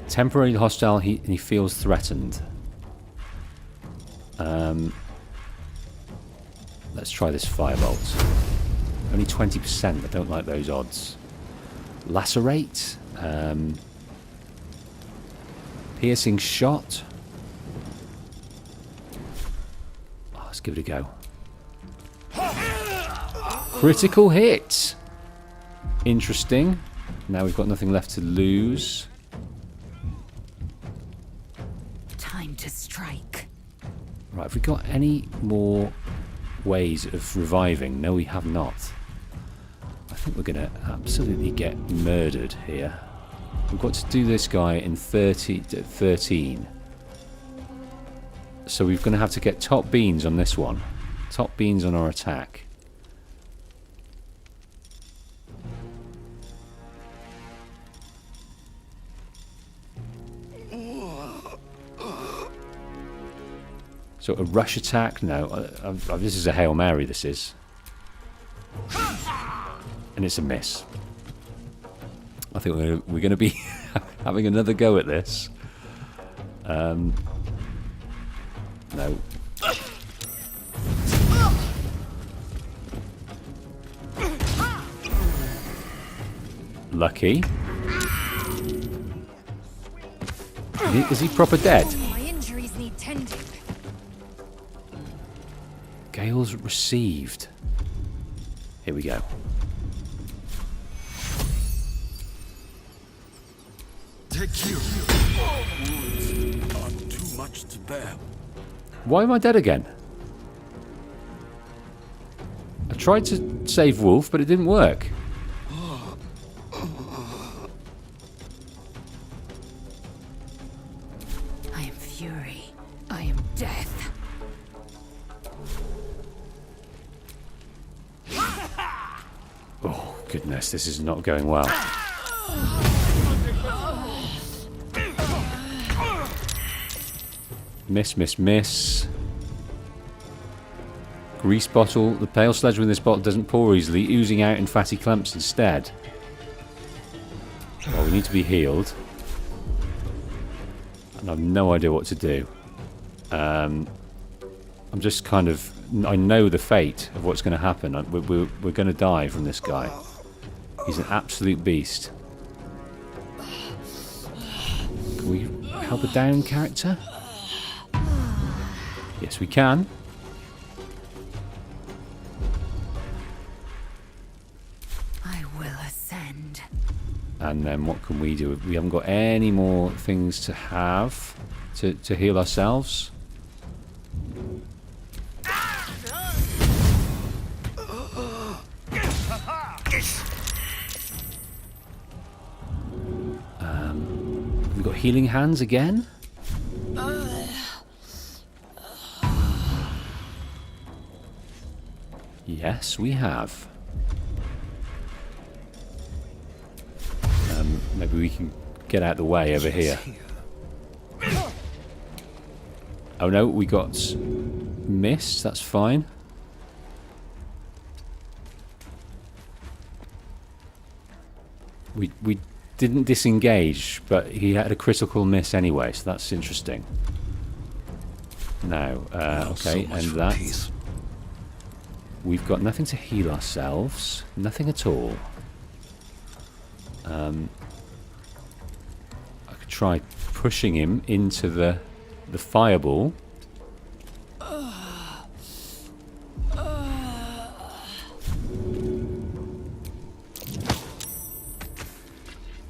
[SPEAKER 1] Temporarily hostile, he feels threatened. Let's try this firebolt. Only 20%. I don't like those odds. Lacerate. Piercing shot. Oh, let's give it a go. Critical hit. Interesting. Now we've got nothing left to lose.
[SPEAKER 4] Time to strike.
[SPEAKER 1] Right, have we got any more ways of reviving? No, we have not. I think we're going to absolutely get murdered here. We've got to do this guy in 13. So we're going to have to get top beans on this one. Top beans on our attack. So a rush attack? No. This is a Hail Mary, this is. And it's a miss. I think we're going to be having another go at this. No. Lucky. Is he proper dead?
[SPEAKER 4] My injuries need tending.
[SPEAKER 1] Gales received. Here we go.
[SPEAKER 10] Take you. Wounds are too much to bear.
[SPEAKER 1] Why am I dead again? I tried to save Wolf, but it didn't work.
[SPEAKER 4] I am fury. I am death.
[SPEAKER 1] Oh, goodness, this is not going well. Miss, miss, miss. Grease bottle. The pale sledge with this bottle doesn't pour easily, oozing out in fatty clumps instead. Well, we need to be healed. And I've no idea what to do. I'm just kind of... I know the fate of what's going to happen. We're going to die from this guy. He's an absolute beast. Can we help a down character? Yes, we can.
[SPEAKER 4] I will ascend.
[SPEAKER 1] And then what can we do? We haven't got any more things to have to heal ourselves. We've got healing hands again. Yes, we have. Maybe we can get out of the way over here. Oh no, we got missed. That's fine. We didn't disengage, but he had a critical miss anyway, so that's interesting. Now, okay, and that. We've got nothing to heal ourselves. Nothing at all. I could try pushing him into the fireball.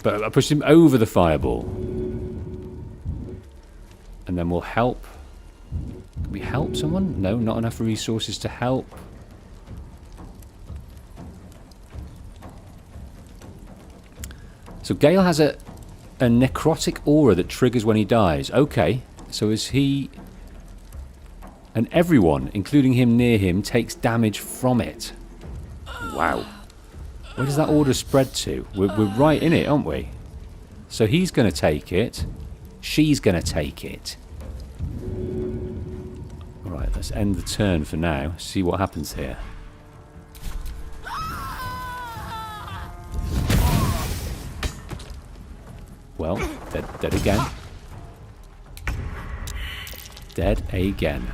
[SPEAKER 1] But I pushed him over the fireball. And then we'll help. Can we help someone? No, not enough resources to help. So Gale has a necrotic aura that triggers when he dies. Okay, so is he... And everyone, including him near him, takes damage from it. Wow. Where does that order spread to? We're right in it, aren't we? So he's going to take it. She's going to take it. Alright, let's end the turn for now. See what happens here. Well, dead again. Dead again.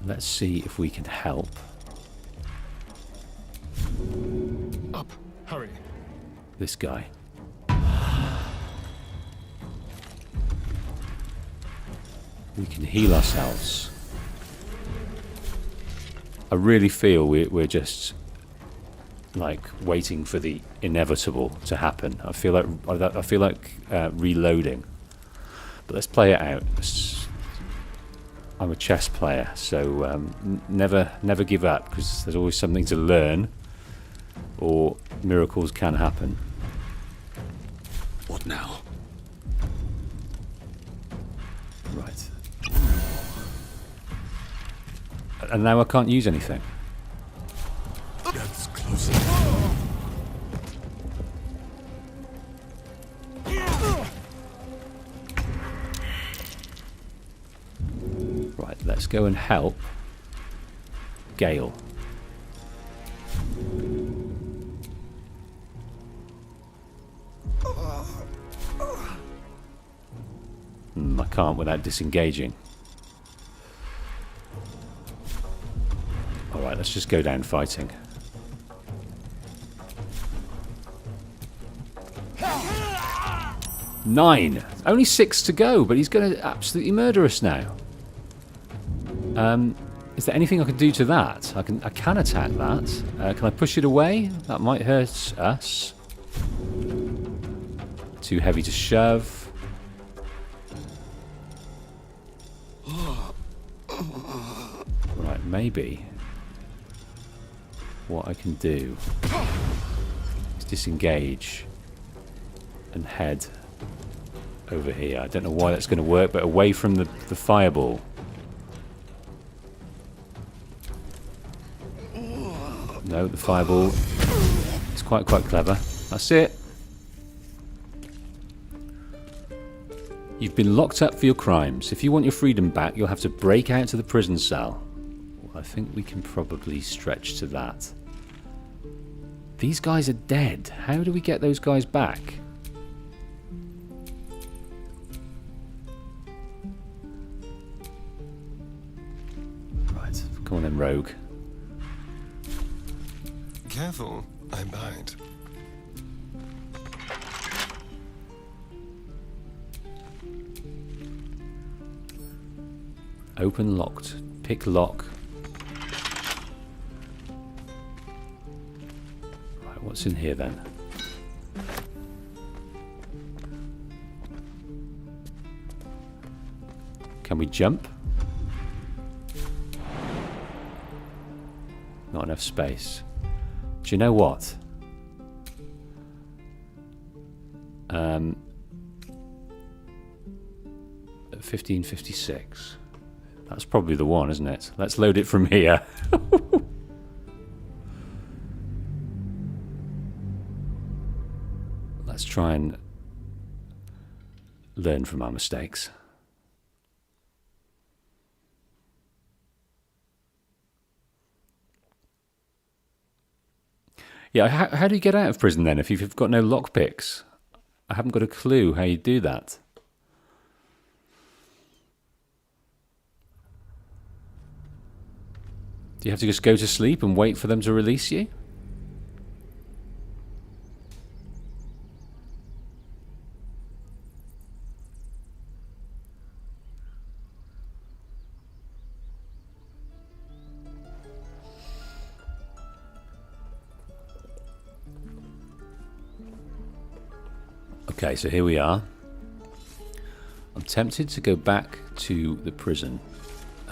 [SPEAKER 1] Let's see if we can help.
[SPEAKER 19] Up, hurry.
[SPEAKER 1] This guy. We can heal ourselves. I really feel we're just like waiting for the inevitable to happen. I feel like reloading. But let's play it out. I'm a chess player, so never give up, because there's always something to learn, or miracles can happen.
[SPEAKER 11] What now?
[SPEAKER 1] Right. And now I can't use anything.
[SPEAKER 10] That's close.
[SPEAKER 1] Right, let's go and help Gale. I can't without disengaging. Alright, let's just go down fighting. Nine! Only 6 to go, but he's going to absolutely murder us now. Is there anything I can do to that? I can attack that. Can I push it away? That might hurt us. Too heavy to shove. Right, maybe what I can do is disengage and head over here. I don't know why that's going to work, but away from the fireball. No, the fireball is quite clever. That's it. You've been locked up for your crimes. If you want your freedom back, you'll have to break out to the prison cell. Well, I think we can probably stretch to that. These guys are dead. How do we get those guys back? Right, come on then, rogue.
[SPEAKER 19] Careful, I bite.
[SPEAKER 1] Open locked. Pick lock. Right, what's in here then? Can we jump? Not enough space. Do you know what? 1556. That's probably the one, isn't it? Let's load it from here. Let's try and learn from our mistakes. Yeah, how do you get out of prison then if you've got no lockpicks? I haven't got a clue how you do that. Do you have to just go to sleep and wait for them to release you? Okay, so here we are. I'm tempted to go back to the prison.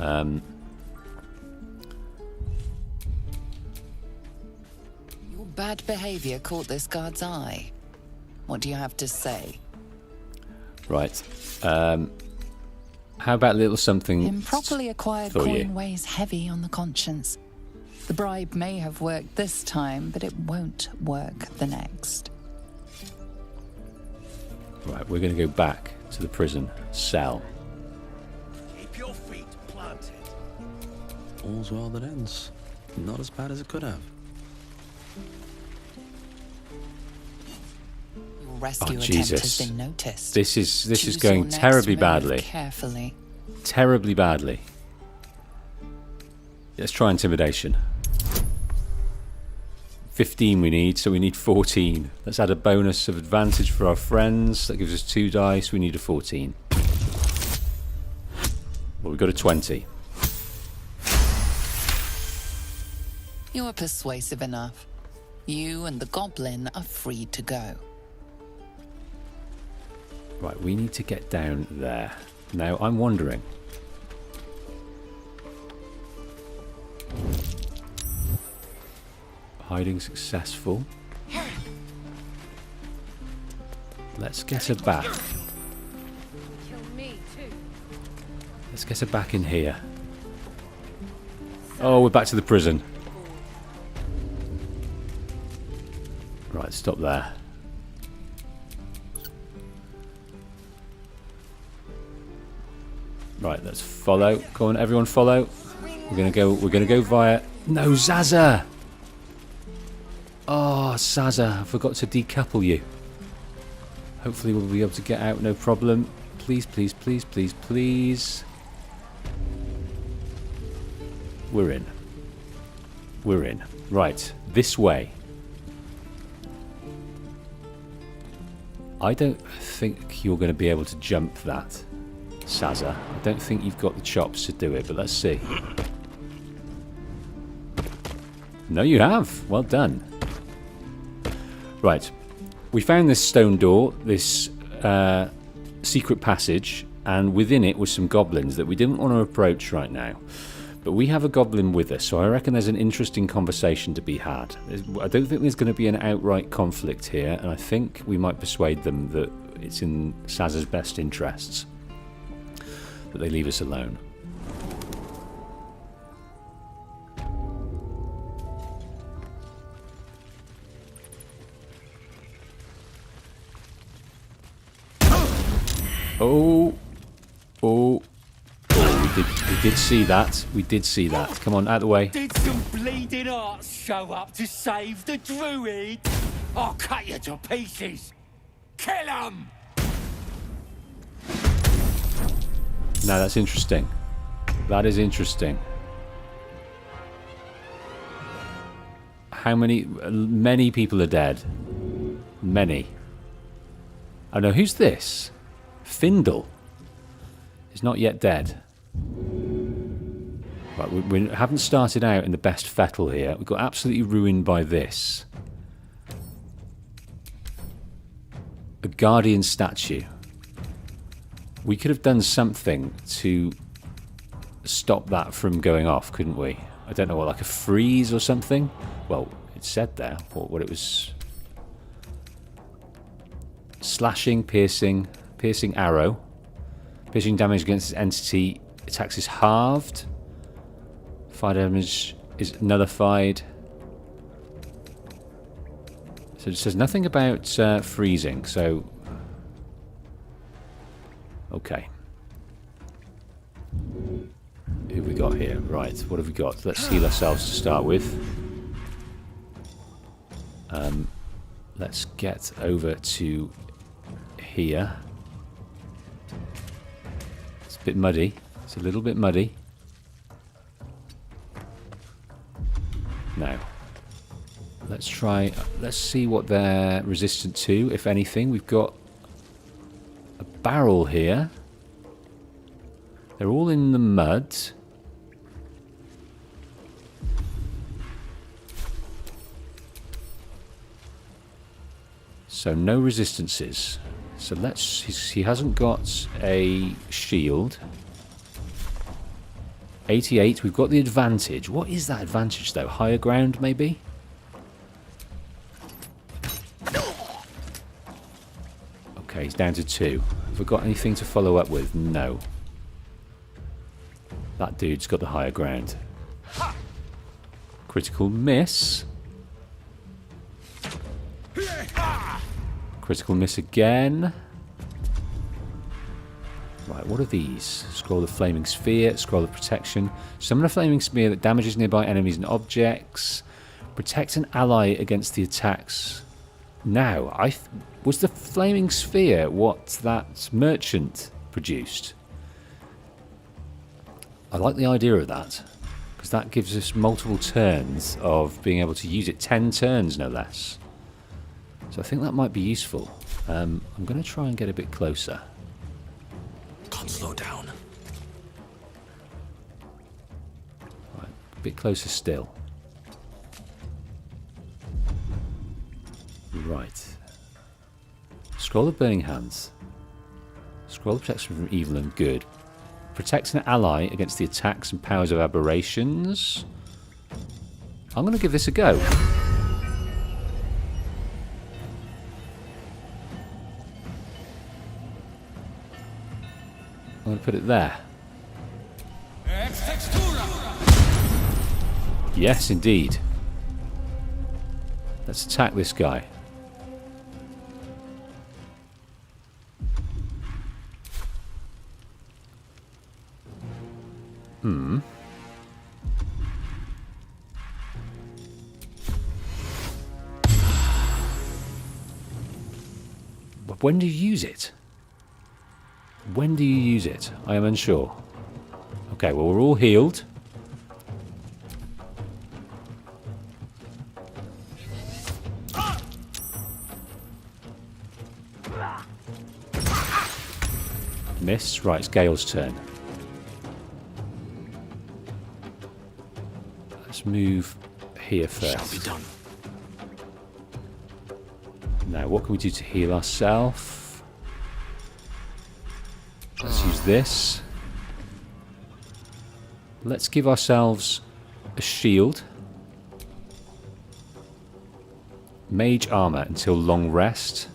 [SPEAKER 6] Your Bad behavior caught this guard's eye. What do you have to say?
[SPEAKER 1] Right. How about a little something
[SPEAKER 6] Improperly acquired
[SPEAKER 1] for
[SPEAKER 6] coin
[SPEAKER 1] you?
[SPEAKER 6] weighs heavy on the conscience. The bribe may have worked this time, but it won't work the next.
[SPEAKER 1] Right, we're going to go back to the prison cell.
[SPEAKER 10] Keep your feet planted.
[SPEAKER 11] All's well that ends. Not as bad as it could have.
[SPEAKER 6] Your rescue attempt
[SPEAKER 1] Jesus.
[SPEAKER 6] has been noticed.
[SPEAKER 1] This is
[SPEAKER 6] Choose
[SPEAKER 1] going
[SPEAKER 6] your next
[SPEAKER 1] terribly
[SPEAKER 6] move
[SPEAKER 1] badly.
[SPEAKER 6] Carefully.
[SPEAKER 1] Terribly badly. Let's try intimidation. 15 we need, so we need 14. Let's add a bonus of advantage for our friends. That gives us 2 dice. We need a 14. Well, we've got a 20.
[SPEAKER 6] You are persuasive enough. You and the goblin are free to go.
[SPEAKER 1] Right, we need to get down there. Now, I'm wondering. Hiding successful. Let's get her back.
[SPEAKER 7] Kill me too.
[SPEAKER 1] Let's get her back in here. Oh, we're back to the prison. Right, stop there. Right, let's follow. Come on, everyone, follow. We're gonna go via. No, Zaza. Oh, Zaza, I forgot to decouple you. Hopefully, we'll be able to get out, no problem. Please, please, please, please, please. We're in. We're in. Right, this way. I don't think you're going to be able to jump that, Zaza. I don't think you've got the chops to do it, but let's see. No, you have. Well done. Right. We found this stone door, this secret passage, and within it was some goblins that we didn't want to approach right now. But we have a goblin with us, so I reckon there's an interesting conversation to be had. I don't think there's going to be an outright conflict here, and I think we might persuade them that it's in Zaza's best interests that they leave us alone. Oh, we did see that. We did see that. Come on, out of the way.
[SPEAKER 18] Did some bleeding arts show up to save the druid? I'll cut you to pieces. Kill 'em!
[SPEAKER 1] Now that's interesting. That is interesting. How many? Many people are dead. Many. Oh no, who's this? Findle. He's not yet dead. Right, we haven't started out in the best fettle here. We got absolutely ruined by this. A guardian statue. We could have done something to stop that from going off, couldn't we? I don't know, what, like a freeze or something? Well, it said there what it was. Slashing, piercing arrow. Piercing damage against this entity. Attacks is halved. Fire damage is nullified. So it says nothing about freezing, so... Okay. Who have we got here? Right, what have we got? Let's heal ourselves to start with. Let's get over to here. It's a bit muddy. It's a little bit muddy. Now, let's see what they're resistant to, if anything. We've got a barrel here. They're all in the mud. So no resistances. So he hasn't got a shield. 88, we've got the advantage. What is that advantage though? Higher ground maybe? He's down to 2. Have we got anything to follow up with? No. That dude's got the higher ground. Critical miss. Critical miss again. Right, what are these? Scroll the flaming sphere, scroll the protection. Summon a flaming sphere that damages nearby enemies and objects. Protect an ally against the attacks. Now, was the flaming sphere what that merchant produced? I like the idea of that, because that gives us multiple turns of being able to use it. 10 turns, no less. So I think that might be useful. I'm going to try and get a bit closer.
[SPEAKER 17] Can't slow down.
[SPEAKER 1] Right, a bit closer still. Right. Scroll the burning hands. Scroll the protection from evil and good. Protect an ally against the attacks and powers of aberrations. I'm going to give this a go. I'm going to put it there. Yes, indeed. Let's attack this guy. But when do you use it? When do you use it? I am unsure. Okay, well, we're all healed. Miss. Right, it's Gale's turn. Let's move here first.
[SPEAKER 17] Shall be done.
[SPEAKER 1] Now, what can we do to heal ourselves? Let's use this. Let's give ourselves a shield. Mage armor until long rest.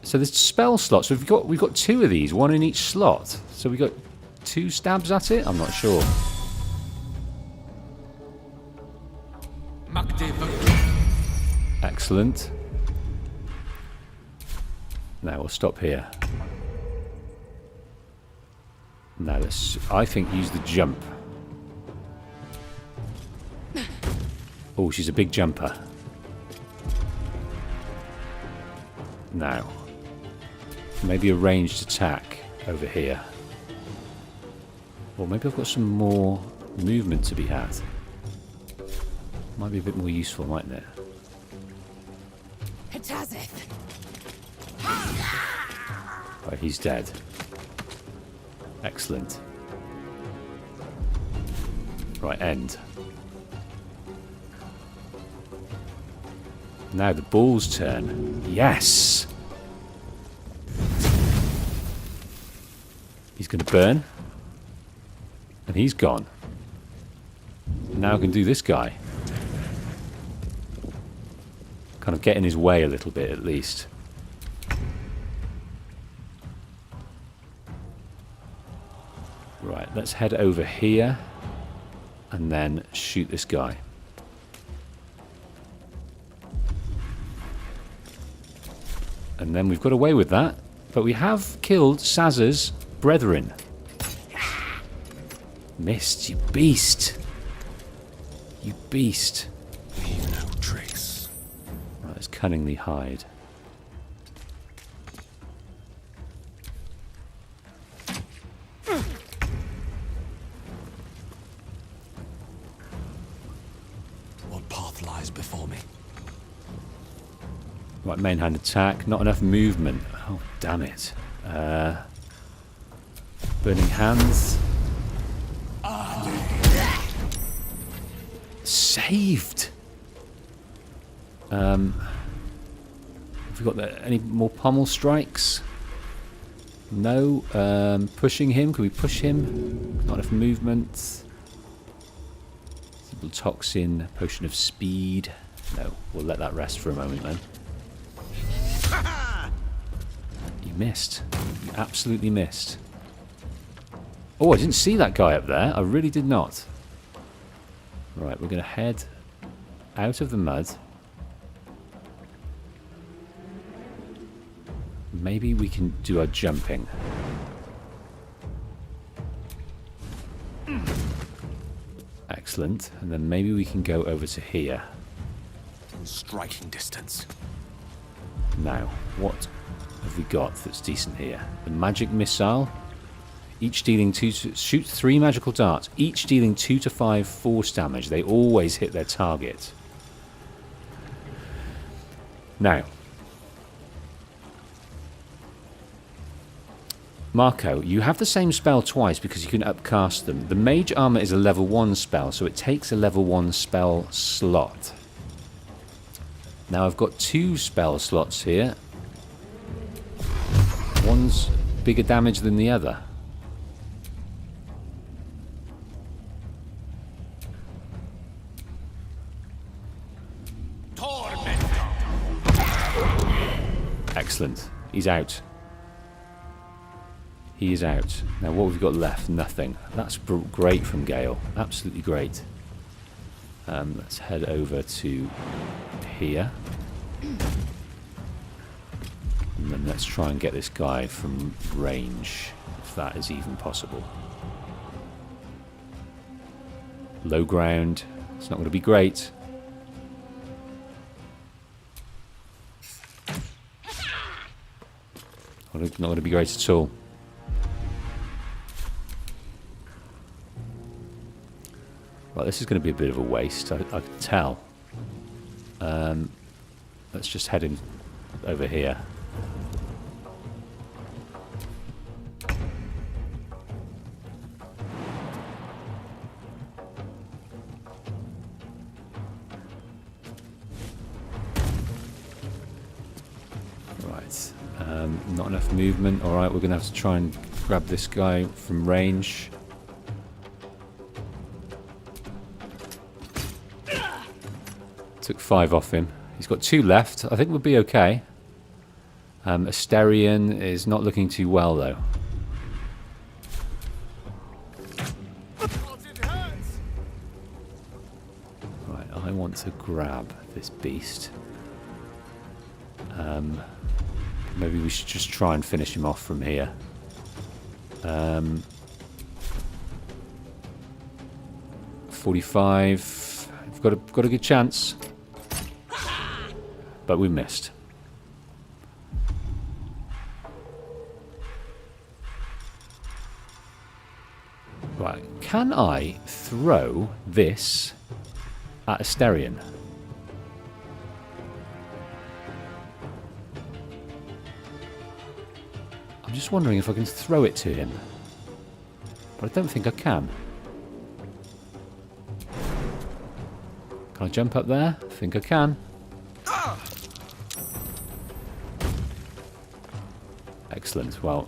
[SPEAKER 1] So there's spell slots. We've got 2 of these, 1 in each slot. So we've got 2 stabs at it? I'm not sure. Excellent. Now we'll stop here. Now let's, I think, use the jump. Oh, she's a big jumper. Now, maybe a ranged attack over here. Or maybe I've got some more movement to be had. Might be a bit more useful, mightn't it? Right, he's dead. Excellent. Right, end. Now the bull's turn. Yes! He's going to burn. And he's gone. Now I can do this guy. Kind of get in his way a little bit, at least. Right, let's head over here and then shoot this guy. And then we've got away with that, but we have killed Saz's brethren. Missed, you beast. You beast.
[SPEAKER 17] Leave no tricks.
[SPEAKER 1] Right, let's cunningly hide.
[SPEAKER 17] What path lies before me?
[SPEAKER 1] Right, main hand attack. Not enough movement. Oh, damn it. Burning hands. Saved. Have we got any more pommel strikes? No. Pushing him. Can we push him? Not enough movement. Simple toxin. Potion of speed. No. We'll let that rest for a moment then. missed. You absolutely missed. Oh, I didn't see that guy up there. I really did not. Right, we're going to head out of the mud. Maybe we can do our jumping. Excellent. And then maybe we can go over to here.
[SPEAKER 10] In striking distance.
[SPEAKER 1] Now, what have we got that's decent here? The magic missile. Each dealing shoots 3 magical darts. Each dealing 2 to 5 force damage. They always hit their target. Now, Marco, you have the same spell twice because you can upcast them. The Mage Armor is a level 1 spell, so it takes a level 1 spell slot. Now I've got 2 spell slots here. One's bigger damage than the other. Excellent. He's out. He is out. Now what have we got left? Nothing. That's great from Gale. Absolutely great. Let's head over to here. And then let's try and get this guy from range, if that is even possible. Low ground. It's not going to be great. Not going to be great at all. Right, this is going to be a bit of a waste, I can tell. Let's just head in over here. Right, not enough movement. Alright, we're going to have to try and grab this guy from range. Took 5 off him. He's got 2 left. I think we'll be okay. Asterion is not looking too well, though. Right, I want to grab this beast. Maybe we should just try and finish him off from here. 45. We've got a good chance. But we missed. Right, can I throw this at Asterion? I'm just wondering if I can throw it to him. But I don't think I can. Can I jump up there? I think I can. Excellent. Well,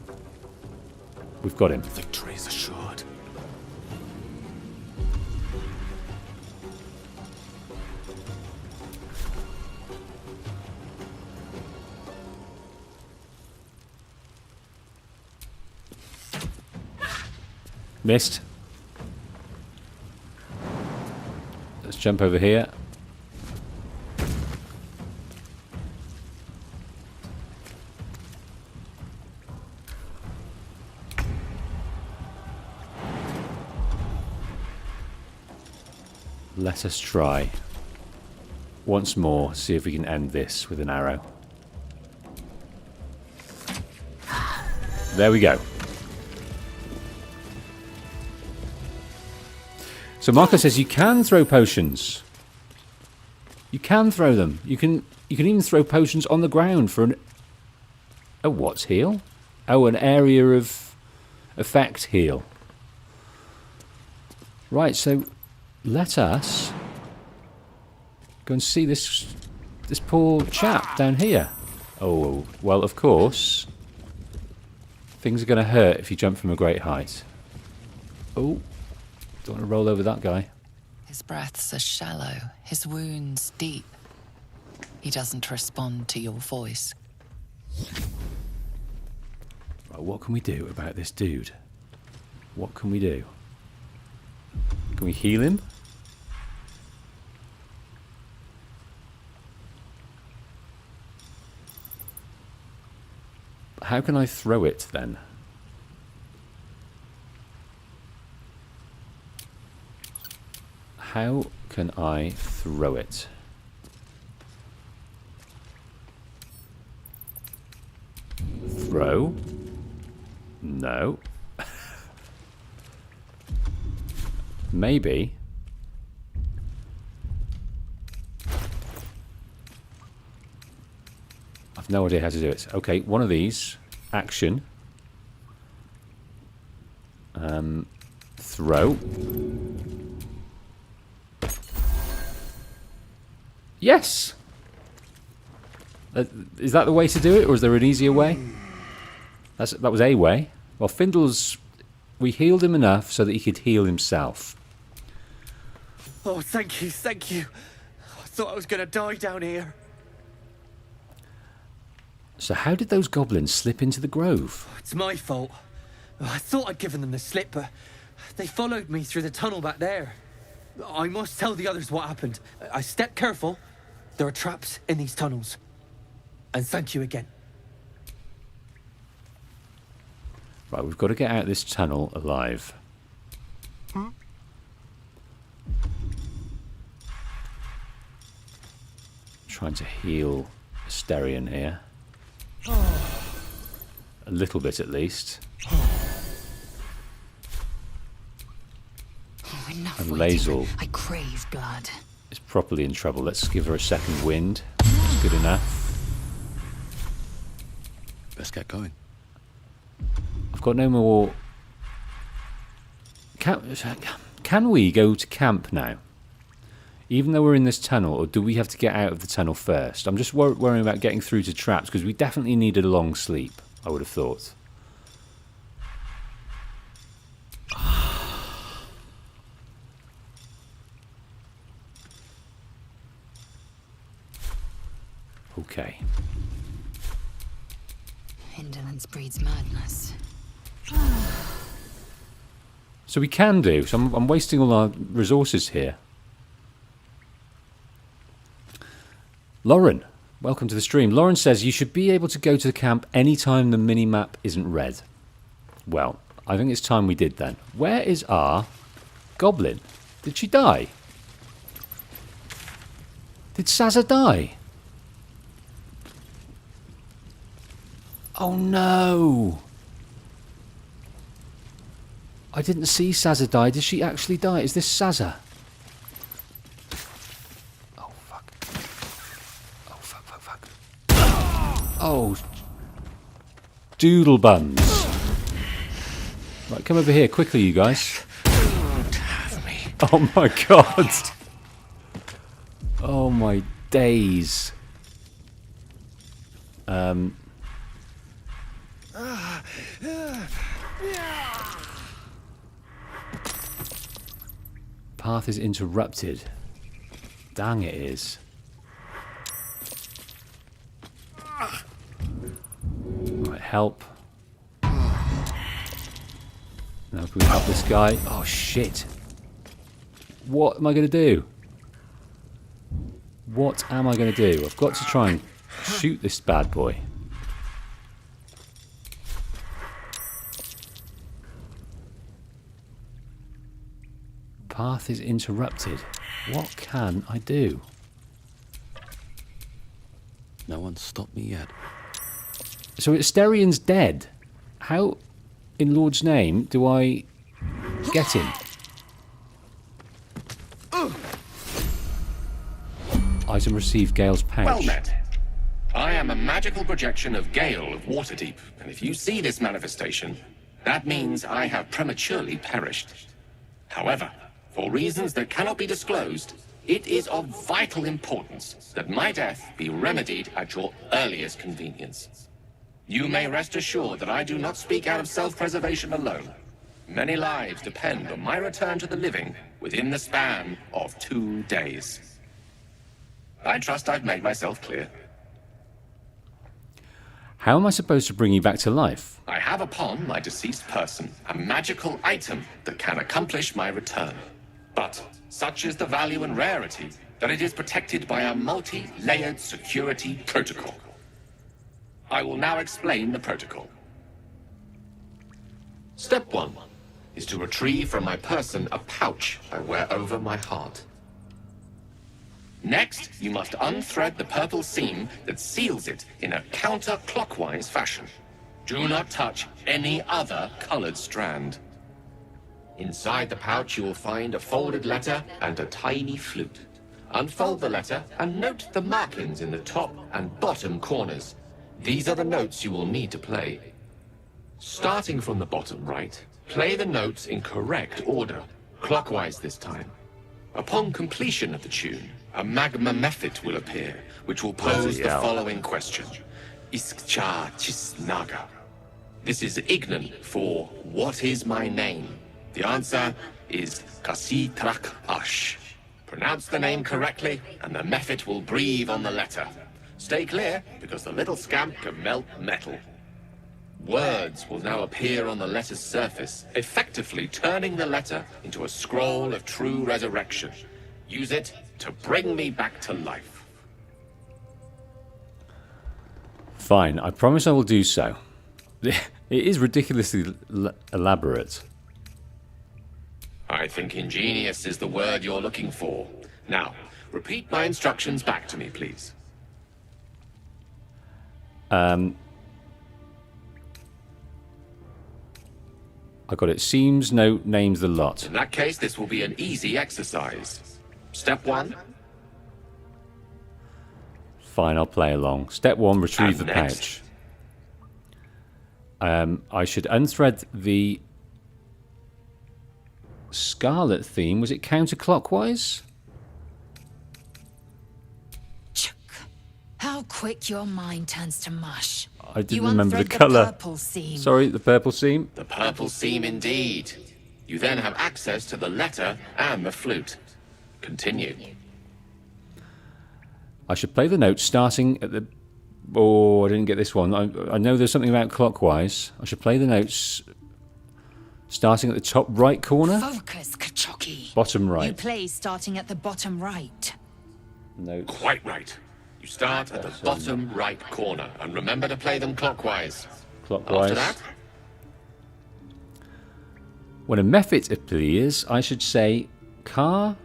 [SPEAKER 1] we've got him.
[SPEAKER 10] Victory is assured.
[SPEAKER 1] Missed. Let's jump over here. Let us try once more, see if we can end this with an arrow. There we go. So Marco says you can throw potions. You can throw them. You can even throw potions on the ground for a what's heal? Oh, an area of effect heal. Right, so let us go and see this poor chap down here. Oh, well, of course. Things are going to hurt if you jump from a great height. Oh, don't want to roll over that guy.
[SPEAKER 6] His breaths are shallow, his wounds deep. He doesn't respond to your voice.
[SPEAKER 1] Right, what can we do about this dude? What can we do? Can we heal him? How can I throw it then? How can I throw it? Throw? No. Maybe. I've no idea how to do it. Okay, one of these. Action. Throw. Yes! Is that the way to do it, or is there an easier way? That was a way. Well, Findle's... We healed him enough so that he could heal himself.
[SPEAKER 20] Oh, thank you, thank you. I thought I was going to die down here.
[SPEAKER 1] So how did those goblins slip into the grove?
[SPEAKER 20] It's my fault. I thought I'd given them the slip, but they followed me through the tunnel back there. I must tell the others what happened. I stepped careful. There are traps in these tunnels. And thank you again.
[SPEAKER 1] Right, we've got to get out of this tunnel alive. Trying to heal Asterion here. A little bit at least.
[SPEAKER 4] Enough
[SPEAKER 1] And
[SPEAKER 4] waiting.
[SPEAKER 1] Lae'zel
[SPEAKER 4] I crave blood.
[SPEAKER 1] is properly in trouble. Let's give her a second wind. It's good enough.
[SPEAKER 11] Best get going.
[SPEAKER 1] I've got no more... Can we go to camp now? Even though we're in this tunnel, or do we have to get out of the tunnel first? I'm just worrying about getting through to traps, because we definitely needed a long sleep, I would have thought. Okay.
[SPEAKER 4] Indolence breeds madness.
[SPEAKER 1] So we can do. So I'm wasting all our resources here. Lauren, welcome to the stream. Lauren says you should be able to go to the camp anytime the mini-map isn't red. Well, I think it's time we did then. Where is our goblin? Did she die? Did Sazza die? Oh no! I didn't see Sazza die. Did she actually die? Is this Sazza? Oh fuck. Oh fuck, fuck, fuck. Oh. Doodle buns. Right, come over here quickly, you guys. Oh my god. Oh my days. Path is interrupted. Dang it is. Right, help. Now can we help this guy? Oh shit. What am I going to do? What am I going to do? I've got to try and shoot this bad boy. Path is interrupted. What can I do?
[SPEAKER 11] No one's stopped me yet.
[SPEAKER 1] So Asterion's dead. How, in Lord's name, do I get him? Item received, Gale's pouch.
[SPEAKER 3] Well met. I am a magical projection of Gale of Waterdeep, and if you see this manifestation, that means I have prematurely perished. However, for reasons that cannot be disclosed, it is of vital importance that my death be remedied at your earliest convenience. You may rest assured that I do not speak out of self-preservation alone. Many lives depend on my return to the living within the span of 2 days. I trust I've made myself clear.
[SPEAKER 1] How am I supposed to bring you back to life?
[SPEAKER 3] I have upon my deceased person a magical item that can accomplish my return. But such is the value and rarity that it is protected by a multi-layered security protocol. I will now explain the protocol. Step 1 is to retrieve from my person a pouch I wear over my heart. Next, you must unthread the purple seam that seals it in a counterclockwise fashion. Do not touch any other colored strand. Inside the pouch, you will find a folded letter and a tiny flute. Unfold the letter and note the markings in the top and bottom corners. These are the notes you will need to play. Starting from the bottom right, play the notes in correct order, clockwise this time. Upon completion of the tune, a magma mephit will appear, which will pose the following question. Iskcha Chisnaga. This is Ignan for what is my name? The answer is Kasi Trak Ash. Pronounce the name correctly, and the mephit will breathe on the letter. Stay clear, because the little scamp can melt metal. Words will now appear on the letter's surface, effectively turning the letter into a scroll of true resurrection. Use it to bring me back to life.
[SPEAKER 1] Fine, I promise I will do so. It is ridiculously elaborate.
[SPEAKER 3] I think ingenious is the word you're looking for. Now, repeat my instructions back to me, please.
[SPEAKER 1] I got it. Seems note names the lot.
[SPEAKER 3] In that case, this will be an easy exercise. Step 1.
[SPEAKER 1] Fine, I'll play along. Step 1, retrieve
[SPEAKER 3] And
[SPEAKER 1] the
[SPEAKER 3] next.
[SPEAKER 1] pouch. I should unthread the scarlet theme. Was it counterclockwise?
[SPEAKER 4] How quick your mind turns to mush.
[SPEAKER 1] I didn't
[SPEAKER 4] You
[SPEAKER 1] remember the
[SPEAKER 4] unthread
[SPEAKER 1] colour.
[SPEAKER 4] purple seam.
[SPEAKER 1] Sorry, the purple seam.
[SPEAKER 3] The purple seam indeed. You then have access to the letter and the flute. Continue.
[SPEAKER 1] I should play the notes starting at the... Oh, I didn't get this one. I know there's something about clockwise. I should play the notes starting at the top right corner?
[SPEAKER 4] Focus, Kachoki.
[SPEAKER 1] Bottom right.
[SPEAKER 4] You play starting at the bottom right.
[SPEAKER 1] Notes.
[SPEAKER 3] Quite right. You start at the bottom right corner, and remember to play them clockwise.
[SPEAKER 1] Clockwise.
[SPEAKER 3] After that,
[SPEAKER 1] when a mephit appears, I should say car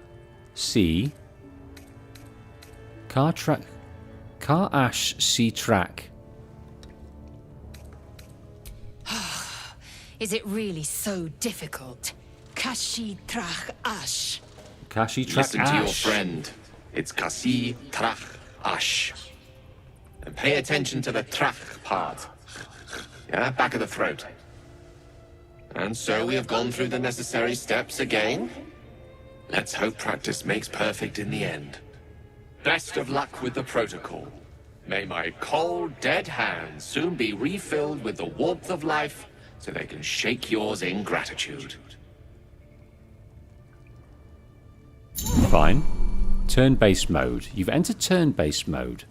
[SPEAKER 1] C car track car ash C track.
[SPEAKER 4] Is it really so difficult? Kashi Trach Ash.
[SPEAKER 1] Kashi track
[SPEAKER 3] listen
[SPEAKER 1] ash.
[SPEAKER 3] to your friend. It's Kasi Trach Ash. And pay attention to the Trach part. Yeah, back of the throat. And so we have gone through the necessary steps again. Let's hope practice makes perfect in the end. Best of luck with the protocol. May my cold, dead hands soon be refilled with the warmth of life so they can shake yours in gratitude.
[SPEAKER 1] Fine. Turn-based mode. You've entered turn-based mode.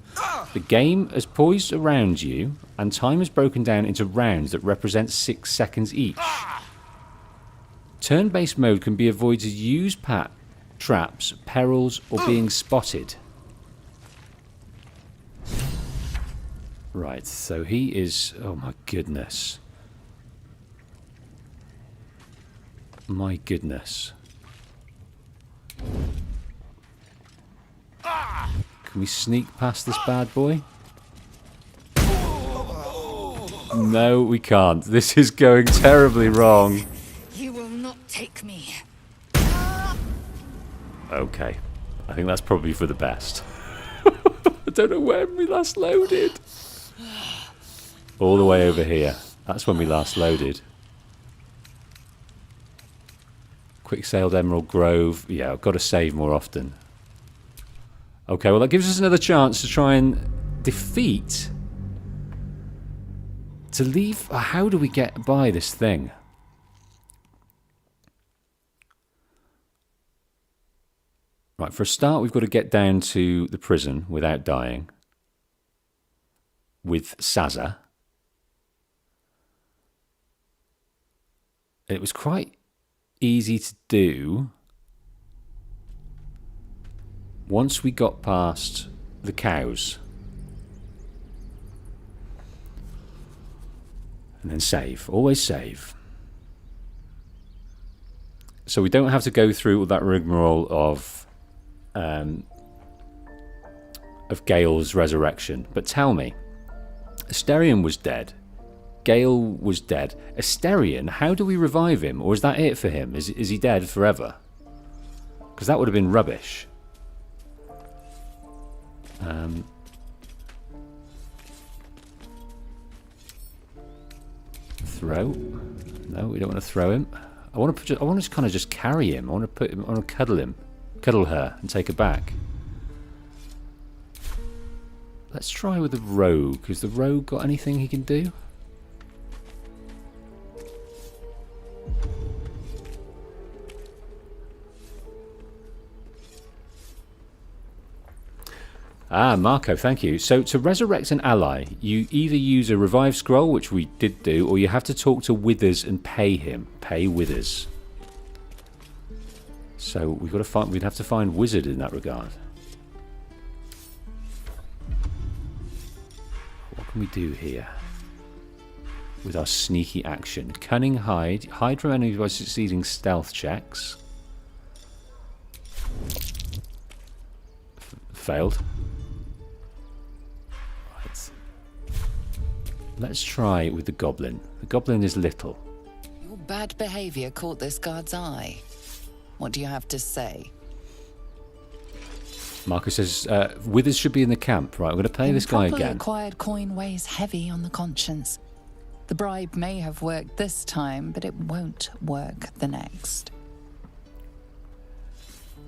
[SPEAKER 1] The game is poised around you, and time is broken down into rounds that represent 6 seconds each. Turn-based mode can be avoided to use traps, perils, or being spotted. Right, so he is... Oh my goodness. My goodness. Can we sneak past this bad boy? No, we can't. This is going terribly wrong.
[SPEAKER 4] You will not take me.
[SPEAKER 1] Okay. I think that's probably for the best. I don't know when we last loaded. All the way over here. That's when we last loaded. Quick-sailed Emerald Grove. Yeah, I've got to save more often. Okay, well that gives us another chance to try and defeat... To leave... How do we get by this thing? Right, for a start we've got to get down to the prison without dying. With Saza. It was quite easy to do once we got past the cows. And then save. Always save. So we don't have to go through all that rigmarole of Gale's resurrection. But tell me, Asterion was dead. Gale was dead. Asterion, how do we revive him? Or is that it for him? Is he dead forever? Because that would have been rubbish. Throw? No, we don't want to throw him. I want to kind of just carry him. I want to put him. I want to cuddle her, and take her back. Let's try with the rogue. Has the rogue got anything he can do? Ah, Marco, thank you. So to resurrect an ally, you either use a revive scroll, which we did do, or you have to talk to Withers and pay him. Pay Withers. So we've got to find. We'd have to find Wizard in that regard. What can we do here with our sneaky action? Cunning hide. Hide from enemies by succeeding stealth checks. Failed. Let's try with the goblin. The goblin is little.
[SPEAKER 6] Your bad behavior caught this guard's eye. What do you have to say?
[SPEAKER 1] Marco says, Withers should be in the camp. Right, I'm going to play this guy again.
[SPEAKER 6] Improperly acquired coin weighs heavy on the conscience. The bribe may have worked this time, but it won't work the next.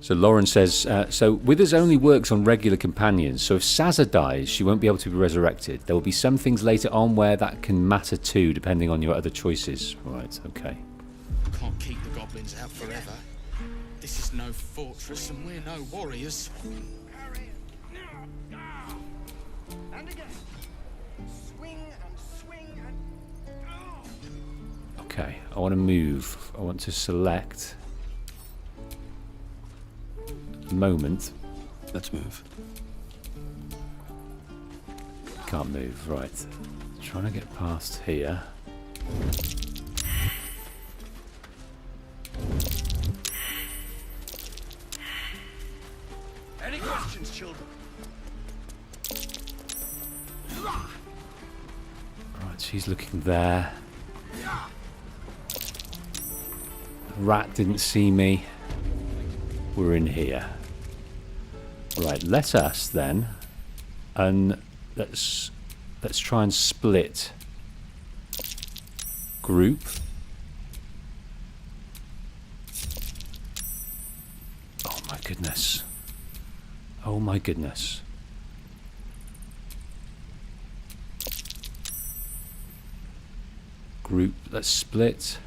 [SPEAKER 1] So Lauren says, so Withers only works on regular companions, so if Sazza dies, she won't be able to be resurrected. There will be some things later on where that can matter too, depending on your other choices. Right, okay.
[SPEAKER 9] Can't keep the goblins out forever. This is no fortress and we're no warriors.
[SPEAKER 10] And again. Swing and swing and...
[SPEAKER 1] Okay, I want to move. I want to select... moment.
[SPEAKER 11] Let's move.
[SPEAKER 1] Can't move, right. Trying to get past here.
[SPEAKER 10] Any questions, children?
[SPEAKER 1] Right, she's looking there. Rat didn't see me. We're in here. Right, let us then, and let's try and split group. Oh my goodness. Oh my goodness. Group, let's split.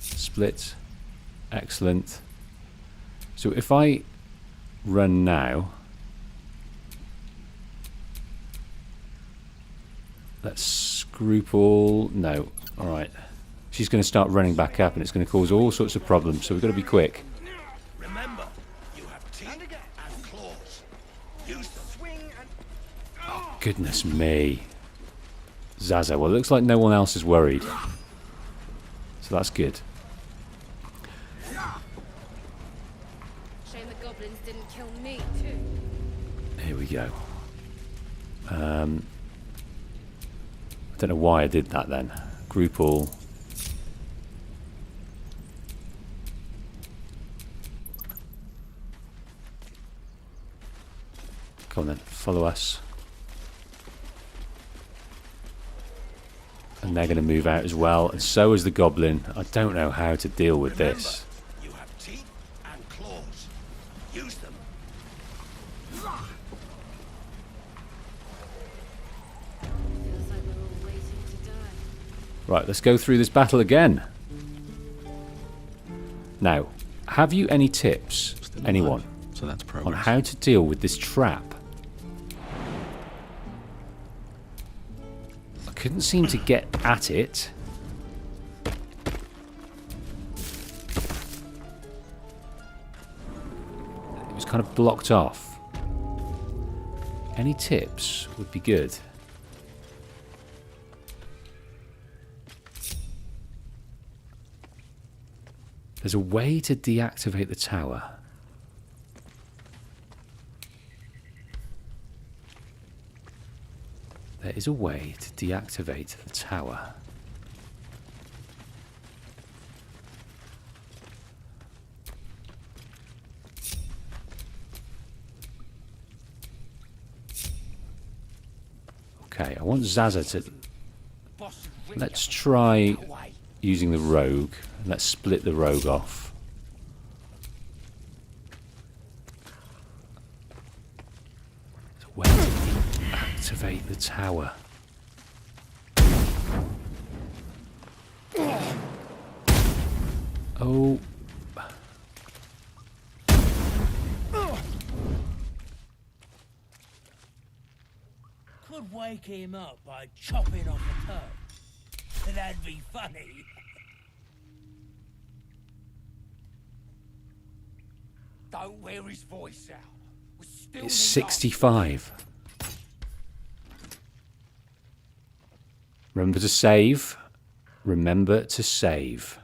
[SPEAKER 1] Split. Excellent. So if I run now, let's group all. No, all right. She's going to start running back up, and it's going to cause all sorts of problems. So we've got to be quick.
[SPEAKER 10] Remember, you have teeth and claws. You swing and...
[SPEAKER 1] Oh, goodness me. Zaza. Well, it looks like no one else is worried. So that's good.
[SPEAKER 7] Shame the goblins didn't kill me, too.
[SPEAKER 1] Here we go. I don't know why I did that then. Group all. Come on then, follow us. And they're going to move out as well, and so is the goblin. I don't know how to deal with this.
[SPEAKER 10] You have teeth and claws. Use them.
[SPEAKER 1] Right, let's go through this battle again. Now, have you any tips, anyone,
[SPEAKER 11] so that's
[SPEAKER 1] on how to deal with this trap? I couldn't seem to get at it. kind of blocked off. Any tips would be good. There's a way to deactivate the tower. There is a way to deactivate the tower. Okay, I want Zaza to... Let's try using the rogue. Let's split the rogue off. There's a way to deactivate the tower. Oh...
[SPEAKER 10] Could wake him up by chopping off a toe. That'd be funny. Don't wear his voice out. We're still
[SPEAKER 1] It's 65. Remember to save. Remember to save.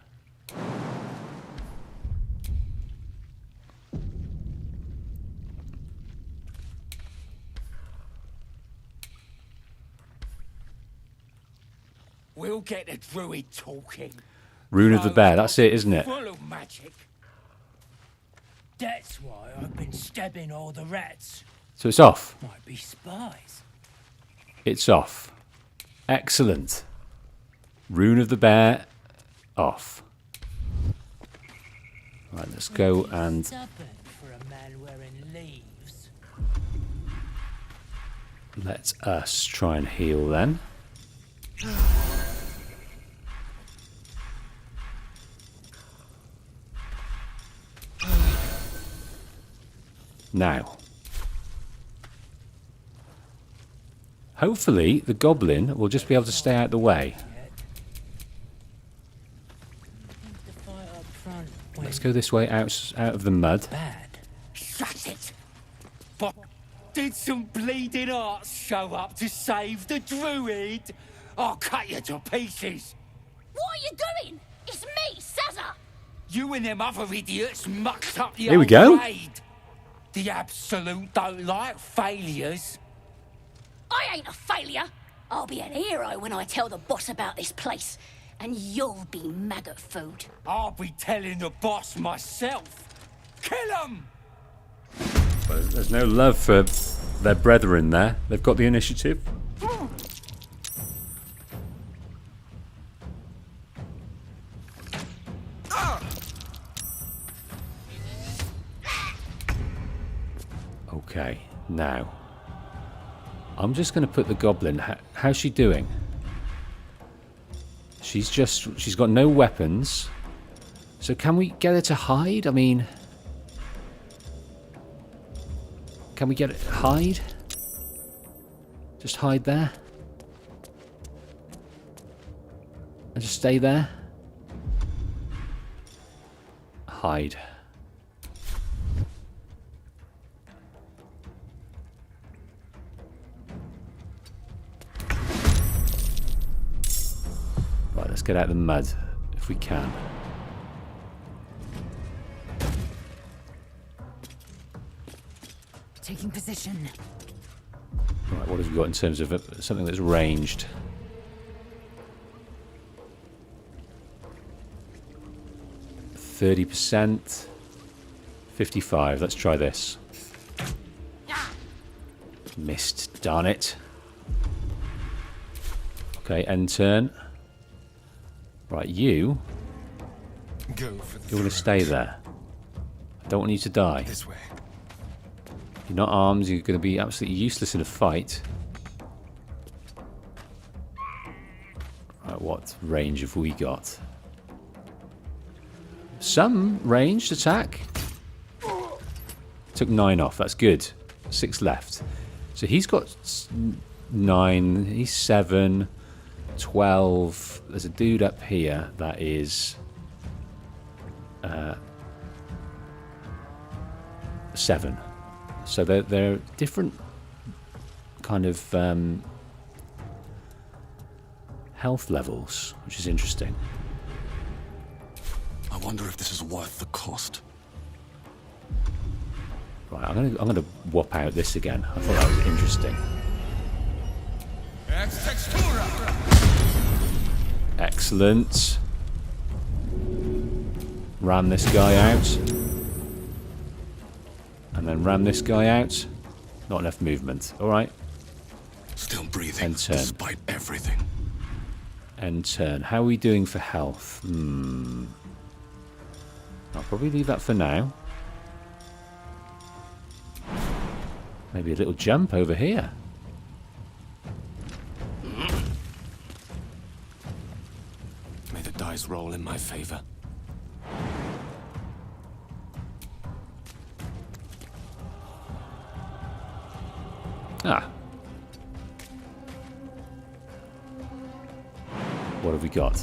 [SPEAKER 10] We'll get the druid talking.
[SPEAKER 1] Rune of the Bear, that's it, isn't it?
[SPEAKER 10] Full of magic. That's why I've been stabbing all the rats.
[SPEAKER 1] So it's off.
[SPEAKER 10] Might be spies.
[SPEAKER 1] It's off. Excellent. Rune of the Bear, off. Right, let's go and...
[SPEAKER 10] Stubborn for a man wearing leaves.
[SPEAKER 1] Let us try and heal then. Now, hopefully the goblin will just be able to stay out of the way. Let's go this way out of the mud.
[SPEAKER 10] Shut it! But did some bleeding arts show up to save the druid? I'll cut you to pieces.
[SPEAKER 14] What are you doing? It's me, Sazza!
[SPEAKER 10] You and them other idiots mucked up the
[SPEAKER 1] Here we
[SPEAKER 10] old
[SPEAKER 1] go.
[SPEAKER 10] raid. The Absolute don't like failures.
[SPEAKER 14] I ain't a failure. I'll be an hero when I tell the boss about this place. And you'll be maggot food.
[SPEAKER 10] I'll be telling the boss myself. Kill him!
[SPEAKER 1] Well, there's no love for their brethren there. They've got the initiative. Okay, now I'm just going to put the goblin. How's she doing? She's got no weapons. So can we get her to hide? I mean, can we get it hide? Just hide there. And just stay there. Hide. Right, let's get out of the mud if we can.
[SPEAKER 4] Taking position.
[SPEAKER 1] Right, what have we got in terms of something that's ranged? %, 55. Let's try this. Missed, darn it. Okay, end turn. Right, you.
[SPEAKER 19] Go for the
[SPEAKER 1] You want to stay there. I don't want you to die.
[SPEAKER 19] This way.
[SPEAKER 1] You're not armed, you're going to be absolutely useless in a fight. Right, what range have we got? Some ranged attack. Took 9 off, that's good. 6 left. So he's got 9, he's 7, 12. There's a dude up here that is... 7. So they're different kind of health levels, which is interesting.
[SPEAKER 11] I wonder if this is worth the cost.
[SPEAKER 1] Right, I'm gonna whop out this again. I thought that was interesting. Excellent. Ram this guy out. And then ram this guy out. Not enough movement. Alright.
[SPEAKER 11] Still breathing,
[SPEAKER 1] End turn.
[SPEAKER 11] despite everything.
[SPEAKER 1] End turn. How are we doing for health? I'll probably leave that for now. Maybe a little jump over here.
[SPEAKER 19] May the dice roll in my favor.
[SPEAKER 1] Ah. What have we got?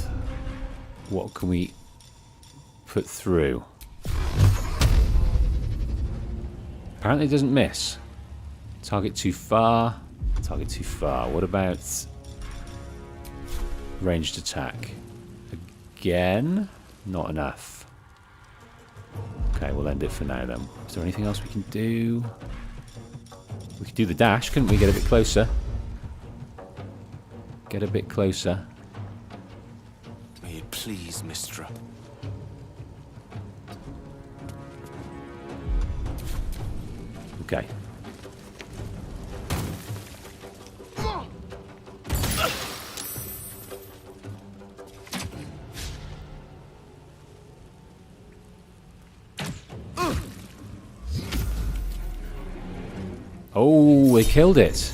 [SPEAKER 1] What can we put through? Apparently it doesn't miss. Target too far. Target too far. What about ranged attack? Again? Not enough. Okay, we'll end it for now then. Is there anything else we can do? We could do the dash, couldn't we? Get a bit closer. Get a bit closer.
[SPEAKER 19] May it please, Mistra.
[SPEAKER 1] Okay. Oh, we killed it.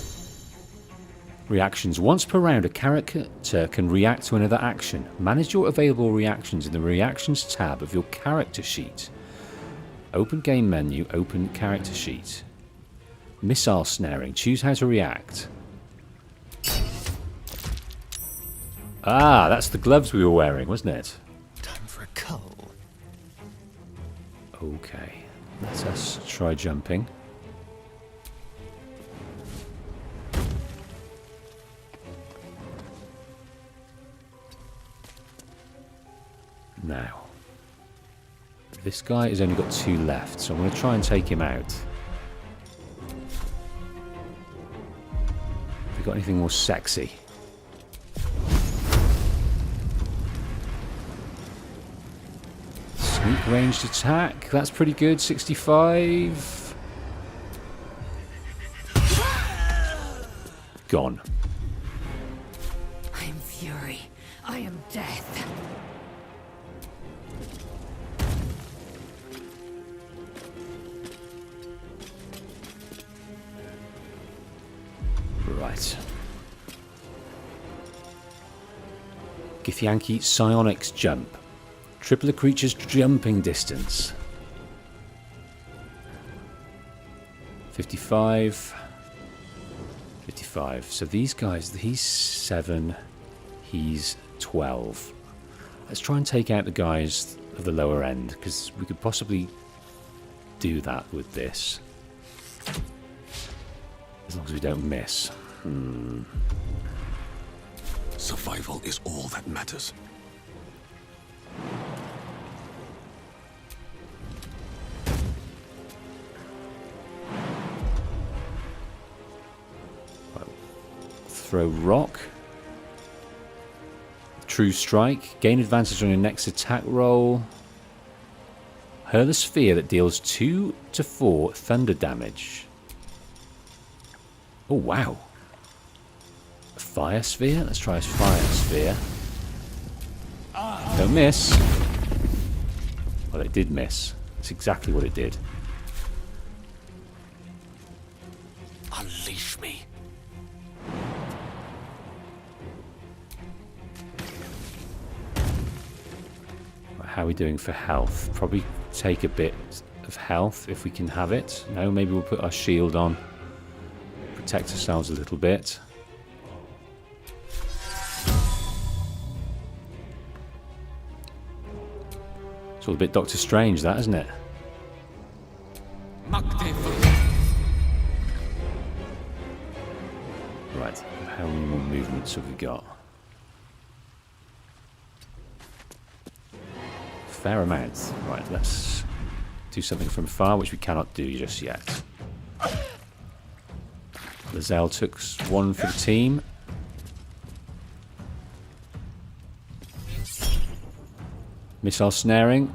[SPEAKER 1] Reactions. Once per round, a character can react to another action. Manage your available reactions in the Reactions tab of your character sheet. Open game menu, open character sheet. Missile snaring. Choose how to react. Ah, that's the gloves we were wearing, wasn't it?
[SPEAKER 19] Time for a cull.
[SPEAKER 1] Okay. Let us try jumping. Now, this guy has only got 2 left, so I'm going to try and take him out. Have we got anything more sexy? Sneak ranged attack, that's pretty good, 65. Gone.
[SPEAKER 4] I am fury. I am death. Right. Githyanki Psionics jump. Triple a creature's jumping distance. 55. 55. So these guys, he's 7. He's 12. Let's try and take out the guys of the lower end, because we could possibly do that with this. As long as we don't miss.
[SPEAKER 11] Survival is all that matters.
[SPEAKER 1] Throw rock. True strike. Gain advantage on your next attack roll. Hurl a sphere that deals 2 to 4 thunder damage. Oh, wow. A fire sphere? Let's try a fire sphere. Don't miss. Well, it did miss. That's exactly what it did.
[SPEAKER 19] Unleash me.
[SPEAKER 1] How are we doing for health? Probably take a bit of health if we can have it. No, maybe we'll put our shield on. Protect ourselves a little bit. It's all a bit Doctor Strange, that, isn't it? movements have we got? Fair amount. Right, let's do something from far, which we cannot do just yet. Lizelle took one for the team. Missile snaring.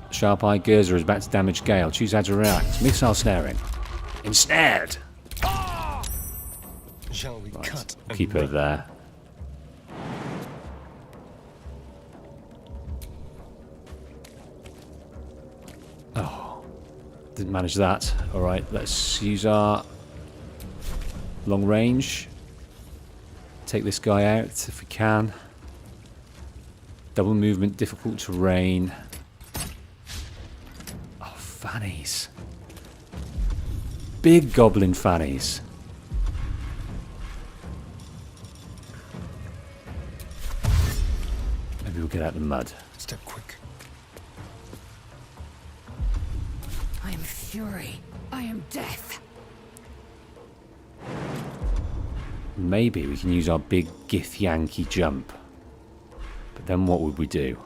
[SPEAKER 1] Sharp-Eye Gerza is about to damage Gale. Choose how to react. Missile snaring. Ensnared!
[SPEAKER 21] Shall we cut?
[SPEAKER 1] Keep her there. Oh, didn't manage that. Alright, let's use our long range. Take this guy out if we can. Double movement, difficult terrain. Oh, fannies. Big goblin fannies. Maybe we'll get out of the mud.
[SPEAKER 21] Step quick.
[SPEAKER 4] I am fury. I am death.
[SPEAKER 1] Maybe we can use our big Githyanki jump. But then what would we do?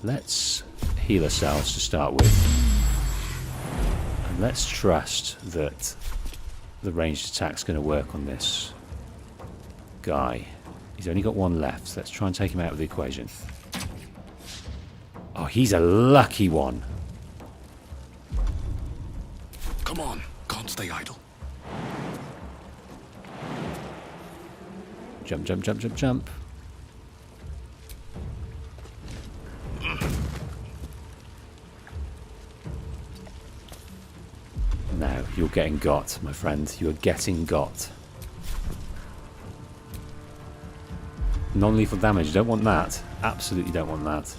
[SPEAKER 1] Let's heal ourselves to start with. And let's trust that the ranged attack's going to work on this guy. He's only got one left. Let's try and take him out of the equation. Oh, he's a lucky one.
[SPEAKER 15] Come on, can't stay idle.
[SPEAKER 1] Jump, jump, jump, jump, jump. Now, you're getting got, my friend. You are getting got. Non-lethal damage. Don't want that. Absolutely don't want that.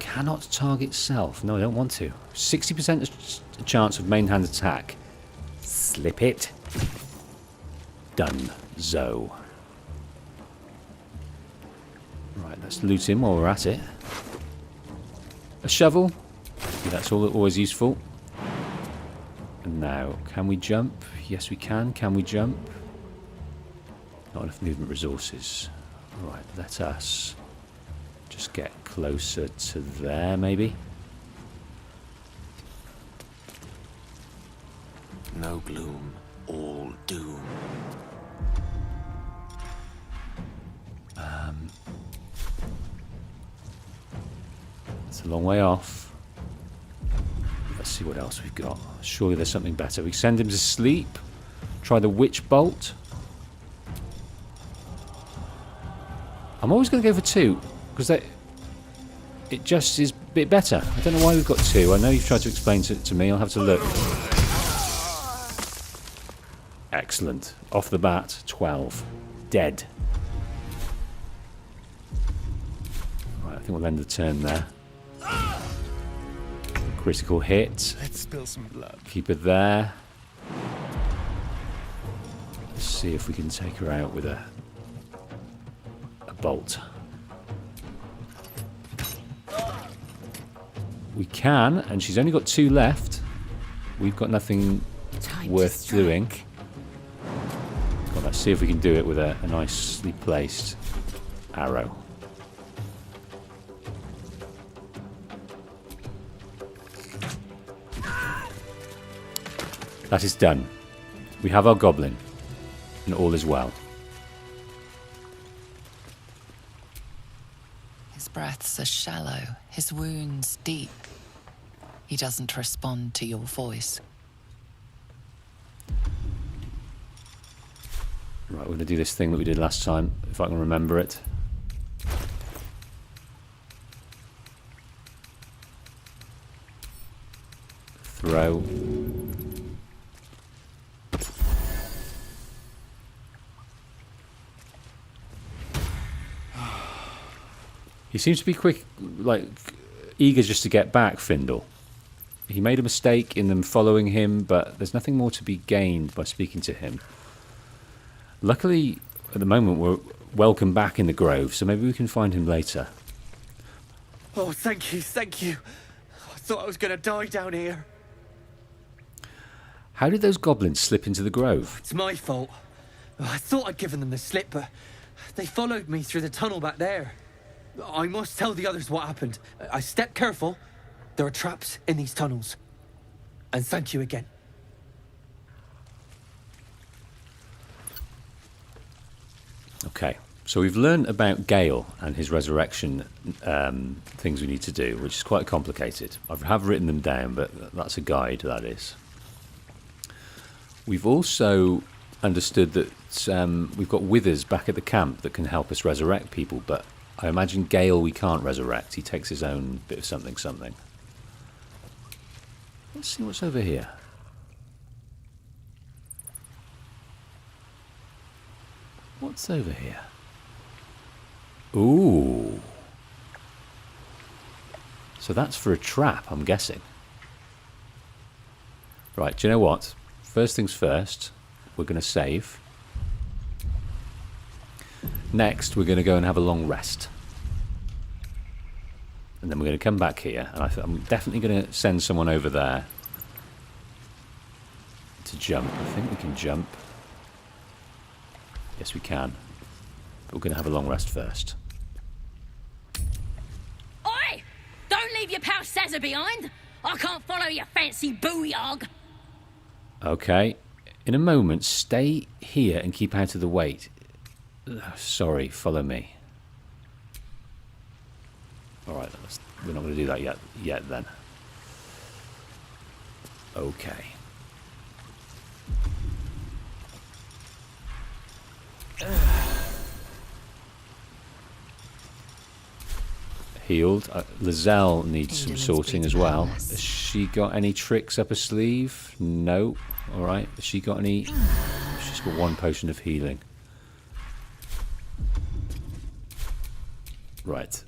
[SPEAKER 1] Cannot target self. No, I don't want to. 60% chance of main hand attack. Slip it. Done. Zo. Right, let's loot him while we're at it. A shovel. Yeah, that's always useful. And now, can we jump? Yes, we can. Can we jump? Not enough movement resources. Right, let us just get closer to there, maybe.
[SPEAKER 19] No gloom, all doom.
[SPEAKER 1] It's a long way off. Let's see what else we've got. Surely there's something better. We send him to sleep. Try the witch bolt. I'm always going to go for 2 because it just is a bit better. I don't know why we've got 2. I know you've tried to explain it to me. I'll have to look. Excellent. Off the bat, 12. Dead. Right, I think we'll end the turn there. Critical hit.
[SPEAKER 21] Let's spill some blood.
[SPEAKER 1] Keep it there. Let's see if we can take her out with a bolt. We can, and she's only got 2 left. We've got nothing worth doing. Well, let's see if we can do it with a nicely placed arrow. That is done. We have our goblin, and all is well.
[SPEAKER 6] His breaths are shallow, his wounds deep. He doesn't respond to your voice.
[SPEAKER 1] Right, we're going to do this thing that we did last time, if I can remember it. Throw. He seems to be quick, like, eager just to get back, Findle. He made a mistake in them following him, but there's nothing more to be gained by speaking to him. Luckily, at the moment, we're welcome back in the grove, so maybe we can find him later.
[SPEAKER 20] Oh, thank you, thank you. I thought I was going to die down here.
[SPEAKER 1] How did those goblins slip into the grove?
[SPEAKER 2] It's my fault. I thought I'd given them the slip, but they followed me through the tunnel back there. I must tell the others what happened. I stepped careful. There are traps in these tunnels. And thank you again.
[SPEAKER 1] Okay, so we've learned about Gale and his resurrection things we need to do, which is quite complicated. I have written them down, but that's a guide, that is. We've also understood that we've got withers back at the camp that can help us resurrect people, but I imagine Gale we can't resurrect. He takes his own bit of something something. Let's see what's over here. What's over here? Ooh. So that's for a trap, I'm guessing. Right, do you know what? First things first, we're going to save. Next, we're going to go and have a long rest. And then we're going to come back here. And I'm definitely going to send someone over there to jump. I think we can jump. Yes, we can. But we're going to have a long rest first.
[SPEAKER 14] Oi! Don't leave your pal Sazza behind. I can't follow your fancy booyog.
[SPEAKER 1] Okay. In a moment, stay here and keep out of the way. Sorry, follow me. Alright, we're not going to do that yet then. Okay. Healed. Lizelle needs some sorting as well. Has she got any tricks up her sleeve? No. Alright. Has she got any? She's got one potion of healing. Right.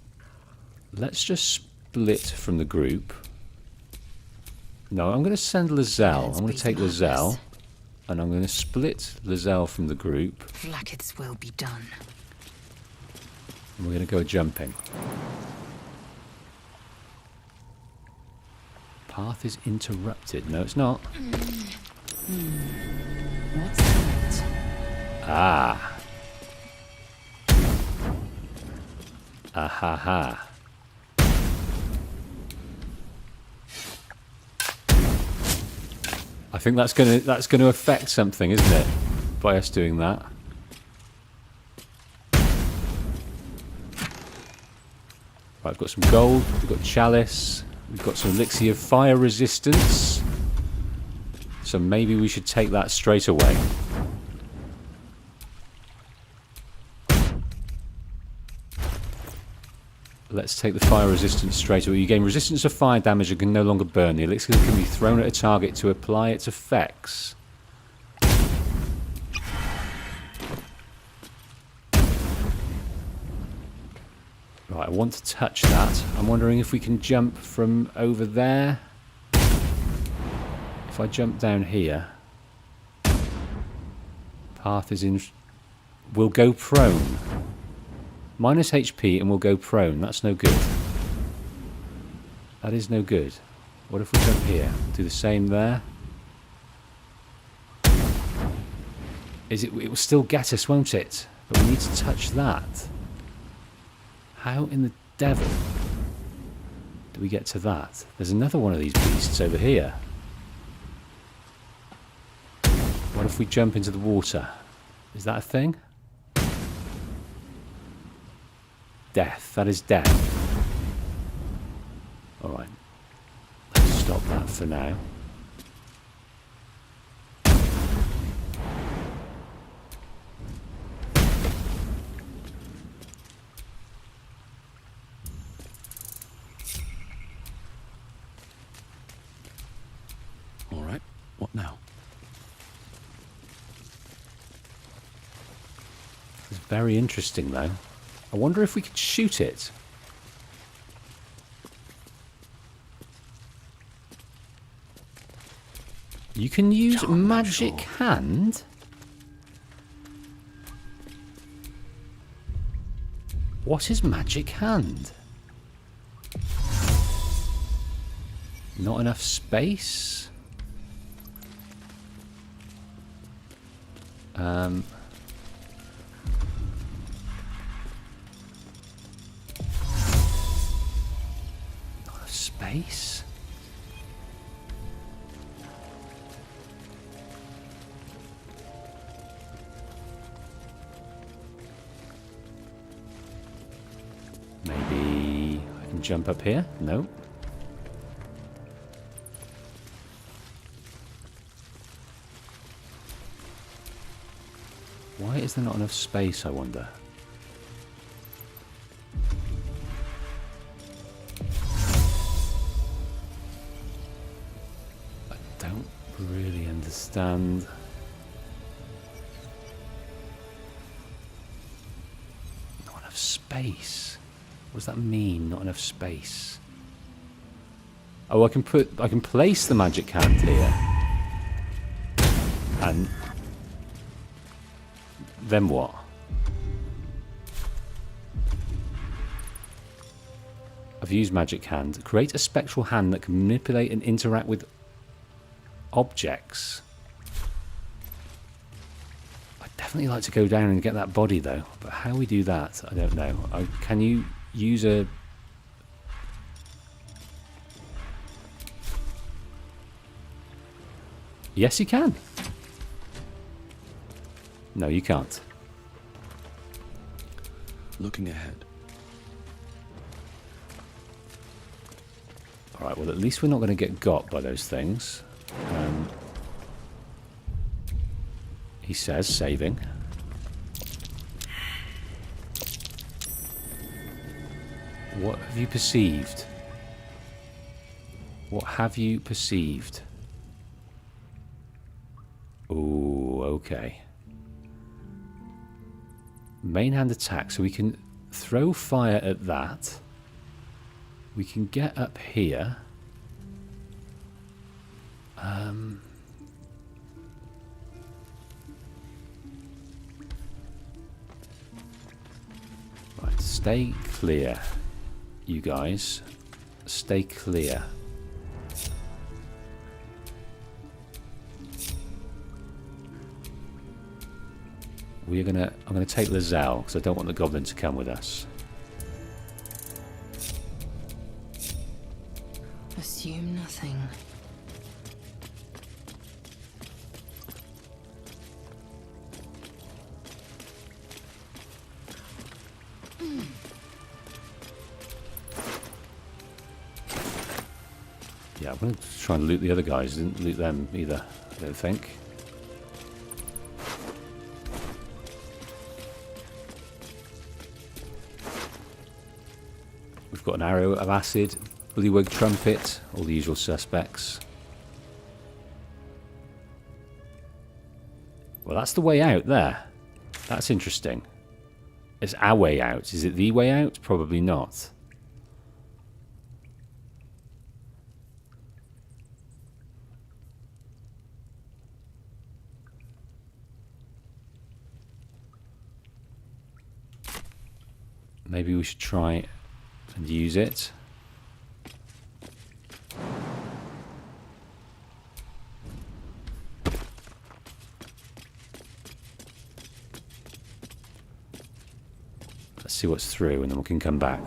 [SPEAKER 1] Let's just split from the group. No, I'm going to send Lizelle. I'm going to take Lizelle. And I'm going to split Lizelle from the group.
[SPEAKER 6] Like its will be done.
[SPEAKER 1] And we're going to go jumping. Path is interrupted. No, it's not.
[SPEAKER 6] What's that?
[SPEAKER 1] Ah. Ahaha. I think that's gonna affect something, isn't it? By us doing that. Right, I've got some gold, we've got chalice, we've got some elixir of fire resistance. So maybe we should take that straight away. Let's take the fire resistance straight away. You gain resistance to fire damage and can no longer burn. The elixir can be thrown at a target to apply its effects. Right, I want to touch that. I'm wondering if we can jump from over there. If I jump down here, path is in. We'll go prone. Minus HP and we'll go prone. That's no good. That is no good. What if we jump here? Do the same there. It will still get us, won't it? But we need to touch that. How in the devil do we get to that? There's another one of these beasts over here. What if we jump into the water? Is that a thing? Death. That is death. Alright. Let's stop that for now.
[SPEAKER 11] Alright. What now?
[SPEAKER 1] It's very interesting though. I wonder if we could shoot it. You can use magic hand? What is magic hand? Not enough space? Not a space. Maybe I can jump up here? No. Why is there not enough space, I wonder? I don't really understand. Not enough space. What does that mean, not enough space? Oh, I can place the magic hand here. And then what? I've used magic hand. Create a spectral hand that can manipulate and interact with objects. I'd definitely like to go down and get that body though. But how we do that, I don't know. Can you use a... Yes, you can. No, you can't.
[SPEAKER 11] Looking ahead.
[SPEAKER 1] Alright, well at least we're not going to get got by those things. He says, saving. What have you perceived? What have you perceived? Ooh, okay. Main hand attack, so we can throw fire at that. We can get up here. Right, stay clear, you guys. Stay clear. I'm gonna take Lizelle because I don't want the goblin to come with us.
[SPEAKER 6] Assume nothing.
[SPEAKER 1] Yeah, I'm gonna try and loot the other guys. Didn't loot them either, I don't think. We've got an arrow of acid, bullywug trumpet, all the usual suspects. Well, that's the way out there. That's interesting. It's our way out. Is it the way out? Probably not. Maybe we should try and use it. Let's see what's through and then we can come back.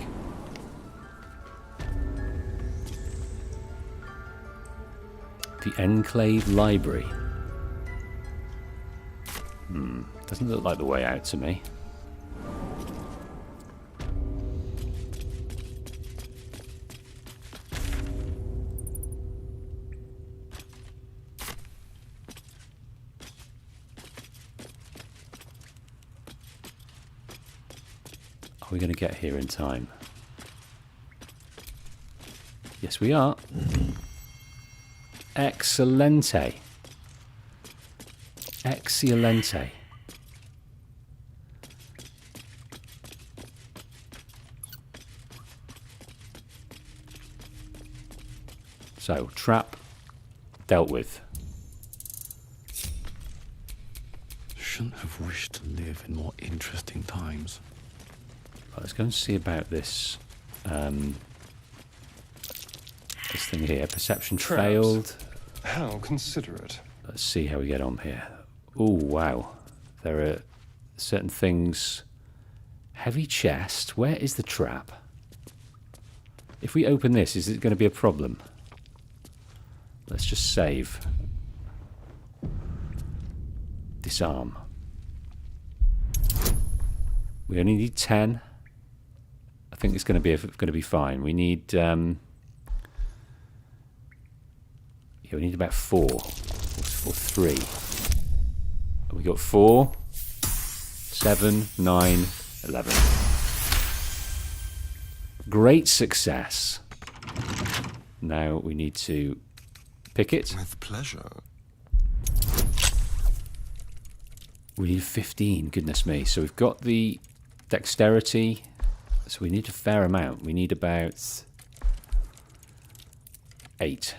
[SPEAKER 1] The Enclave Library. Doesn't look like the way out to me. Are we going to get here in time? Yes, we are. Excelente. Excelente. So, trap dealt with.
[SPEAKER 11] Shouldn't have wished to live in more interesting times.
[SPEAKER 1] Right, let's go and see about this. This thing here. Perception
[SPEAKER 21] Traps.
[SPEAKER 1] failed.
[SPEAKER 21] How considerate.
[SPEAKER 1] Let's see how we get on here. Oh, wow. There are certain things. Heavy chest. Where is the trap? If we open this, is it going to be a problem? Let's just save. Disarm. We only need 10. I think it's going to be fine. We need we need about 4 or 3. We got 4, 7, 9, 11. Great success. Now we need to pick it.
[SPEAKER 5] With pleasure.
[SPEAKER 1] We need 15, goodness me. So we've got the dexterity. So we need a fair amount. We need about 8.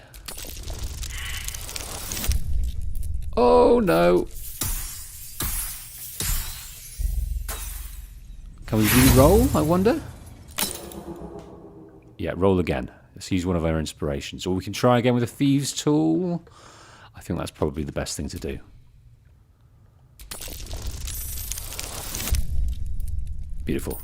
[SPEAKER 1] Oh no! Can we re-roll, I wonder? Yeah, roll again. Let's use one of our inspirations. Or we can try again with a thieves' tool. I think that's probably the best thing to do. Beautiful.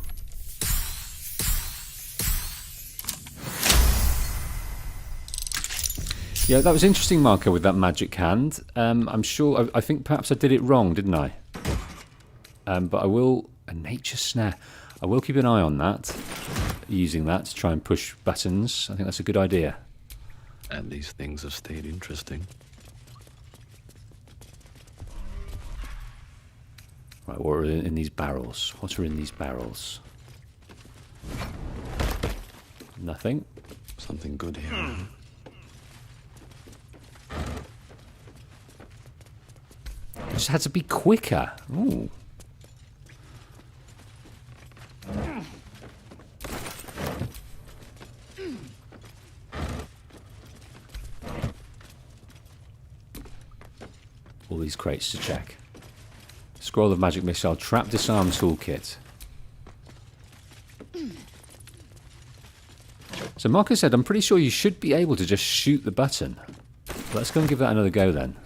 [SPEAKER 1] Yeah, that was interesting, Marco, with that magic hand. I'm sure, I think perhaps I did it wrong, didn't I? But I will, a nature snare. I will keep an eye on that, using that to try and push buttons. I think that's a good idea.
[SPEAKER 11] And these things have stayed interesting.
[SPEAKER 1] Right, what are in these barrels? What are in these barrels? Nothing.
[SPEAKER 11] Something good here.
[SPEAKER 1] Just had to be quicker. Ooh. All these crates to check. Scroll of magic missile, trap disarm toolkit. So Marcus said, I'm pretty sure you should be able to just shoot the button. Let's go and give that another go then.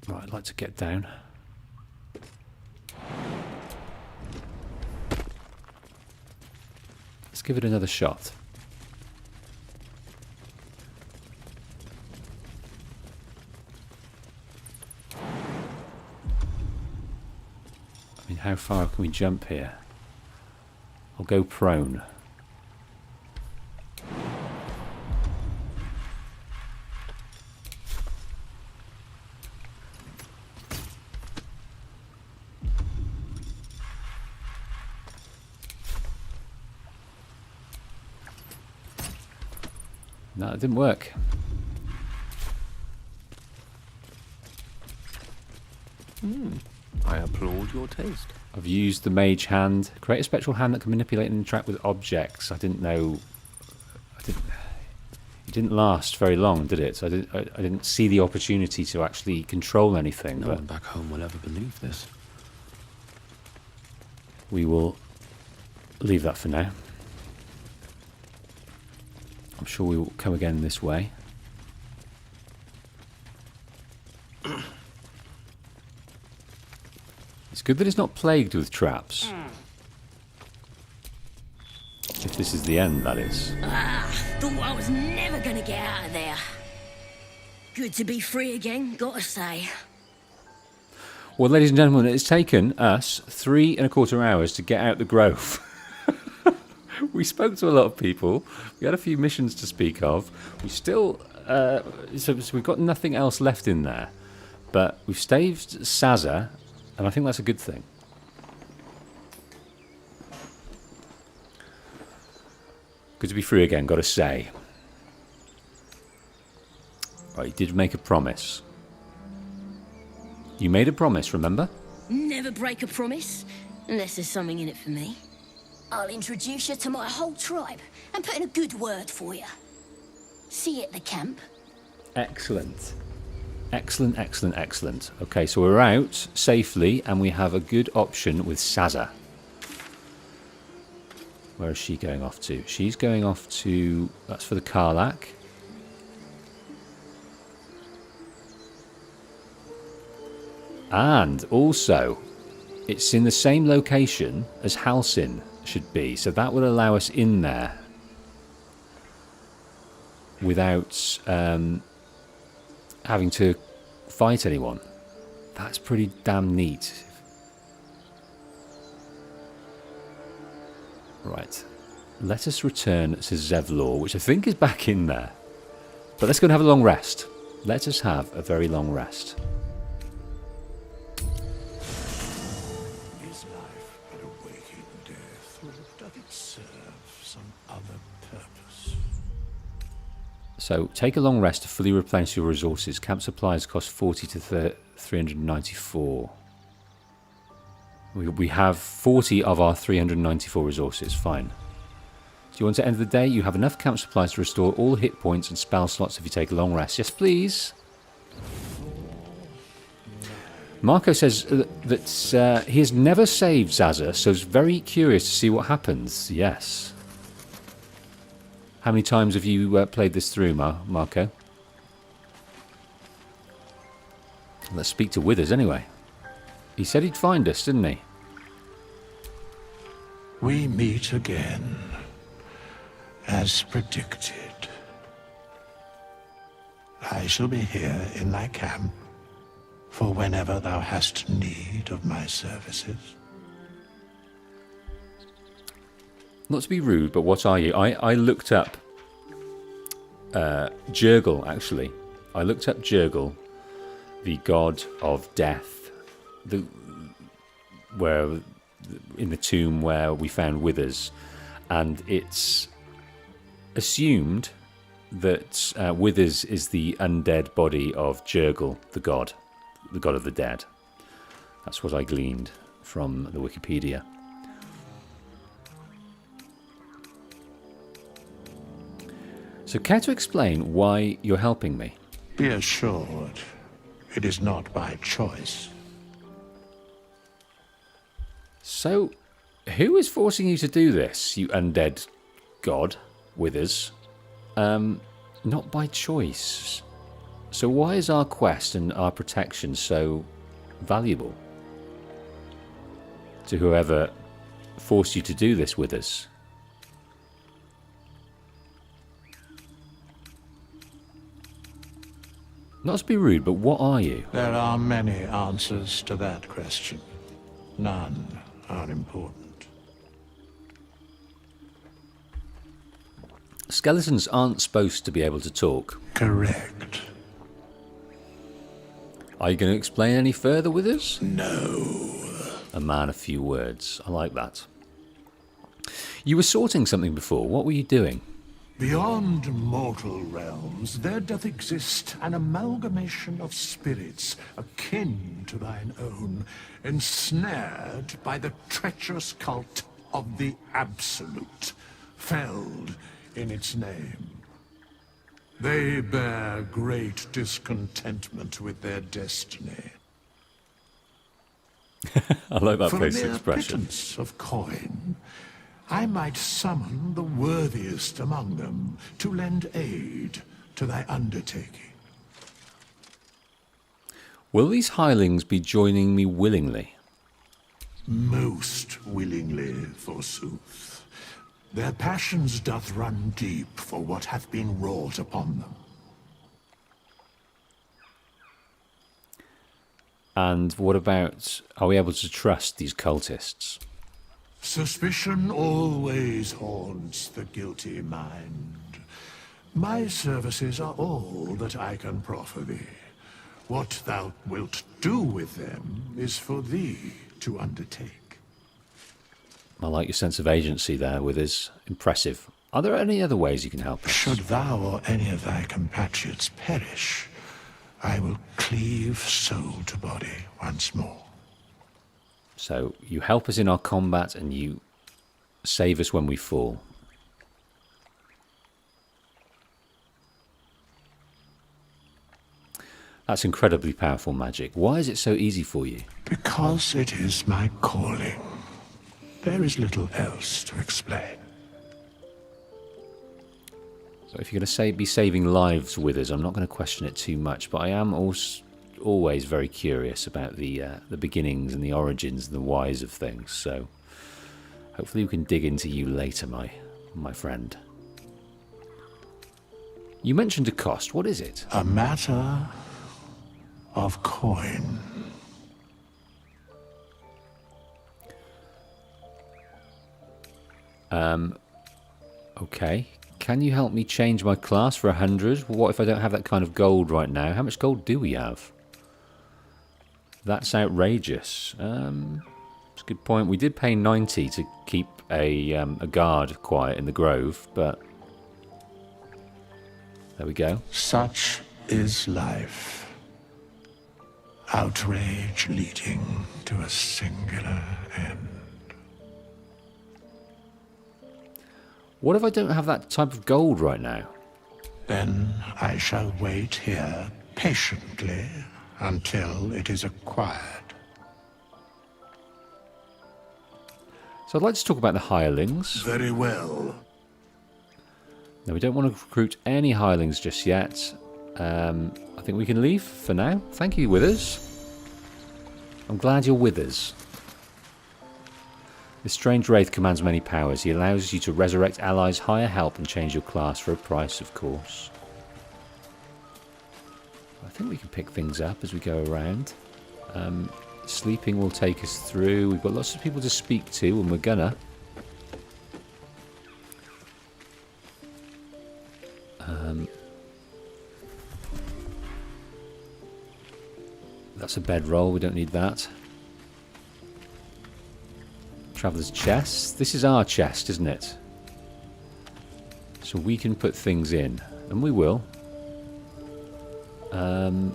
[SPEAKER 1] Right, I'd like to get down. Let's give it another shot. I mean, how far can we jump here? I'll go prone. No, it didn't work.
[SPEAKER 19] I applaud your taste.
[SPEAKER 1] I've used the mage hand. Create a spectral hand that can manipulate and interact with objects. I didn't know. It didn't last very long, did it? So I didn't see the opportunity to actually control anything.
[SPEAKER 11] No one back home will ever believe this.
[SPEAKER 1] We will leave that for now. I'm sure we will come again this way. It's good that it's not plagued with traps. If this is the end, that is.
[SPEAKER 14] Thought I was never gonna get out of there. Good to be free again, gotta say.
[SPEAKER 1] Well, ladies and gentlemen, it's taken us 3¼ hours to get out the grove. We spoke to a lot of people. We had a few missions to speak of. We still... so we've got nothing else left in there. But we've staved Sazza, and I think that's a good thing. Good to be free again, gotta say. Right, you did make a promise. You made a promise, remember?
[SPEAKER 14] Never break a promise, unless there's something in it for me. I'll introduce you to my whole tribe and put in a good word for you. See you at the camp.
[SPEAKER 1] Excellent. Excellent, excellent, excellent. Okay, so we're out safely, and we have a good option with Saza. Where is she going off to? She's going off to... That's for the Karlak. And also, it's in the same location as Halsin should be. So that would allow us in there without having to fight anyone. That's pretty damn neat. Right. Let us return to Zevlor, which I think is back in there. But let's go and have a long rest. Let us have a very long rest.
[SPEAKER 13] Is life but a waking death, or doth it serve some other purpose?
[SPEAKER 1] So, take a long rest to fully replenish your resources. Camp supplies cost 40 to 394. We have 40 of our 394 resources. Fine. Do you want to end the day? You have enough camp supplies to restore all hit points and spell slots if you take a long rest. Yes, please. Marco says that he has never saved Zaza, so he's very curious to see what happens. Yes. How many times have you played this through, Marco? Let's speak to Withers anyway. He said he'd find us, didn't he?
[SPEAKER 13] We meet again, as predicted. I shall be here in thy camp for whenever thou hast need of my services.
[SPEAKER 1] Not to be rude, but what are you? I looked up Jurgle, actually. I looked up Jurgle, the god of death. Where in the tomb where we found Withers, and it's assumed that Withers is the undead body of Jurgle, the god of the dead. That's what I gleaned from the Wikipedia. So, care to explain why you're helping me?
[SPEAKER 13] Be assured, it is not by choice.
[SPEAKER 1] So, who is forcing you to do this, you undead god, Withers? Not by choice. So why is our quest and our protection so valuable to whoever forced you to do this with us? Not to be rude, but what are you?
[SPEAKER 13] There are many answers to that question. None are important.
[SPEAKER 1] Skeletons aren't supposed to be able to talk.
[SPEAKER 13] Correct.
[SPEAKER 1] Are you going to explain any further with us?
[SPEAKER 13] No.
[SPEAKER 1] A man of few words. I like that. You were sorting something before. What were you doing?
[SPEAKER 13] Beyond mortal realms, there doth exist an amalgamation of spirits akin to thine own, ensnared by the treacherous cult of the Absolute, felled in its name. They bear great discontentment with their destiny.
[SPEAKER 1] I like that
[SPEAKER 13] For
[SPEAKER 1] basic
[SPEAKER 13] mere
[SPEAKER 1] expression.
[SPEAKER 13] pittance of coin, I might summon the worthiest among them to lend aid to thy undertaking.
[SPEAKER 1] Will these hirelings be joining me willingly?
[SPEAKER 13] Most willingly, forsooth. Their passions doth run deep for what hath been wrought upon them.
[SPEAKER 1] And what about, are we able to trust these cultists?
[SPEAKER 13] Suspicion always haunts the guilty mind. My services are all that I can proffer thee. What thou wilt do with them is for thee to undertake.
[SPEAKER 1] I like your sense of agency there with us. Impressive. Are there any other ways you can help us?
[SPEAKER 13] Should thou or any of thy compatriots perish, I will cleave soul to body once more.
[SPEAKER 1] So you help us in our combat and you save us when we fall. That's incredibly powerful magic. Why is it so easy for you?
[SPEAKER 13] Because it is my calling. There is little else to explain.
[SPEAKER 1] So if you're going to be saving lives with us, I'm not going to question it too much, but I am always very curious about the beginnings and the origins and the whys of things. So hopefully we can dig into you later, my friend. You mentioned a cost. What is it?
[SPEAKER 13] A matter of coin.
[SPEAKER 1] Okay. Can you help me change my class for 100? What if I don't have that kind of gold right now? How much gold do we have? That's outrageous. That's a good point. We did pay 90 to keep a guard quiet in the grove, but there we go.
[SPEAKER 13] Such is life. Outrage leading to a singular end.
[SPEAKER 1] What if I don't have that type of gold right now?
[SPEAKER 13] Then I shall wait here patiently until it is acquired.
[SPEAKER 1] So I'd like to talk about the hirelings.
[SPEAKER 13] Very well.
[SPEAKER 1] Now, we don't want to recruit any hirelings just yet. I think we can leave for now. Thank you, Withers. I'm glad you're with us. This strange wraith commands many powers. He allows you to resurrect allies, hire help, and change your class for a price, of course. I think we can pick things up as we go around. Sleeping will take us through. We've got lots of people to speak to, and we're gonna. That's a bedroll. We don't need that. Traveller's chest. This is our chest, isn't it? So we can put things in, and we will. I'm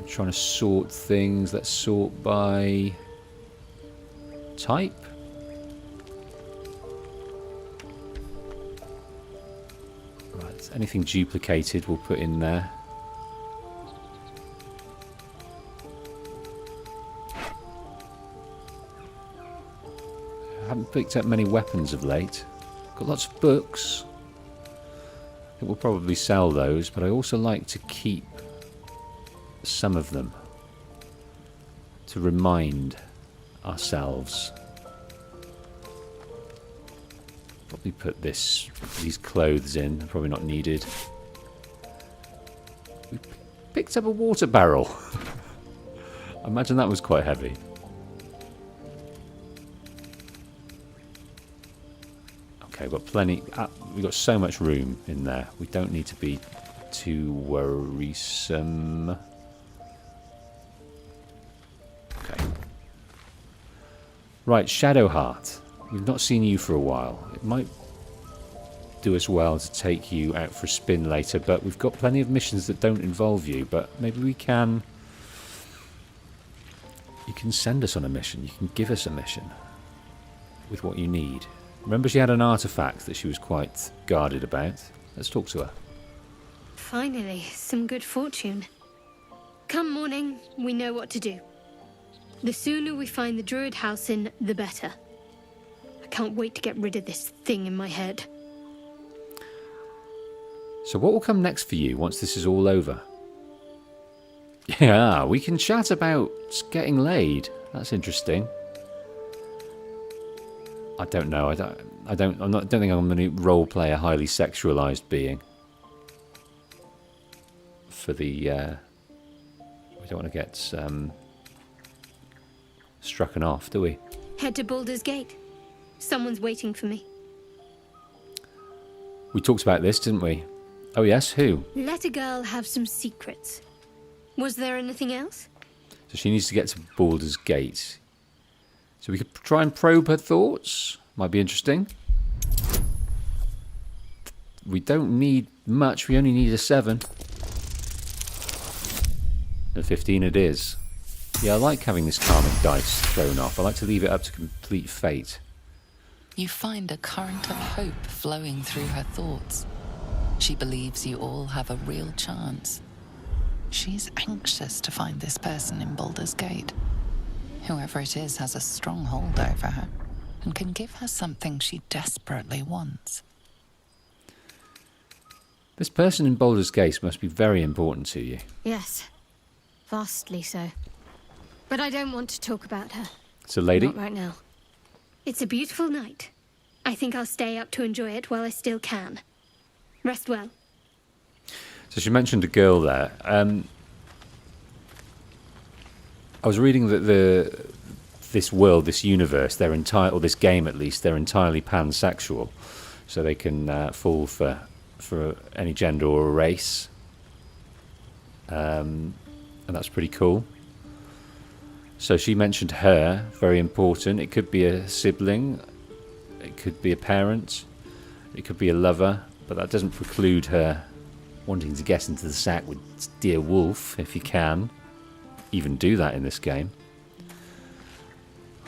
[SPEAKER 1] trying to sort things. Let's sort by type. Right, anything duplicated we'll put in there. I haven't picked up many weapons of late. Got lots of books. I think we'll probably sell those, but I also like to keep some of them to remind ourselves. Probably put these clothes in, probably not needed. We picked up a water barrel. I imagine that was quite heavy. Okay, we've got plenty. We've got so much room in there. We don't need to be too worrisome. Okay. Right, Shadowheart. We've not seen you for a while. It might do us well to take you out for a spin later, but we've got plenty of missions that don't involve you, but maybe we can... You can send us on a mission. You can give us a mission with what you need. Remember, she had an artifact that she was quite guarded about. Let's talk to her.
[SPEAKER 8] Finally, some good fortune. Come morning, we know what to do. The sooner we find the druid house in, the better. I can't wait to get rid of this thing in my head.
[SPEAKER 1] So what will come next for you once this is all over? Yeah, we can chat about getting laid. That's interesting. I don't know. I don't think I'm going to role play a highly sexualized being. For the we don't want to get struck off, do we?
[SPEAKER 8] Head to Baldurs Gate. Someone's waiting for me.
[SPEAKER 1] We talked about this, didn't we? Oh yes, who?
[SPEAKER 8] Let a girl have some secrets. Was there anything else?
[SPEAKER 1] So she needs to get to Baldur's Gate. So we could try and probe her thoughts. Might be interesting. We don't need much. We only need a 7. A 15 it is. Yeah, I like having this calming dice thrown off. I like to leave it up to complete fate.
[SPEAKER 6] You find a current of hope flowing through her thoughts. She believes you all have a real chance. She's anxious to find this person in Baldur's Gate. Whoever it is has a strong hold over her and can give her something she desperately wants.
[SPEAKER 1] This person in Baldur's Gate must be very important to you.
[SPEAKER 8] Yes, vastly so. But I don't want to talk about her.
[SPEAKER 1] It's a lady?
[SPEAKER 8] Not right now. It's a beautiful night. I think I'll stay up to enjoy it while I still can. Rest well.
[SPEAKER 1] So she mentioned a girl there. I was reading that this world, this universe, or this game at least, they're entirely pansexual, so they can fall for any gender or a race, and that's pretty cool. So she mentioned her, very important. It could be a sibling, it could be a parent, it could be a lover, but that doesn't preclude her wanting to get into the sack with dear Wolf, if you can even do that in this game.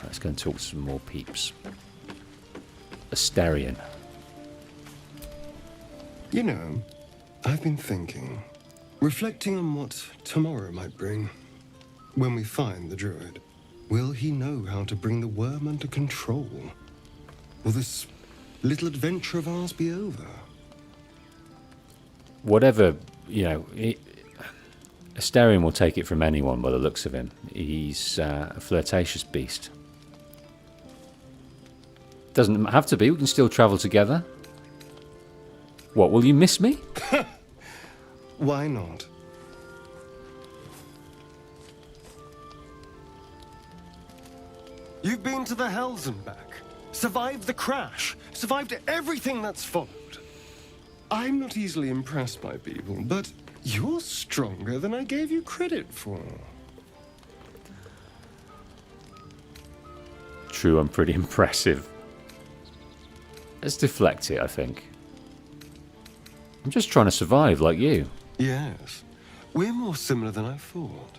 [SPEAKER 1] Let's go and talk to some more peeps. Asterion.
[SPEAKER 21] You know, I've been thinking, reflecting on what tomorrow might bring. When we find the druid, will he know how to bring the worm under control? Will this little adventure of ours be over?
[SPEAKER 1] Whatever, Asterion will take it from anyone by the looks of him. He's a flirtatious beast. Doesn't have to be, we can still travel together. What, will you miss me?
[SPEAKER 21] Why not? You've been to the Hells and back, survived the crash, survived everything that's followed. I'm not easily impressed by people, but you're stronger than I gave you credit for.
[SPEAKER 1] True, I'm pretty impressive. Let's deflect it, I think. I'm just trying to survive like you.
[SPEAKER 21] Yes, we're more similar than I thought.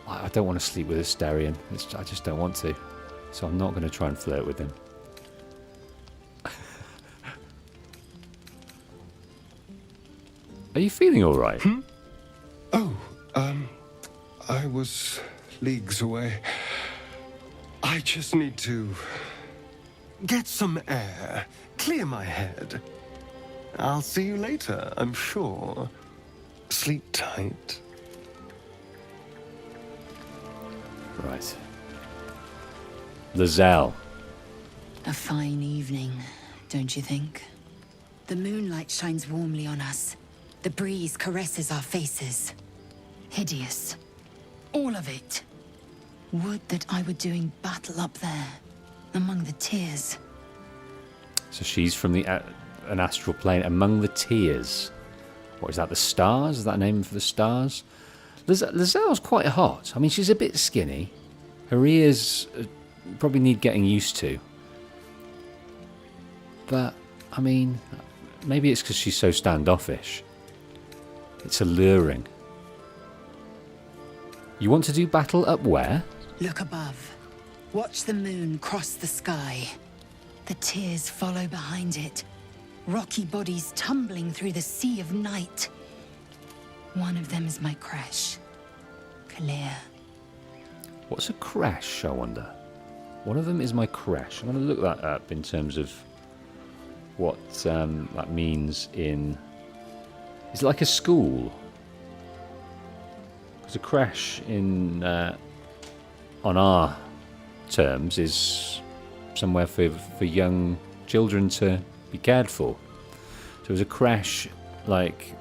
[SPEAKER 1] I don't want to sleep with Asterion. I just don't want to. So I'm not going to try and flirt with him. Are you feeling all right?
[SPEAKER 21] Oh, I was leagues away. I just need to get some air, clear my head. I'll see you later, I'm sure. Sleep tight.
[SPEAKER 1] Right. Lizelle.
[SPEAKER 4] A fine evening, don't you think? The moonlight shines warmly on us. The breeze caresses our faces. Hideous. All of it. Would that I were doing battle up there, among the tears.
[SPEAKER 1] So she's from an astral plane among the tears. What is that, the stars? Is that a name for the stars? Lizelle's quite hot. I mean, she's a bit skinny. Her ears probably need getting used to. But, I mean, maybe it's because she's so standoffish. It's alluring. You want to do battle up where?
[SPEAKER 4] Look above. Watch the moon cross the sky. The tears follow behind it. Rocky bodies tumbling through the sea of night. One of them is my crash. Clear.
[SPEAKER 1] What's a crash, I wonder? One of them is my crash. I'm going to look that up in terms of what that means in... Is it like a school? Because a crash in on our terms is somewhere for young children to be cared for. So is a crash like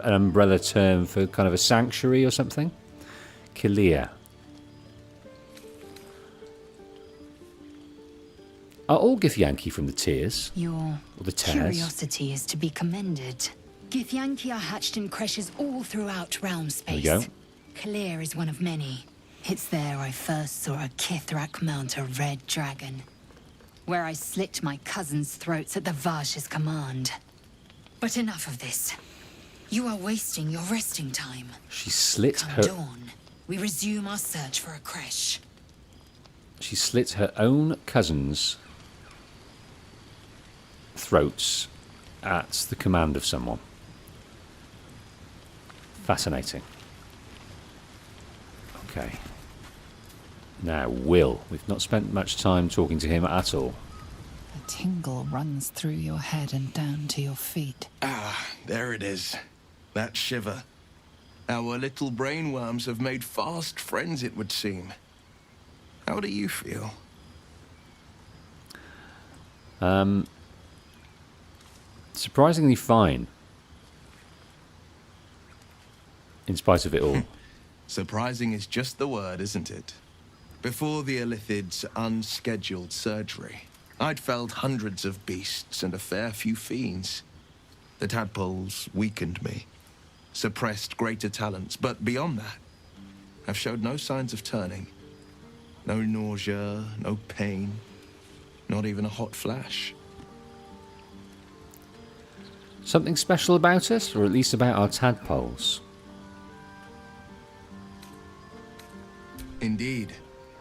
[SPEAKER 1] an umbrella term for kind of a sanctuary or something? Clear. Are all Githyanki from the Tears?
[SPEAKER 4] Your
[SPEAKER 1] Or the Tears?
[SPEAKER 4] curiosity is to be commended. Githyanki are hatched in creches all throughout realm space.
[SPEAKER 1] There we go.
[SPEAKER 4] Clear is one of many. It's there I first saw a Kithrak mount a red dragon. Where I slit my cousins' throats at the Vash's command. But enough of this. You are wasting your resting time.
[SPEAKER 1] She slit
[SPEAKER 4] Come
[SPEAKER 1] her...
[SPEAKER 4] dawn, we resume our search for a creche.
[SPEAKER 1] She slit her own cousins' throats at the command of someone. Fascinating. Okay. Now, Will. We've not spent much time talking to him at all.
[SPEAKER 6] A tingle runs through your head and down to your feet.
[SPEAKER 9] Ah, there it is. That shiver. Our little brainworms have made fast friends, it would seem. How do you feel?
[SPEAKER 1] Surprisingly fine. In spite of it all.
[SPEAKER 9] Surprising is just the word, isn't it? Before the Illithid's unscheduled surgery, I'd felled hundreds of beasts and a fair few fiends. The tadpoles weakened me, suppressed greater talents, but beyond that, I've showed no signs of turning. No nausea, no pain, not even a hot flash.
[SPEAKER 1] Something special about us, or at least about our tadpoles?
[SPEAKER 9] Indeed.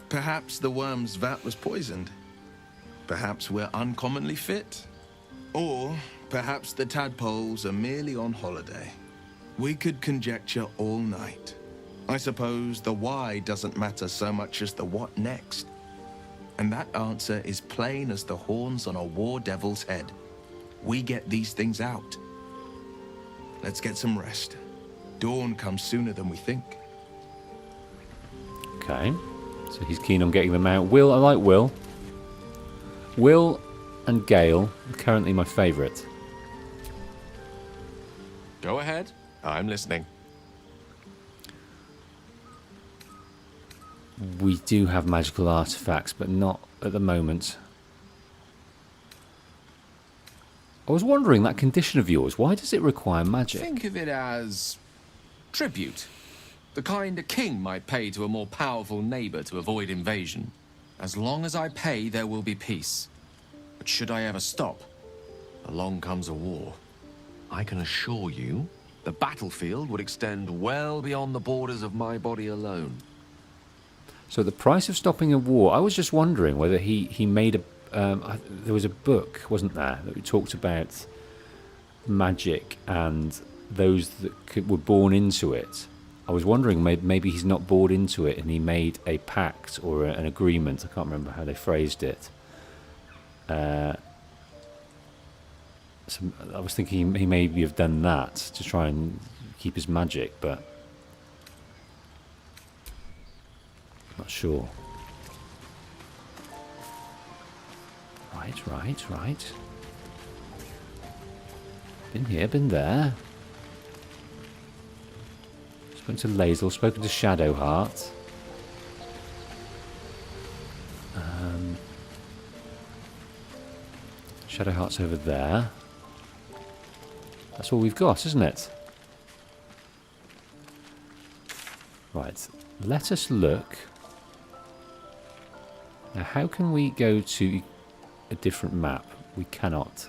[SPEAKER 9] Perhaps the worm's vat was poisoned. Perhaps we're uncommonly fit. Or perhaps the tadpoles are merely on holiday. We could conjecture all night. I suppose the why doesn't matter so much as the what next. And that answer is plain as the horns on a war devil's head. We get these things out. Let's get some rest. Dawn comes sooner than we think.
[SPEAKER 1] Okay. So he's keen on getting them out. Will, I like Will. Will and Gale are currently my favourite.
[SPEAKER 19] Go ahead. I'm listening.
[SPEAKER 1] We do have magical artifacts, but not at the moment. I was wondering, that condition of yours, why does it require magic?
[SPEAKER 19] Think of it as tribute. The kind a king might pay to a more powerful neighbor to avoid invasion. As long as I pay, there will be peace. But should I ever stop, along comes a war. I can assure you, the battlefield would extend well beyond the borders of my body alone.
[SPEAKER 1] So the price of stopping a war, I was just wondering whether he made a... there was a book, wasn't there, that talked about magic and those that were born into it. I was wondering, maybe he's not born into it and he made a pact or an agreement. I can't remember how they phrased it. So I was thinking he maybe have done that to try and keep his magic, but not sure. Right. Been here, been there. Spoken to Lae'zel, spoken to Shadowheart. Shadowheart's over there. That's all we've got, isn't it? Right, let us look. Now, how can we go to a different map? We cannot.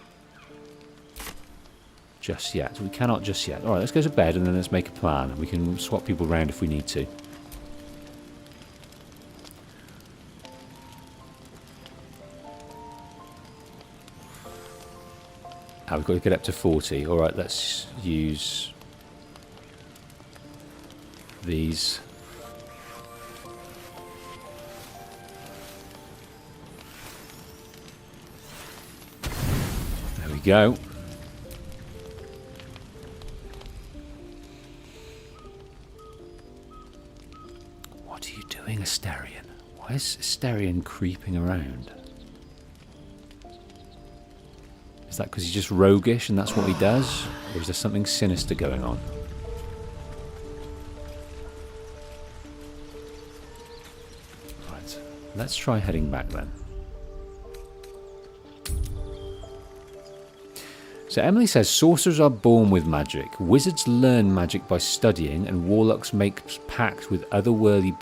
[SPEAKER 1] Just yet. We cannot just yet. Alright, let's go to bed and then let's make a plan. We can swap people around if we need to. We've got to get up to 40. Alright, let's use these. There we go. What are you doing, Asterion? Why is Asterion creeping around? Is that because he's just roguish and that's what he does? Or is there something sinister going on? Right, let's try heading back then. So Emily says, sorcerers are born with magic. Wizards learn magic by studying, and warlocks make pacts with otherworldly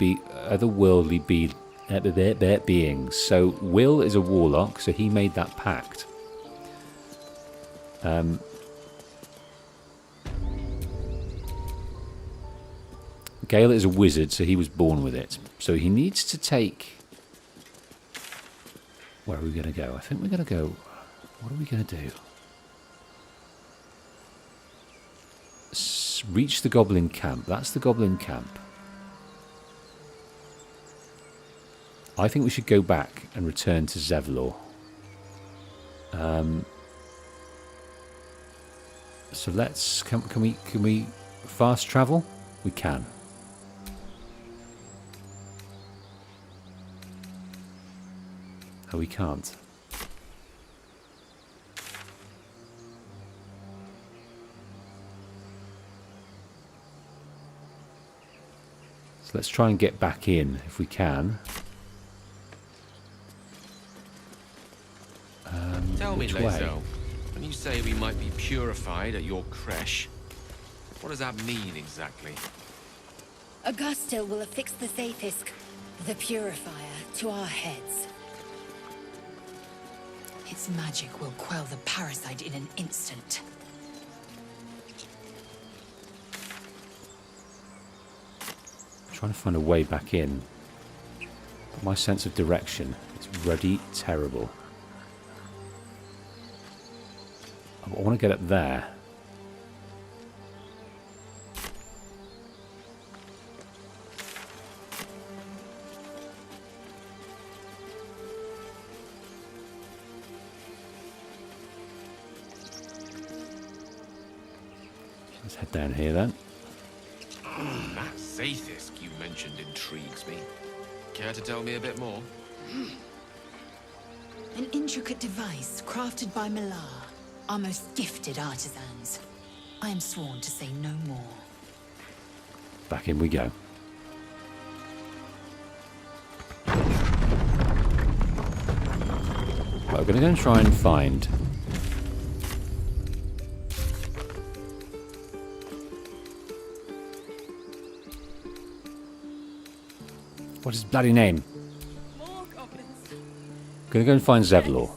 [SPEAKER 1] beings. So Will is a warlock, so he made that pact. Gale is a wizard, so he was born with it. So he needs to take... Where are we going to go? I think we're going to go... What are we going to do? reach the goblin camp. That's the goblin camp. I think we should go back and return to Zevlor. So let's... Can we fast travel? We can. Oh, we can't. So let's try and get back in if we can.
[SPEAKER 19] Tell me,
[SPEAKER 1] Which way?
[SPEAKER 19] Lazo, when you say we might be purified at your creche, what does that mean exactly?
[SPEAKER 4] Augustil will affix the Zafisk, the purifier, to our heads.
[SPEAKER 6] Its magic will quell the parasite in an instant.
[SPEAKER 1] I'm trying to find a way back in. But my sense of direction is really terrible. I want to get up there. Let's head down here then.
[SPEAKER 19] That Zafisk you mentioned intrigues me. Care to tell me a bit more?
[SPEAKER 6] An intricate device crafted by Millar, our most gifted artisans. I am sworn to say no more.
[SPEAKER 1] Back in we go. Right, we're going to go and try and find... What's his bloody name? Gonna go and find Zevlor.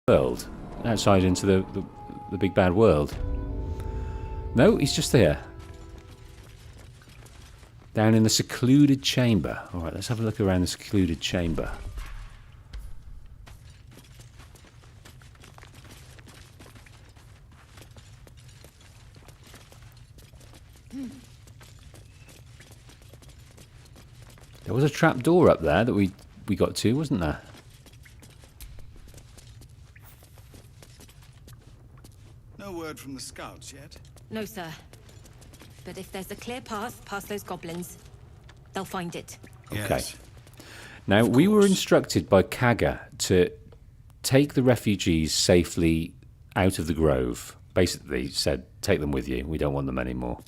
[SPEAKER 1] world. Outside into the big bad world. No, he's just there. Down in the secluded chamber. Alright, let's have a look around the secluded chamber. There was a trap door up there that we got to, wasn't there?
[SPEAKER 16] No word from the scouts yet?
[SPEAKER 22] No, sir. But if there's a clear path past those goblins, they'll find it.
[SPEAKER 1] Okay. Now, we were instructed by Kaga to take the refugees safely out of the grove. Basically said, take them with you. We don't want them anymore.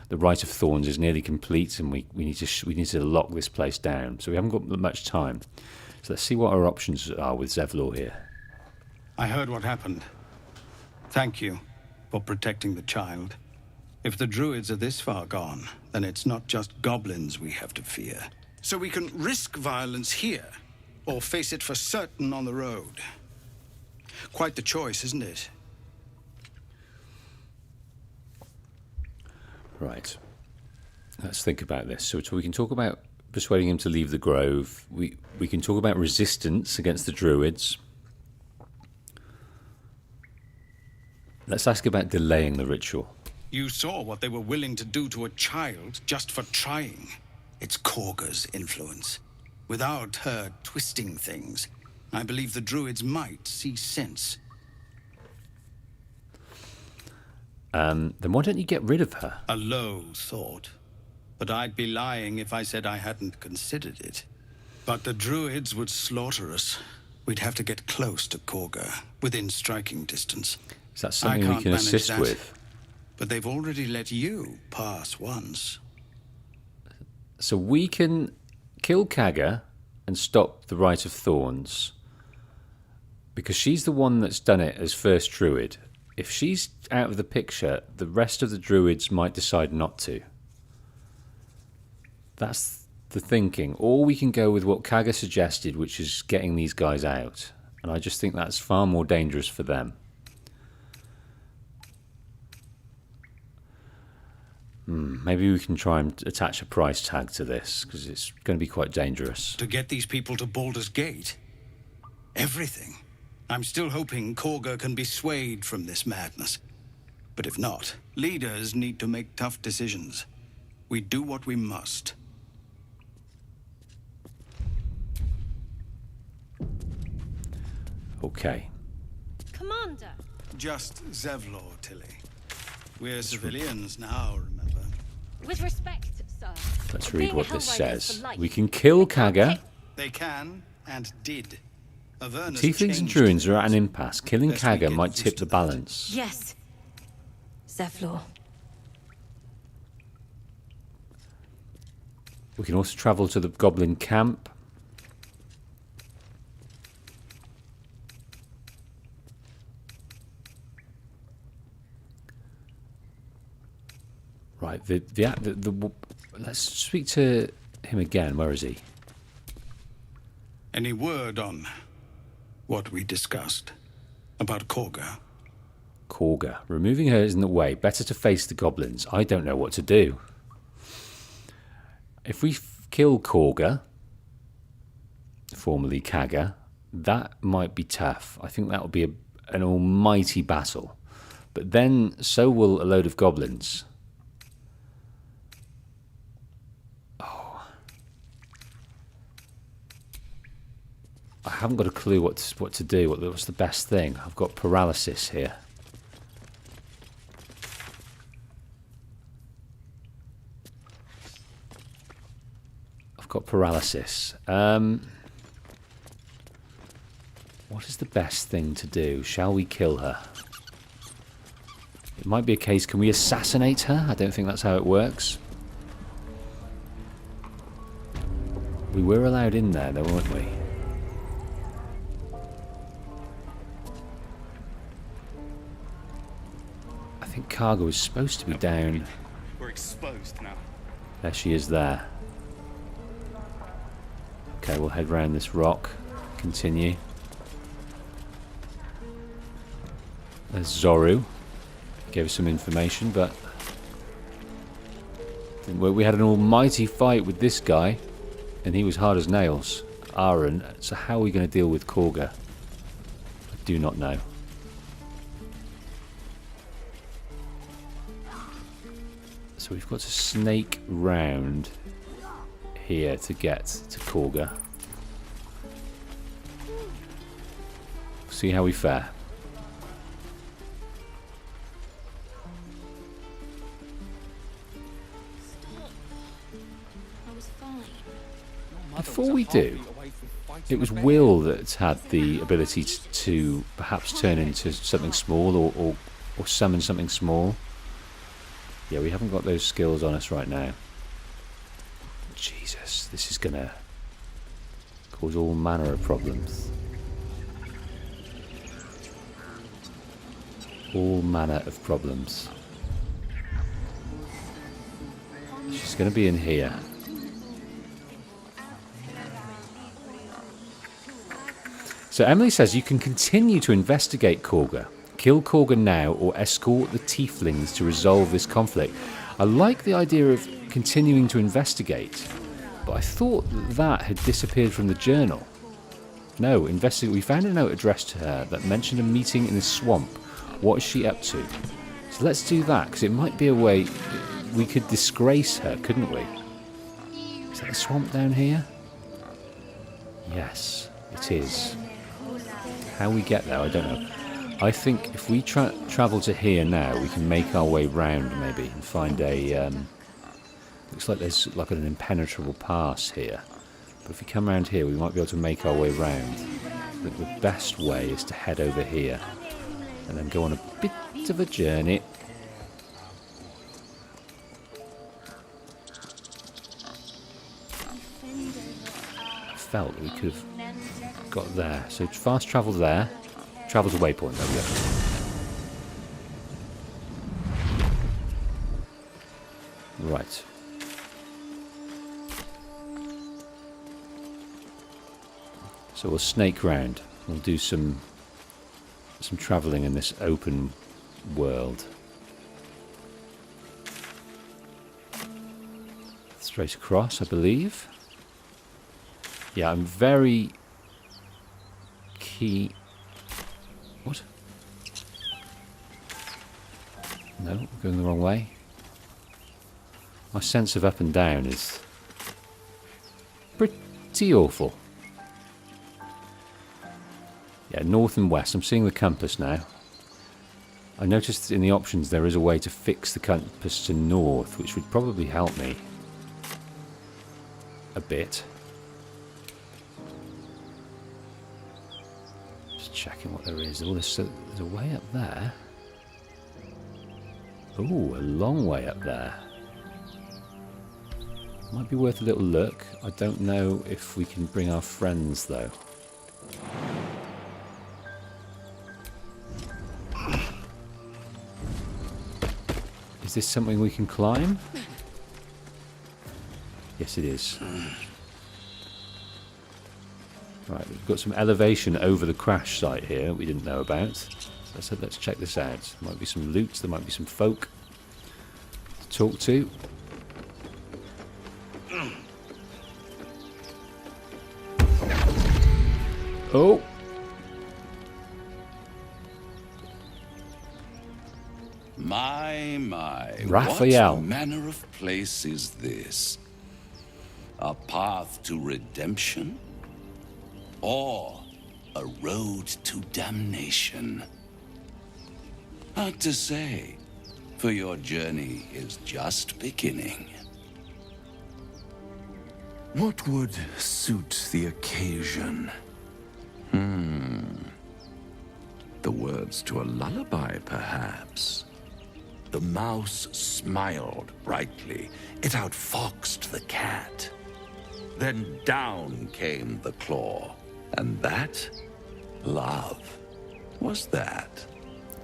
[SPEAKER 1] The Rite of Thorns is nearly complete, and we need to lock this place down. So we haven't got much time. So let's see what our options are with Zevlor here.
[SPEAKER 16] I heard what happened. Thank you for protecting the child. If the druids are this far gone, then it's not just goblins we have to fear. So we can risk violence here, or face it for certain on the road. Quite the choice, isn't it?
[SPEAKER 1] Right. Let's think about this. So we can talk about persuading him to leave the grove. We can talk about resistance against the druids. Let's ask about delaying the ritual.
[SPEAKER 16] You saw what they were willing to do to a child just for trying. It's Korga's influence. Without her twisting things, I believe the druids might see sense.
[SPEAKER 1] Then why don't you get rid of her?
[SPEAKER 16] A low thought. But I'd be lying if I said I hadn't considered it. But the druids would slaughter us. We'd have to get close to Korga, within striking distance.
[SPEAKER 1] Is that something we can assist with?
[SPEAKER 16] But they've already let you pass once.
[SPEAKER 1] So we can kill Kaga and stop the Rite of Thorns, because she's the one that's done it as first druid. If she's out of the picture, the rest of the druids might decide not to. That's the thinking. Or we can go with what Kaga suggested, which is getting these guys out. And I just think that's far more dangerous for them. Maybe we can try and attach a price tag to this, because it's going to be quite dangerous.
[SPEAKER 16] To get these people to Baldur's Gate? Everything. I'm still hoping Korga can be swayed from this madness. But if not, leaders need to make tough decisions. We do what we must.
[SPEAKER 1] Okay.
[SPEAKER 22] Commander!
[SPEAKER 16] Just Zevlor, Tilly. We're civilians now, remember?
[SPEAKER 22] With respect, sir.
[SPEAKER 1] Let's read what this says. We can kill Kaga.
[SPEAKER 16] They can, and did.
[SPEAKER 1] Tieflings and druids are at an impasse. Killing Kaga might tip the balance.
[SPEAKER 22] Yes. Zevlor.
[SPEAKER 1] We can also travel to the goblin camp. Right, let's speak to him again. Where is he?
[SPEAKER 16] Any word on what we discussed about Korga?
[SPEAKER 1] Korga. Removing her isn't the way. Better to face the goblins. I don't know what to do. If we kill Korga, formerly Kaga, that might be tough. I think that will be an almighty battle. But then so will a load of goblins. I haven't got a clue what to do. What's the best thing? I've got paralysis here. I've got paralysis. What is the best thing to do? Shall we kill her? It might be a case, can we assassinate her? I don't think that's how it works. We were allowed in there though, weren't we? I think cargo is supposed to be down.
[SPEAKER 23] We're exposed now.
[SPEAKER 1] There she is there. Okay, we'll head round this rock. Continue. There's Zoru. Gave us some information, but didn't work. We had an almighty fight with this guy, and he was hard as nails. Aaron. So how are we going to deal with Korga? I do not know. So we've got to snake round here to get to Korga. See how we fare. Before we do, it was Will that had the ability to perhaps turn into something small or summon something small. Yeah, we haven't got those skills on us right now. Jesus, this is gonna cause all manner of problems. All manner of problems. She's gonna be in here. So Emily says you can continue to investigate Korga. Kill Korga now or escort the tieflings to resolve this conflict. I like the idea of continuing to investigate, but I thought that had disappeared from the journal. No, investigate. We found a note addressed to her that mentioned a meeting in the swamp. What is she up to? So let's do that, because it might be a way we could disgrace her, couldn't we? Is that a swamp down here? Yes, it is. How we get there, I don't know. I think if we travel to here now, we can make our way round maybe and find a... looks like there's like an impenetrable pass here. But if we come around here, we might be able to make our way round. I think the best way is to head over here and then go on a bit of a journey. I felt that we could have got there. So fast travel there. Travel to waypoint. There we go. Right. So we'll snake round. We'll do some travelling in this open world. Straight across, I believe. Yeah, I'm very key. What? No, we're going the wrong way. My sense of up and down is pretty awful. Yeah, north and west. I'm seeing the compass now. I noticed in the options there is a way to fix the compass to north, which would probably help me a bit. Just checking what there is. Oh, there's a way up there. Oh, a long way up there. Might be worth a little look. I don't know if we can bring our friends though. Is this something we can climb? Yes, it is. Right, we've got some elevation over the crash site here we didn't know about. So I said, let's check this out. There might be some loot, there might be some folk to talk to. Oh!
[SPEAKER 12] My,
[SPEAKER 1] Raphael.
[SPEAKER 12] what manner of place is this? A path to redemption? Or a road to damnation? Hard to say, for your journey is just beginning.
[SPEAKER 9] What would suit the occasion? The words to a lullaby, perhaps.
[SPEAKER 12] The mouse smiled brightly. It outfoxed the cat. Then down came the claw. And that? Love. Was that?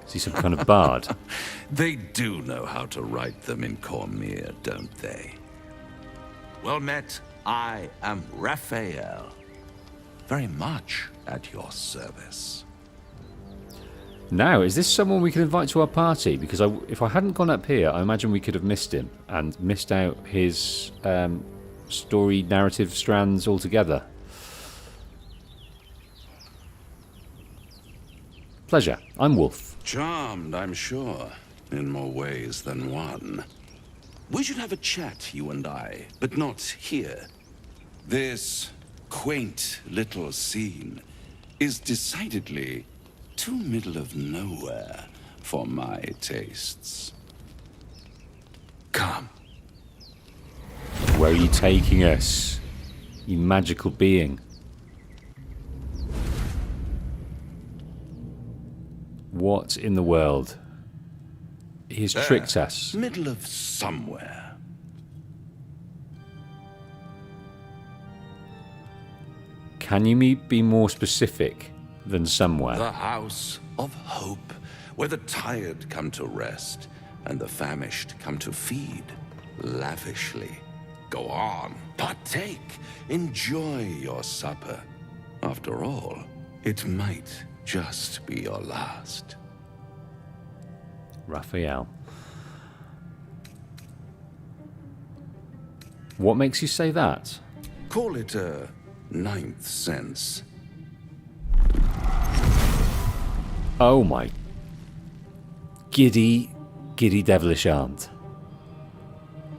[SPEAKER 1] Is he some kind of bard?
[SPEAKER 12] They do know how to write them in Cormier, don't they? Well met. I am Raphael. Very much at your service.
[SPEAKER 1] Now, is this someone we can invite to our party? Because if I hadn't gone up here, I imagine we could have missed him and missed out his story narrative strands altogether. Pleasure. I'm Wolf.
[SPEAKER 12] Charmed, I'm sure, in more ways than one. We should have a chat, you and I, but not here. This quaint little scene is decidedly too middle of nowhere for my tastes. Come.
[SPEAKER 1] Where are you taking us, you magical being? What in the world? He's tricked us.
[SPEAKER 12] Middle of somewhere.
[SPEAKER 1] Can you be more specific than somewhere?
[SPEAKER 12] The House of Hope, where the tired come to rest and the famished come to feed lavishly. Go on, partake, enjoy your supper. After all, it might just be your last.
[SPEAKER 1] Raphael. What makes you say that?
[SPEAKER 12] Call it a ninth sense.
[SPEAKER 1] Oh my giddy devilish aunt.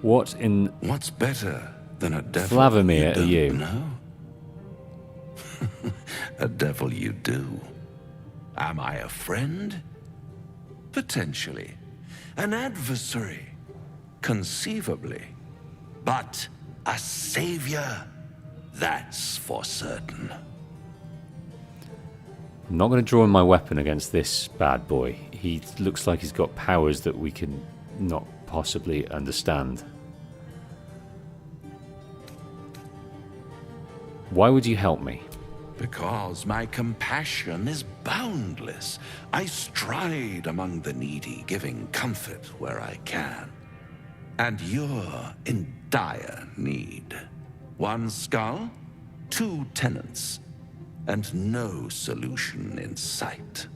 [SPEAKER 1] What in...
[SPEAKER 12] What's better than a devil?
[SPEAKER 1] Vladimir, are you?
[SPEAKER 12] No. A devil you do. Am I a friend? Potentially. An adversary? Conceivably. But a savior? That's for certain.
[SPEAKER 1] I'm not going to draw in my weapon against this bad boy. He looks like he's got powers that we can not possibly understand. Why would you help me?
[SPEAKER 12] Because my compassion is boundless. I stride among the needy, giving comfort where I can. And you're in dire need. One skull, 2 tenants, and no solution in sight.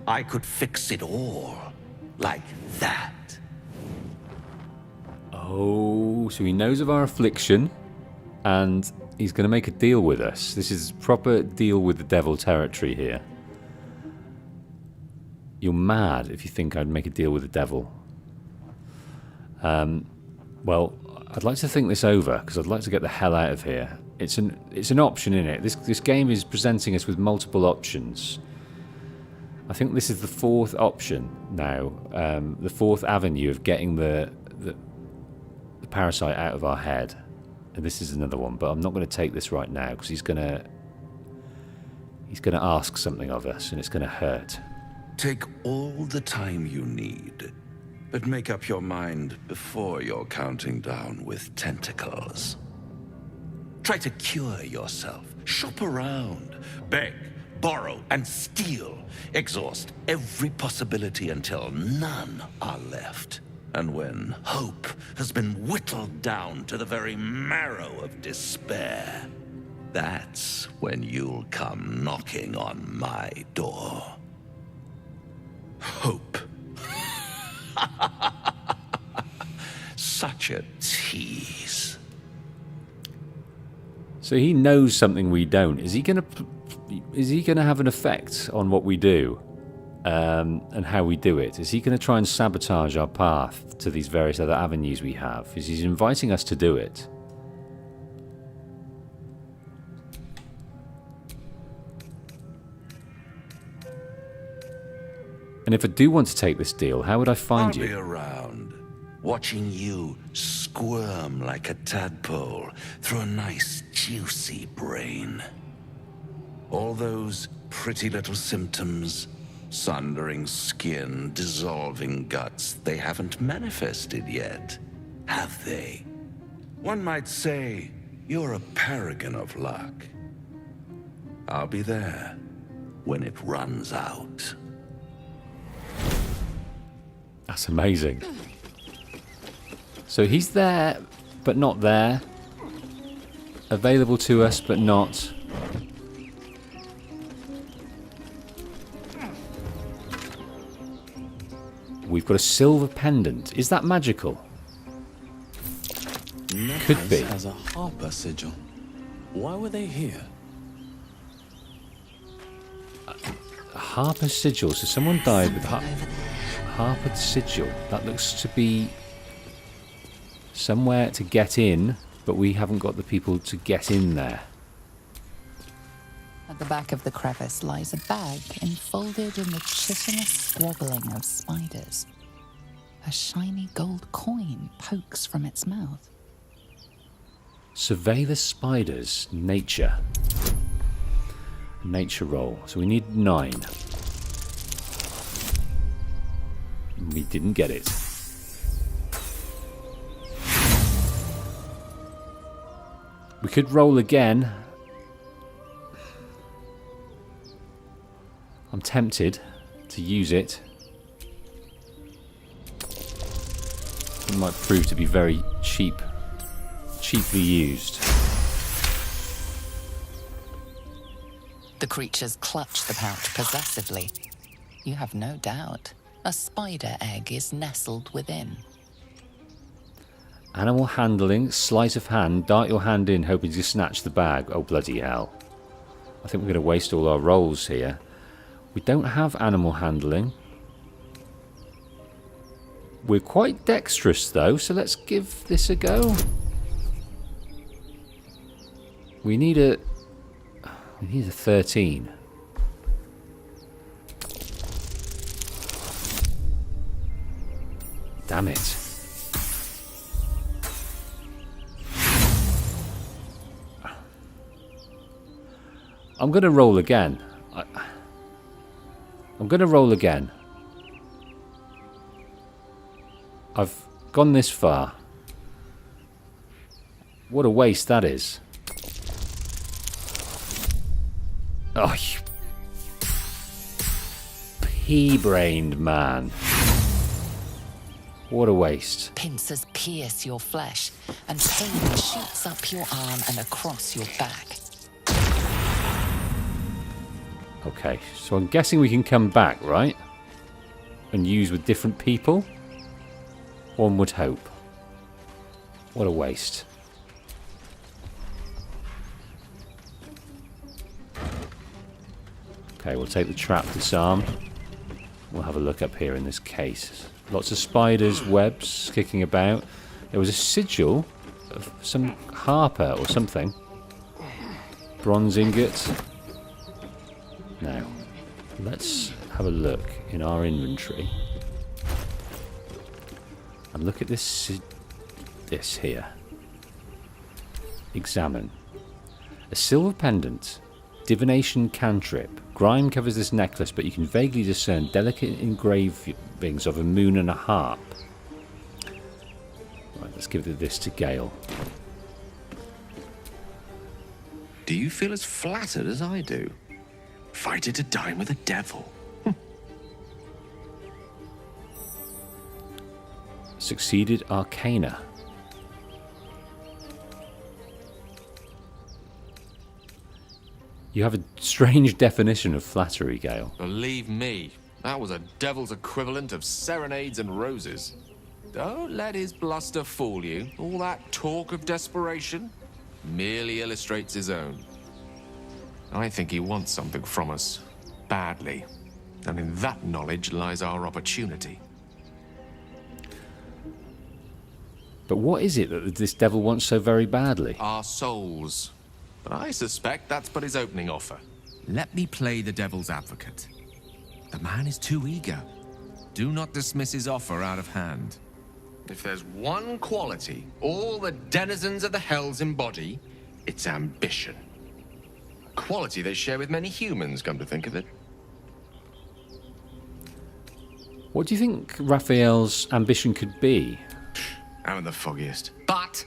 [SPEAKER 12] I could fix it all, like that.
[SPEAKER 1] Oh, so he knows of our affliction, and he's going to make a deal with us. This is proper deal with the devil territory here. You're mad if you think I'd make a deal with the devil. Well, I'd like to think this over, because I'd like to get the hell out of here. It's an option, isn't it? This game is presenting us with multiple options. I think this is the 4th option now, the 4th avenue of getting the parasite out of our head. And this is another one, but I'm not going to take this right now, because he's going to ask something of us, and it's going to hurt.
[SPEAKER 12] Take all the time you need, but make up your mind before you're counting down with tentacles. Try to cure yourself. Shop around. Beg, borrow, and steal. Exhaust every possibility until none are left. And when hope has been whittled down to the very marrow of despair, that's when you'll come knocking on my door. Hope. Such a tease.
[SPEAKER 1] So he knows something we don't. Is he gonna have an effect on what we do, and how we do it? Is he gonna try and sabotage our path to these various other avenues we have? Is he inviting us to do it? And if I do want to take this deal, how would I find you?
[SPEAKER 12] I'll be around, watching you squirm like a tadpole through a nice, juicy brain. All those pretty little symptoms, sundering skin, dissolving guts, they haven't manifested yet, have they? One might say you're a paragon of luck. I'll be there when it runs out.
[SPEAKER 1] That's amazing. So he's there, but not there. Available to us, but not. We've got a silver pendant. Is that magical? Could be.
[SPEAKER 11] As a harper sigil. Why were they here?
[SPEAKER 1] A harper sigil. So someone died with harper sigil. That looks to be somewhere to get in, but we haven't got the people to get in there.
[SPEAKER 6] At the back of the crevice lies a bag enfolded in the chitinous squabbling of spiders. A shiny gold coin pokes from its mouth.
[SPEAKER 1] Survey the spiders. Nature. Nature roll. So we need 9. We didn't get it. We could roll again. I'm tempted to use it. It might prove to be very cheaply used.
[SPEAKER 6] The creatures clutch the pouch possessively. You have no doubt a spider egg is nestled within.
[SPEAKER 1] Animal handling, sleight of hand, dart your hand in hoping to snatch the bag. Oh bloody hell. I think we're going to waste all our rolls here. We don't have animal handling. We're quite dexterous though, so let's give this a go. We need a 13. Damn it. I'm going to roll again. I'm going to roll again. I've gone this far. What a waste that is. Oh, you pea-brained man. What a waste.
[SPEAKER 6] Pincers pierce your flesh, and pain shoots up your arm and across your back.
[SPEAKER 1] Okay, so I'm guessing we can come back, right? And use with different people? One would hope. What a waste. Okay, we'll take the trap disarm. We'll have a look up here in this case. Lots of spiders, webs kicking about. There was a sigil of some harper or something. Bronze ingots. Now, let's have a look in our inventory. And look at this here. Examine. A silver pendant. Divination cantrip. Grime covers this necklace, but you can vaguely discern delicate engravings of a moon and a harp. Right, let's give this to Gale.
[SPEAKER 12] Do you feel as flattered as I do? Fighter to dine with a devil.
[SPEAKER 1] Succeeded Arcana. You have a strange definition of flattery, Gale.
[SPEAKER 19] Believe me, that was a devil's equivalent of serenades and roses. Don't let his bluster fool you. All that talk of desperation merely illustrates his own. I think he wants something from us, badly. And in that knowledge lies our opportunity.
[SPEAKER 1] But what is it that this devil wants so very badly?
[SPEAKER 19] Our souls. But I suspect that's but his opening offer. Let me play the devil's advocate. The man is too eager. Do not dismiss his offer out of hand. If there's one quality all the denizens of the hells embody, it's ambition. A quality they share with many humans, come to think of it.
[SPEAKER 1] What do you think Raphael's ambition could be?
[SPEAKER 19] I'm the foggiest. But,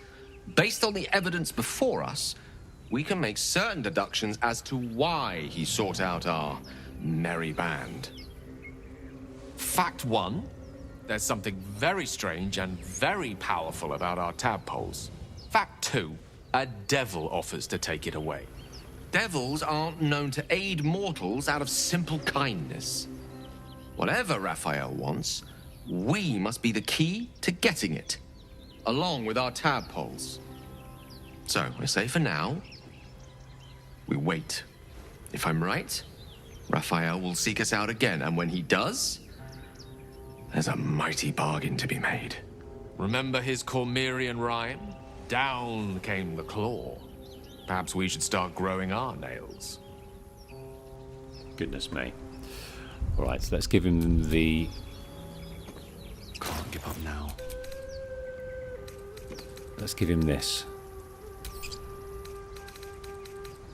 [SPEAKER 19] based on the evidence before us, we can make certain deductions as to why he sought out our merry band. Fact 1, there's something very strange and very powerful about our tadpoles. Fact 2, a devil offers to take it away. Devils aren't known to aid mortals out of simple kindness. Whatever Raphael wants, We must be the key to getting it, along with our tadpoles. So, we say for now, we wait. If I'm right, Raphael will seek us out again, and when he does, there's a mighty bargain to be made. Remember his Cormyrean rhyme? Down came the claw. Perhaps we should start growing our nails.
[SPEAKER 1] Goodness me. Alright, so let's give him the...
[SPEAKER 11] Can't give up now.
[SPEAKER 1] Let's give him this.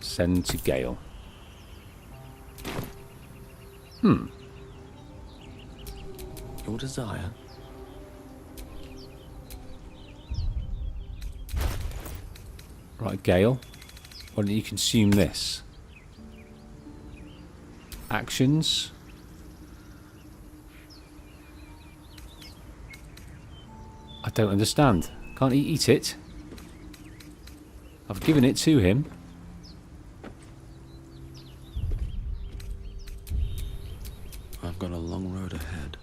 [SPEAKER 1] Send to Gale.
[SPEAKER 11] Your desire?
[SPEAKER 1] Right, Gale. Why don't you consume this? Actions. I don't understand. Can't he eat it? I've given it to him.
[SPEAKER 11] I've got a long road ahead.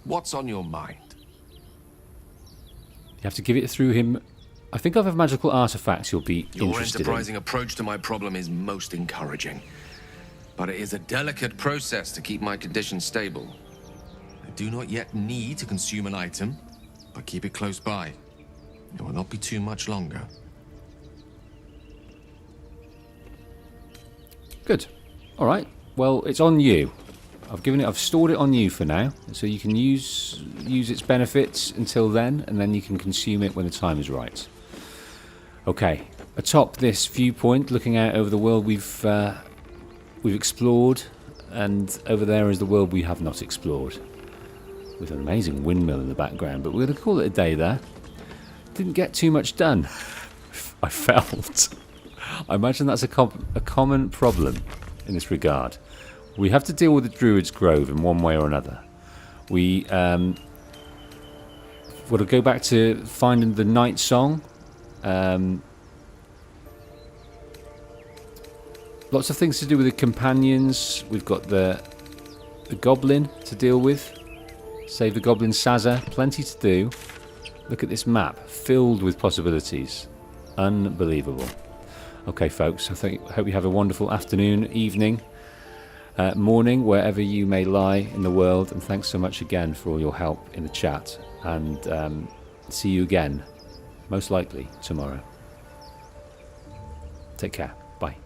[SPEAKER 19] What's on your mind?
[SPEAKER 1] You have to give it through him. I think other magical artifacts you'll be
[SPEAKER 19] Your
[SPEAKER 1] interested
[SPEAKER 19] enterprising
[SPEAKER 1] in.
[SPEAKER 19] approach to my problem is most encouraging. But it is a delicate process to keep my condition stable. I do not yet need to consume an item, but keep it close by. It will not be too much longer.
[SPEAKER 1] Good. All right. Well, it's on you. I've stored it on you for now, so you can use its benefits until then, and then you can consume it when the time is right. Okay. Atop this viewpoint, looking out over the world we've explored, and over there is the world we have not explored, with an amazing windmill in the background. But we're going to call it a day there. Didn't get too much done. I felt. I imagine that's a common problem in this regard. We have to deal with the Druid's Grove in one way or another. We want to go back to finding the Night Song. Lots of things to do with the companions. We've got the goblin to deal with. Save the goblin Sazza. Plenty to do. Look at this map, filled with possibilities. Unbelievable. Okay, folks, I hope you have a wonderful afternoon, evening, morning, wherever you may lie in the world. And thanks so much again for all your help in the chat. And see you again, most likely, tomorrow. Take care. Bye.